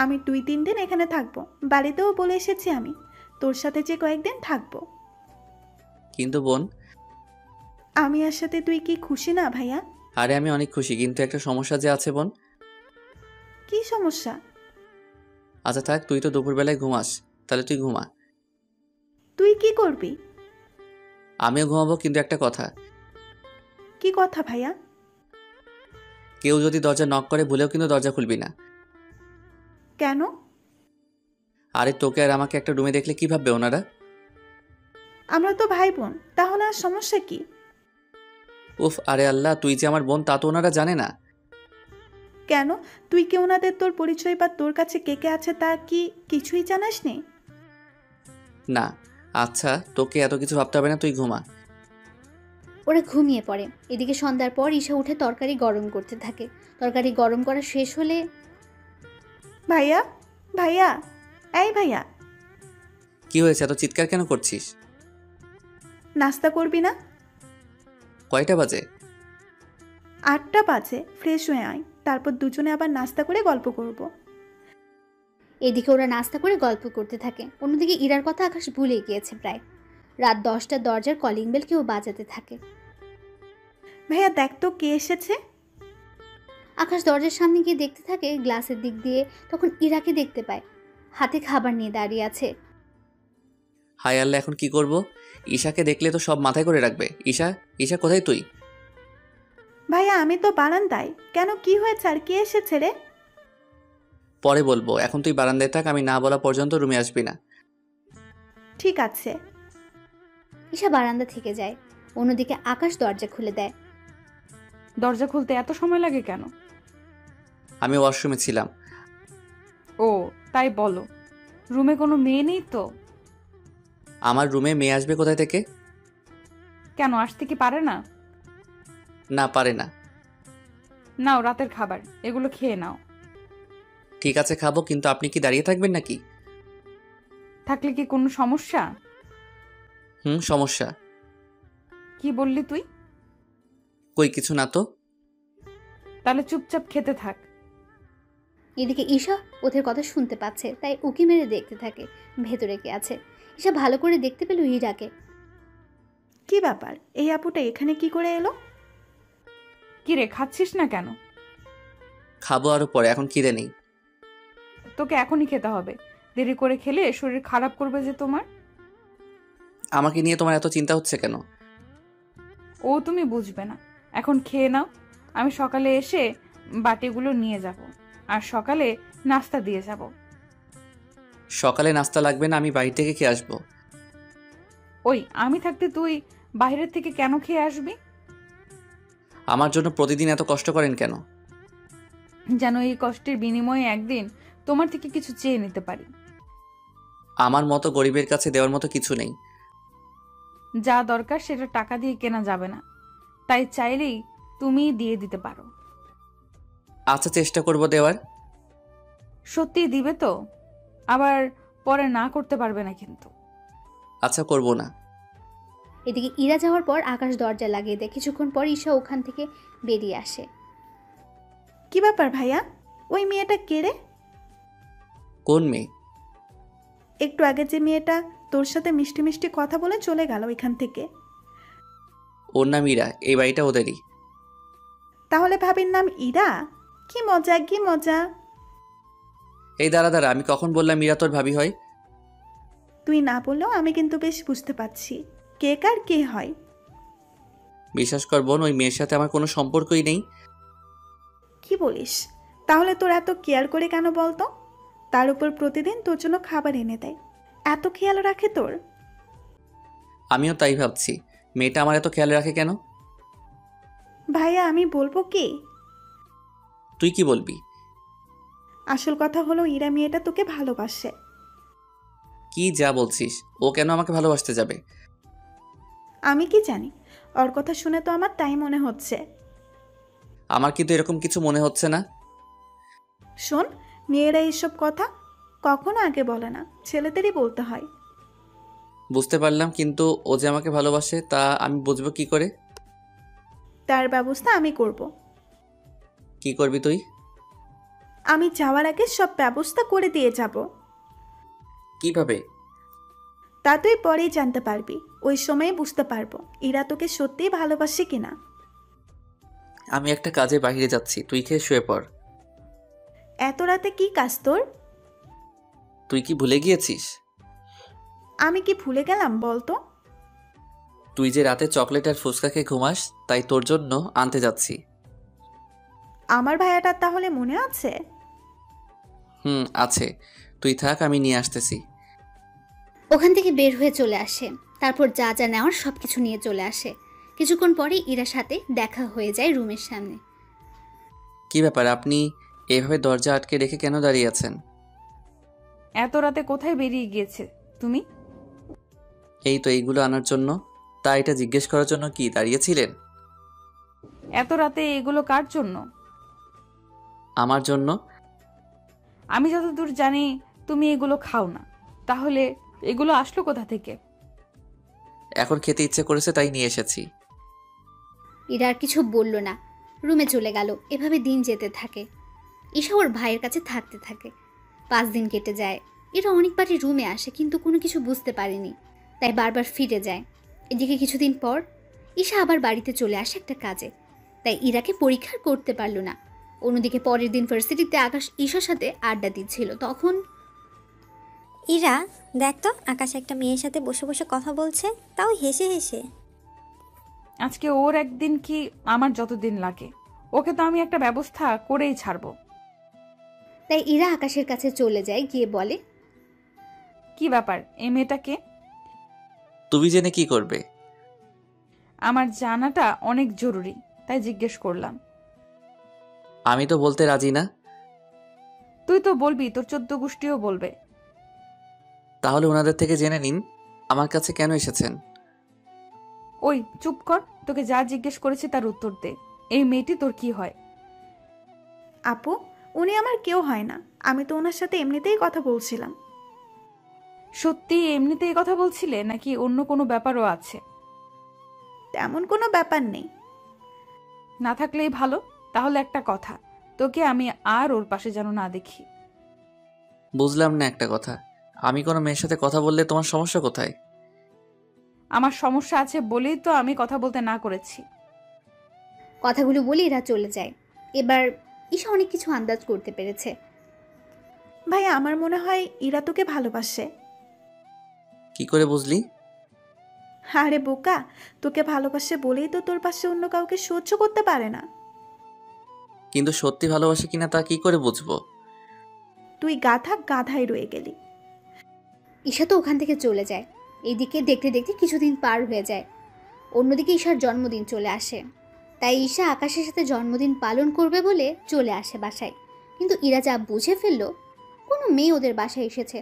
[SPEAKER 6] আমি 2-3 দিন এখানে থাকবো। বাড়িতেও বলে এসেছি আমি তোর সাথে যে কয়েকদিন থাকবো।
[SPEAKER 2] কিন্তু বোন,
[SPEAKER 6] আমি আর সাথে তুই কি খুশি না ভাইয়া?
[SPEAKER 2] আরে আমি অনেক খুশি, কিন্তু একটা সমস্যা যে আছে বোন।
[SPEAKER 6] কি সমস্যা?
[SPEAKER 2] আচ্ছা থাক, তুই তো দুপুরবেলায় ঘুমাস, তাহলে তুই ঘুমা।
[SPEAKER 6] তুই কি করবি?
[SPEAKER 2] আমিও ঘুমাবো, কিন্তু একটা কথা।
[SPEAKER 6] কি কথা ভাইয়া?
[SPEAKER 2] কেউ যদি দরজা নক করে ভুলেও কিন্তু দরজা খুলবি না।
[SPEAKER 6] কেন?
[SPEAKER 2] আরে তোকে আর আমাকে একটা রুমে দেখলে কি ভাববে ওনারা?
[SPEAKER 6] আমরা তো ভাই বোন, তাহলে আর সমস্যা কি?
[SPEAKER 2] উফ, আরে আল্লাহ, তুই যে আমার বোন তা তো ওনারা জানে না।
[SPEAKER 6] কেন? তুই কি ওনাদের তোর পরিচয় বা তোর কাছে কে কে আছে তা কি কিছুই জানাস নি?
[SPEAKER 2] না। আচ্ছা, তোকে এত কিছু ভাবতে হবে না, তুই ঘুমা।
[SPEAKER 3] ওরা ঘুমিয়ে পড়ে। এদিকে সন্ধ্যার পর ঈশা উঠে তরকারি গরম করতে থাকে। তরকারি গরম করা শেষ হলে,
[SPEAKER 6] ভাইয়া ভাইয়া, এই ভাইয়া,
[SPEAKER 2] কি হয়েছে, এত চিৎকার কেন করছিস?
[SPEAKER 6] নাস্তা করবি না?
[SPEAKER 2] কয়টা বাজে?
[SPEAKER 6] 8টা বাজে। ফ্রেশ হয়ে আয়, তারপর দুজনে আবার নাস্তা করে গল্প করব।
[SPEAKER 3] এদিকে ওরা নাস্তা করে গল্প করতে থাকে। অন্যদিকে ইরার কথা আকাশ ভুলে গিয়েছে প্রায়। রাত 10টার দরজার কলিং বেল কেউ বাজাতে থাকে।
[SPEAKER 6] ভাইয়া দেখ তো কে এসেছে।
[SPEAKER 3] আকাশ দরজার সামনে গিয়ে দেখতে থাকে গ্লাসের দিক দিয়ে। তখন ইরাকে দেখতে পায়, হাতে খাবার নিয়ে দাঁড়িয়ে আছে।
[SPEAKER 2] হায় আল্লাহ, এখন কি করব? ঈশাকে দেখলে তো সব মাথায় করে রাখবে। ঈশা, ঈশা কোথায় তুই?
[SPEAKER 6] ভাইয়া আমি তো বারান্দায়। কেন, কি হয়েছে আর কে এসেছে রে?
[SPEAKER 2] পরে বলবো, এখন তুই বারান্দায় থাক, আমি না বলা পর্যন্ত রুমে আসবি না।
[SPEAKER 6] ঠিক আছে।
[SPEAKER 3] ঈশা বারান্দা থেকে যায়। অন্যদিকে আকাশ দরজা খুলে দেয়।
[SPEAKER 12] দরজা খুলতে এত সময় লাগে কেন?
[SPEAKER 2] আমি ওয়াশরুমে ছিলাম।
[SPEAKER 12] ও তাই বলো। রুমে কোনো মেয়ে নেই তো?
[SPEAKER 2] আমার রুমে মেয়ে আসবে কোথায় থেকে?
[SPEAKER 12] কেন, আসতে কি পারে না?
[SPEAKER 2] না, পারে না।
[SPEAKER 12] নাও রাতের খাবার, এগুলো খেয়ে নাও।
[SPEAKER 2] ঠিক আছে, খাবো, কিন্তু আপনি কি দাঁড়িয়ে থাকবেন নাকি?
[SPEAKER 12] থাকলে কি কোনো সমস্যা?
[SPEAKER 2] সমস্যা।
[SPEAKER 12] কি বললি তুই?
[SPEAKER 2] কই কিছু না তো।
[SPEAKER 12] তাহলে চুপচাপ খেতে থাক।
[SPEAKER 3] এদিকে ঈশা ওদের কথা শুনতে পাচ্ছে, তাই উকি মেরে দেখতে থাকে ভেতরে কে আছে। ঈশা ভালো করে দেখতে পেল ইরাকে।
[SPEAKER 6] কি ব্যাপার, এই আপুটা এখানে কি করে এলো?
[SPEAKER 12] কি রে, খাচ্ছিস না কেন?
[SPEAKER 2] খাবো আরো পরে, এখন খিদে নেই।
[SPEAKER 12] তোকে এখনই খেতে হবে, দেরি করে খেলে শরীর খারাপ করবে যে তোমার।
[SPEAKER 2] আমাকে নিয়ে তোমার এত চিন্তা হচ্ছে কেন?
[SPEAKER 12] ও তুমি বুঝবে না, এখন খেয়ে নাও। আমি সকালে এসে বাটিগুলো নিয়ে যাব, আর সকালে নাস্তা দিয়ে যাব।
[SPEAKER 2] সকালে নাস্তা লাগবে না, আমি বাড়ি থেকে খেয়ে আসবো।
[SPEAKER 12] ওই আমি থাকতে তুই বাইরের থেকে কেন খেয়ে আসবি?
[SPEAKER 2] আমার জন্য প্রতিদিন এত কষ্ট করেন কেন?
[SPEAKER 12] যেন এই কষ্টের বিনিময়ে একদিন তোমার থেকে কিছু চেয়ে নিতে পারি।
[SPEAKER 2] আমার মতো গরিবের কাছে দেওয়ার মতো কিছু নেই।
[SPEAKER 12] যা দরকার সেটা টাকা দিয়ে কেনা যাবে না, তাই চাইলেই তুমি দিয়ে দিতে পারো।
[SPEAKER 2] আচ্ছা, চেষ্টা করব দেওয়ার।
[SPEAKER 12] সত্যি দিবে তো? আবার পরে না করতে পারবে না কিন্তু।
[SPEAKER 2] আচ্ছা, করব না।
[SPEAKER 3] এদিকে ইরা যাওয়ার পর আকাশ দরজা লাগিয়ে দেয়। কিছুক্ষণ পর ঈশা ওখান থেকে বেরিয়ে আসে।
[SPEAKER 6] কি ব্যাপার ভাইয়া, ওই মেয়েটা কে রে?
[SPEAKER 2] কোন মেয়ে?
[SPEAKER 6] একটু আগে যে মেয়েটা তোর সাথে মিষ্টি মিষ্টি কথা বলে চলে গেল এখান থেকে।
[SPEAKER 2] ওর নাম ইরা, এই বাড়িটা ওদেরই।
[SPEAKER 6] তাহলে ভাবির নাম ইরা? কি মজা, কি মজা।
[SPEAKER 2] এই দাঁড়া দাঁড়া, আমি কখন বললাম ইরা তোর ভাবি হয়?
[SPEAKER 6] তুই না বললেও আমি কিন্তু বেশ বুঝতে পারছি কে কার কে হয়।
[SPEAKER 2] বিশ্বাস কর বোন, ওই মেয়ের সাথে আমার কোনো সম্পর্কই নেই।
[SPEAKER 6] কি বলিস? তাহলে তোর এত কেয়ার করে কেন বলতো? তার উপর প্রতিদিন তোর জন্য খাবার এনে দেয়, এত খেয়াল রাখে তোর?
[SPEAKER 2] আমিও তাই ভাবছি, মেয়েটা আমার এত খেয়াল রাখে কেন?
[SPEAKER 6] ভাইয়া আমি বলবো কি?
[SPEAKER 2] তুই কি বলবি?
[SPEAKER 6] আসল কথা হলো ইরা মেয়েটা তোকে ভালোবাসে।
[SPEAKER 2] কি যা বলছিস? ও কেন আমাকে ভালোবাসতে যাবে?
[SPEAKER 6] আমি কি জানি, ওর কথা শুনে তো আমার তাই মনে হচ্ছে।
[SPEAKER 2] আমার কিন্তু এরকম কিছু মনে হচ্ছে না।
[SPEAKER 6] শোন, মেয়েরা এইসব কথা কখনো আগে বলে না, ছেলেদেরই বলতে হয়।
[SPEAKER 2] বুঝতে পারলাম, কিন্তু ও যে আমাকে ভালোবাসে তা আমি বুঝবো কি করে?
[SPEAKER 6] তার ব্যবস্থা আমি করব।
[SPEAKER 2] কি করবি তুই?
[SPEAKER 6] আমি যাওয়ার আগে সব ব্যবস্থা করে দিয়ে যাব।
[SPEAKER 2] কিভাবে?
[SPEAKER 6] তা তুই পরেই জানতে পারবি, ওই সময়ে বুঝতে পারবো ইরা তোকে সত্যিই ভালোবাসে কিনা।
[SPEAKER 2] আমি একটা কাজে বাইরে যাচ্ছি, তুই খেয়ে শুয়ে পড়।
[SPEAKER 6] এত রাতে কি কাজ তোর?
[SPEAKER 2] তুই কি ভুলে গিয়েছিস?
[SPEAKER 6] আমি কি ভুলে গেলাম বলতো?
[SPEAKER 2] তুই যে রাতে চকলেট আর ফুচকা খেয়ে ঘুমাস, তাই তোর জন্য আনতে যাচ্ছি।
[SPEAKER 6] আমার ভাইয়াটার তাহলে মনে আছে?
[SPEAKER 2] আছে। তুই থাক, আমি নিয়ে আসতেছি।
[SPEAKER 3] ওখান থেকে বের হয়ে চলে আসে। তারপর যা যা নেওয়ার সব কিছু নিয়ে চলে আসে। কিছুক্ষণ পরে ইরার সাথে দেখা হয়ে যায় রুমের সামনে।
[SPEAKER 2] কি ব্যাপার, আপনি এভাবে দরজা আটকে রেখে কেন দাঁড়িয়ে আছেন?
[SPEAKER 12] এত রাতে কোথায় বেরিয়ে গিয়েছে তুমি?
[SPEAKER 2] এই তো এইগুলো আনার জন্য। তা এটা জিজ্ঞেস করার জন্য কি দাঁড়িয়েছিলেন?
[SPEAKER 12] এত রাতে এগুলো কার জন্য?
[SPEAKER 2] আমার জন্য।
[SPEAKER 12] আমি যতদূর জানি তুমি এগুলো খাও না, তাহলে এগুলো আসলো কোথা থেকে?
[SPEAKER 2] এখন খেতে ইচ্ছে করেছে তাই নিয়ে এসেছি।
[SPEAKER 3] ইরা আর কিছু বলল না, রুমে চলে গেল। এভাবে দিন যেতে থাকে। ঈশা ওর ভাইয়ের কাছে থাকতে থাকে। 5 দিন কেটে যায়। এরা অনেকবারই রুমে আসে, কিন্তু কোনো কিছু বুঝতে পারেনি, তাই বারবার ফিরে যায়। এদিকে কিছুদিন পর ঈশা আবার বাড়িতে চলে আসে একটা কাজে, তাই ইরাকে পরীক্ষা করতে পারল না। অন্যদিকে পরের দিন ভার্সিটিতে আকাশ ঈশার সাথে আড্ডা দিচ্ছিল। তখন
[SPEAKER 13] ইরা, দেখ তো আকাশ একটা মেয়ের সাথে বসে বসে কথা বলছে, তাও হেসে হেসে।
[SPEAKER 12] আজকে ওর একদিন কি আমার যতদিন লাগে, ওকে তো আমি একটা ব্যবস্থা করেই ছাড়বো।
[SPEAKER 3] তাই ইরা আকাশের কাছে চলে যায়, গিয়ে বলে,
[SPEAKER 12] কি ব্যাপার, এই মেয়েটাকে?
[SPEAKER 2] তুমি জেনে কি করবে?
[SPEAKER 12] আমার জানাটা অনেক জরুরি, তাই জিজ্ঞেস করলাম।
[SPEAKER 2] আমি তো বলতে রাজি না।
[SPEAKER 12] তুই তো বলবি, তোর 14 গোষ্ঠীও বলবে।
[SPEAKER 2] তাহলে ওনাদের থেকে জেনে নিন আমার কাছে কেন এসেছেন।
[SPEAKER 12] ওই চুপ কর, তোকে যা জিজ্ঞেস করেছি তার উত্তর দে। এই মেয়েটি তোর কি হয়?
[SPEAKER 6] আপু, উনি আমার কেউ হয় না, আমি তো ওনার সাথে এমনিতেই কথা বলছিলাম।
[SPEAKER 12] সত্যি এমনিতেই কথা বলছিলে নাকি অন্য কোনো ব্যাপারও আছে?
[SPEAKER 6] তেমন কোনো ব্যাপার নেই।
[SPEAKER 12] না থাকলেই ভালো। তাহলে একটা কথা, তোকে আমি আর ওর পাশে যেন না দেখি।
[SPEAKER 2] বুঝলাম না একটা কথা, আমি কোনো মেয়ের সাথে কথা বললে তোমার সমস্যা কোথায়?
[SPEAKER 12] আমার সমস্যা আছে বলেই তো আমি কথা বলতে না করেছি।
[SPEAKER 3] কথাগুলো বলে এরা চলে যায়। এবার ঈশা অনেক কিছু আন্দাজ করতে পেরেছে।
[SPEAKER 6] ভাই, আমার মনে হয় ইরা তোকে ভালোবাসে।
[SPEAKER 2] কি করে বুঝলি?
[SPEAKER 6] আরে বোকা, তোকে ভালোবাসে বলেই তো তোর পাশে অন্য কাউকে সহ্য করতে পারে না।
[SPEAKER 2] কিন্তু সত্যি ভালোবাসে কিনা তা কি করে বুঝবো?
[SPEAKER 6] তুই গাধাই রয়ে গেলি।
[SPEAKER 3] ঈশা তো ওখান থেকে চলে যায়। এইদিকে দেখতে দেখতে কিছুদিন পার হয়ে যায়। অন্যদিকে ঈশার জন্মদিন চলে আসে, তাই ঈশা আকাশের সাথে জন্মদিন পালন করবে বলে চলে আসে বাসায়। কিন্তু ইরা যা বুঝে ফেললো কোনো মেয়ে ওদের বাসায় এসেছে,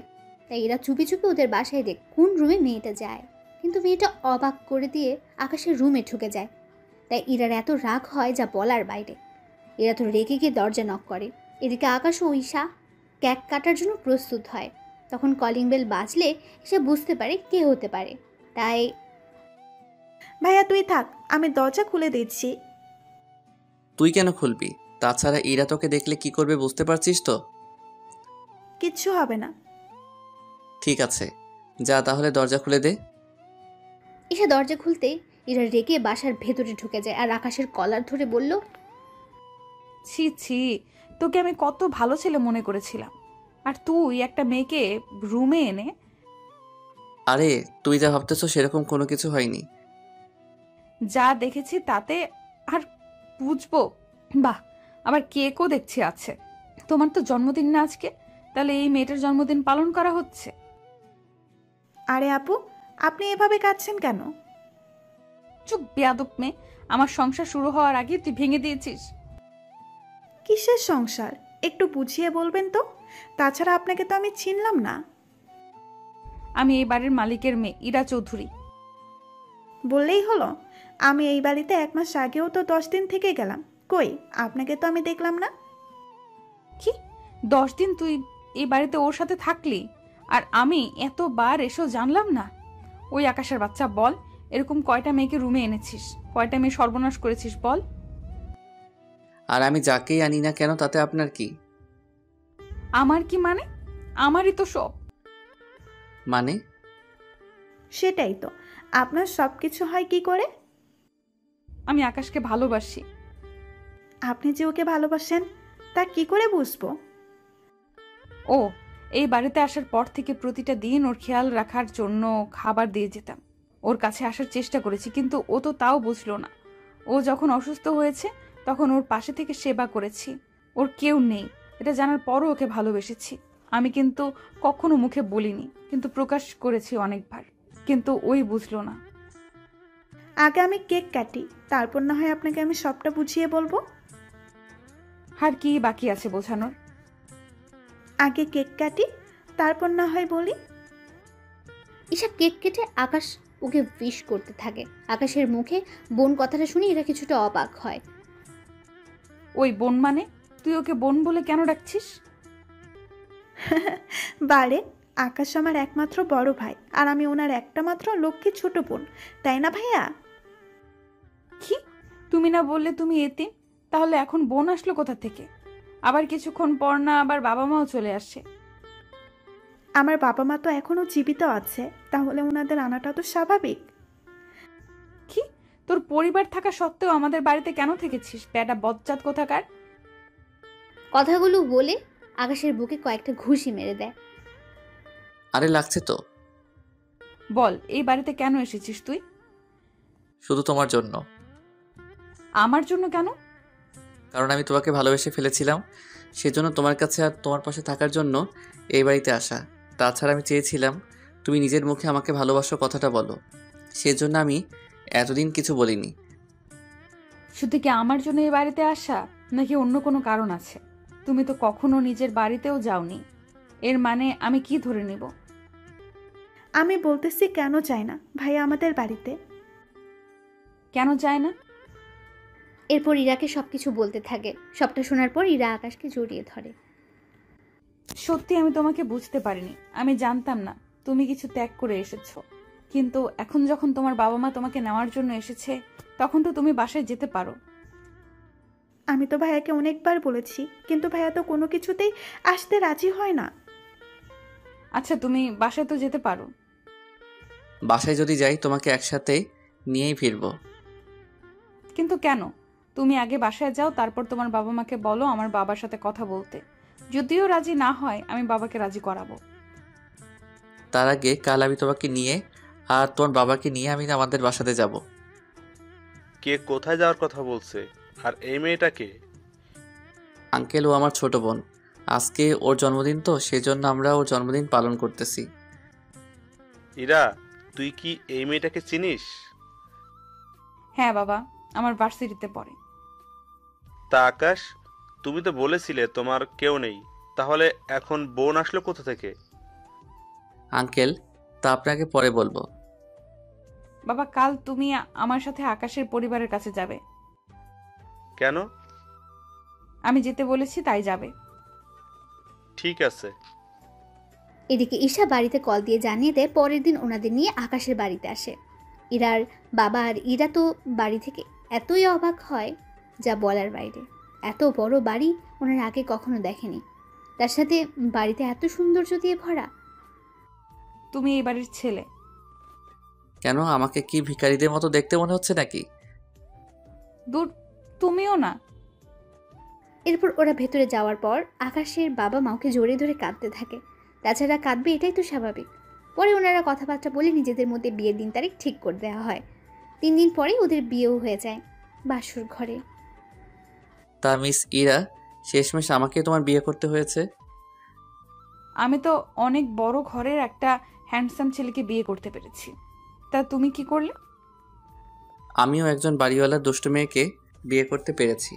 [SPEAKER 3] তাই এরা চুপি চুপি ওদের বাসায় কোন রুমে মেয়েটা যায়। কিন্তু মেয়েটা অবাক করে দিয়ে আকাশের রুমে ঢুকে যায়। তাই ইরার এত রাগ হয় যা বলার বাইরে। এরা তো রেগে গিয়ে দরজা নক করে। এদিকে আকাশ ও ঈশা কেক কাটার জন্য প্রস্তুত হয়। তখন কলিং বেল বাজলে ঈশা বুঝতে পারে কে হতে পারে। তাই
[SPEAKER 6] ভাইয়া তুই থাক, আমি দরজা খুলে দিচ্ছি।
[SPEAKER 2] তুই কেন খুলবি? তাছাড়া ইরা তোকে দেখলে কি করবে বুঝতে পারছিস তো?
[SPEAKER 6] কিচ্ছু হবে না।
[SPEAKER 2] ঠিক আছে, যা তাহলে দরজা খুলে দে।
[SPEAKER 3] ঈশা দরজা খুলতে ইরা রেগে বাসার ভেতরে ঢুকে যায় আর আকাশের কলার ধরে বলল,
[SPEAKER 12] ছি ছি, তোকে আমি কত ভালো ছেলে মনে করেছিলাম, আর তুই একটা মেয়েকে রুমে এনে।
[SPEAKER 2] আরে তুই যা ভাবতেছো সেরকম কোনো কিছু হয়নি।
[SPEAKER 12] যা দেখেছি তাতে আর বুঝবো? বাহ, আবার কেকও দেখছি আছে। তোমার তো জন্মদিন না আজকে, তাহলে এই মেয়েটার জন্মদিন পালন করা হচ্ছে?
[SPEAKER 6] আরে আপু, আপনি এভাবে কাঁদছেন কেন?
[SPEAKER 12] চুপ বেয়াদব মেয়ে, আমার সংসার শুরু হওয়ার আগে তুই ভেঙে দিয়েছিস।
[SPEAKER 6] কিসের সংসার? একটু বুঝিয়ে বলবেন তো? তাছাড়া আপনাকে তো আমি চিনলাম না।
[SPEAKER 12] আমি এই বাড়ির মালিকের মেয়ে ইরা চৌধুরী।
[SPEAKER 6] বললেই হলো? আমি এই বাড়িতে 1 মাস আগেও তো 10 দিন থেকে গেলাম। কই, আপনাকে তো আমি দেখলাম না।
[SPEAKER 12] কি 10 দিন তুই এই বাড়িতে ওর সাথে থাকলি, আর আমি এতবার এসেও জানলাম না? ওই আকাশের বাচ্চা, বল এরকম কয়টা মেয়েকে রুমে এনেছিস? কয়টা মেয়ে সর্বনাশ করেছিস বল?
[SPEAKER 2] আর আমি যাকেই আনি না কেন তাতে আপনার কি?
[SPEAKER 12] আমার কি মানে? আমারই তো সব।
[SPEAKER 2] মানে?
[SPEAKER 6] সেটাই তো, আপনার সব কিছু হয় কি করে?
[SPEAKER 12] আমি আকাশকে ভালোবাসি।
[SPEAKER 6] আপনি যে ওকে ভালোবাসেন তা কি করে বুঝবো?
[SPEAKER 12] ও, এই বাড়িতে আসার পর থেকে প্রতিটা দিন ওর খেয়াল রাখার জন্য খাবার দিয়ে যেতাম। ওর কাছে আসার চেষ্টা করেছি, কিন্তু ও তো তাও বুঝলো না। ও যখন অসুস্থ হয়েছে তখন ওর পাশে থেকে সেবা করেছি। ওর কেউ নেই এটা জানার পরও ওকে ভালোবেসেছি। আমি কিন্তু কখনো মুখে বলিনি, কিন্তু প্রকাশ করেছি অনেকবার, কিন্তু ওই বুঝলো না।
[SPEAKER 6] আগে আমি কেক কাটি, তারপর না হয় আপনাকে আমি সবটা বুঝিয়ে বলবো।
[SPEAKER 12] আর কি বাকি আছে বোঝানোর?
[SPEAKER 6] আগে কেক কাটি, তারপর না হয় বলি।
[SPEAKER 3] ঈশা কেক কেটে আকাশ ওকে উইশ করতে থাকে। আকাশের মুখে বোন কথাটা শুনে এরা কিছুটা অবাক হয়।
[SPEAKER 12] ওই বোন মানে? তুই ওকে বোন বলে কেন ডাকছিস?
[SPEAKER 6] বারে, আকাশ আমার একমাত্র বড় ভাই, আর আমি ওনার একটা মাত্র লক্ষ্মী ছোট বোন, তাই না ভাইয়া?
[SPEAKER 12] কি, তুমি না বললে তুমি এতিম? তাহলে এখন বোন আসলো কোথা থেকে? আবার কিছুক্ষণ পর না আবার বাবা মাও চলে আসে।
[SPEAKER 6] আমার বাবা মা তো এখনো জীবিত আছে, তাহলে ওনাদের আনাটা তো স্বাভাবিক।
[SPEAKER 12] কি, তোর পরিবার থাকা সত্ত্বেও আমাদের বাড়িতে কেন থেকেছিস বেটা বজ্জাত কোথাকার?
[SPEAKER 3] কথাগুলো বলে আকাশের বুকে কয়েকটা ঘুষি মেরে দেয়।
[SPEAKER 2] আরে লাগছে তো।
[SPEAKER 12] বল, এই বাড়িতে কেন এসেছিস তুই?
[SPEAKER 2] শুধু তোমার জন্য।
[SPEAKER 12] আমার জন্য কেন?
[SPEAKER 2] কারণ আমি তোমাকে ভালোবেসে ফেলেছিলাম, সেজন্য তোমার কাছে আর তোমার পাশে থাকার জন্য এই বাড়িতে আসা। তাছাড়া আমি চেয়েছিলাম তুমি নিজের মুখে আমাকে ভালোবাসো কথাটা বলো, সেজন্য আমি এতদিন কিছু বলিনি।
[SPEAKER 12] শুধু কি আমার জন্য এই বাড়িতে আসা, নাকি অন্য কোনো কারণ আছে? তুমি তো কখনো নিজের বাড়িতেও যাওনি, এর মানে আমি কি ধরে নেব?
[SPEAKER 6] আমি বলতেছি কেন চাই না ভাইয়া আমাদের বাড়িতে?
[SPEAKER 12] কেন চায় না?
[SPEAKER 3] এরপর ইরাকে সবকিছু বলতে থাকে। সবটা শোনার পর ইরা আকাশকে জড়িয়ে ধরে।
[SPEAKER 12] সত্যি আমি তোমাকে বুঝতে পারিনি। আমি জানতাম না তুমি কিছু ত্যাগ করে এসেছো, কিন্তু এখন যখন তোমার বাবা মা তোমাকে নেওয়ার জন্য এসেছে, তখন তো তুমি বাসায় যেতে পারো।
[SPEAKER 6] আমি তো ভাইয়াকে অনেকবার বলেছি, কিন্তু ভাইয়া তো কোনো কিছুতেই আসতে রাজি হয় না।
[SPEAKER 12] আচ্ছা, তুমি বাসায় তো যেতে পারো।
[SPEAKER 2] বাসায় যদি যাই তোমাকে একসাথে নিয়েই ফিরবো।
[SPEAKER 12] কিন্তু কেন? তুমি আগে বাসায় যাও, তারপর তোমার বাবা মাকে বলো আমার বাবার সাথে কথা বলতে। যদিও রাজি না হয়, আমি বাবাকে রাজি করাবো।
[SPEAKER 2] তার আগে কাল আমি তোমাকে নিয়ে আর তোমার বাবাকে নিয়ে আমি আমাদের বাসাতে যাব।
[SPEAKER 10] কে কোথায় যাওয়ার কথা বলছে? আর এই মেয়েটাকে?
[SPEAKER 2] আঙ্কেল, ও আমার ছোট বোন। আজকে ওর জন্মদিন তো, সেজন্য আমরা ওর জন্মদিন পালন করতেছি।
[SPEAKER 10] ইরা, তুই কি এই মেয়েটাকে চিনিস?
[SPEAKER 12] হ্যাঁ বাবা, আমার ভার্সিটিতে পড়ে।
[SPEAKER 10] তা আকাশ, তুমি তো বলেছিলে তোমার কেউ নেই, তাহলে এখন বোন আসলো কোথা থেকে?
[SPEAKER 2] আঙ্কেল, তা আপনাকে পরে বলবো।
[SPEAKER 12] বাবা কাল তুমি আমার সাথে আকাশের পরিবারের কাছে যাবে।
[SPEAKER 10] কেন?
[SPEAKER 12] আমি যেতে বলেছি তাই যাবে।
[SPEAKER 10] ঠিক আছে।
[SPEAKER 3] এদিকে ঈশা বাড়িতে কল দিয়ে জানিয়ে দেয় পরের দিন ওনাদের নিয়ে আকাশের বাড়িতে আসে। ইরার বাবা আর ইরা তো বাড়ি থেকে এতই অবাক হয় যা বলার বাইরে। এত বড় বাড়ি ওনার আগে কখনো দেখেনি, তার সাথে বাড়িতে এত সৌন্দর্য দিয়ে ভরা।
[SPEAKER 12] তুমি এই বাড়ির ছেলে।
[SPEAKER 2] কেন, আমাকে কি ভিখারিদের মতো দেখতে মনে হচ্ছে নাকি?
[SPEAKER 12] দূর, তুমিও না।
[SPEAKER 3] এরপর ওরা ভেতরে যাওয়ার পর আকাশের বাবা মাকে জড়িয়ে ধরে কাঁদতে থাকে। তাছাড়া কাঁদবে এটাই তো স্বাভাবিক। পরে ওনারা কথাবার্তা বলে নিজেদের মধ্যে বিয়ের দিন তারিখ ঠিক করে দেওয়া হয়। 3 দিন পরে ওদের বিয়েও হয়ে যায় বাসুর ঘরে।
[SPEAKER 2] তা মিস ইরা, শেষমেশ আমাকে তোমার বিয়ে করতে হয়েছে?
[SPEAKER 12] আমি তো অনেক বড় ঘরের একটা হ্যান্ডসাম ছেলেকে বিয়ে করতে পেরেছি। তা তুমি কি করলে?
[SPEAKER 2] আমিও একজন বাড়িওয়ালার দুষ্টু মেয়েকে বিয়ে করতে পেরেছি।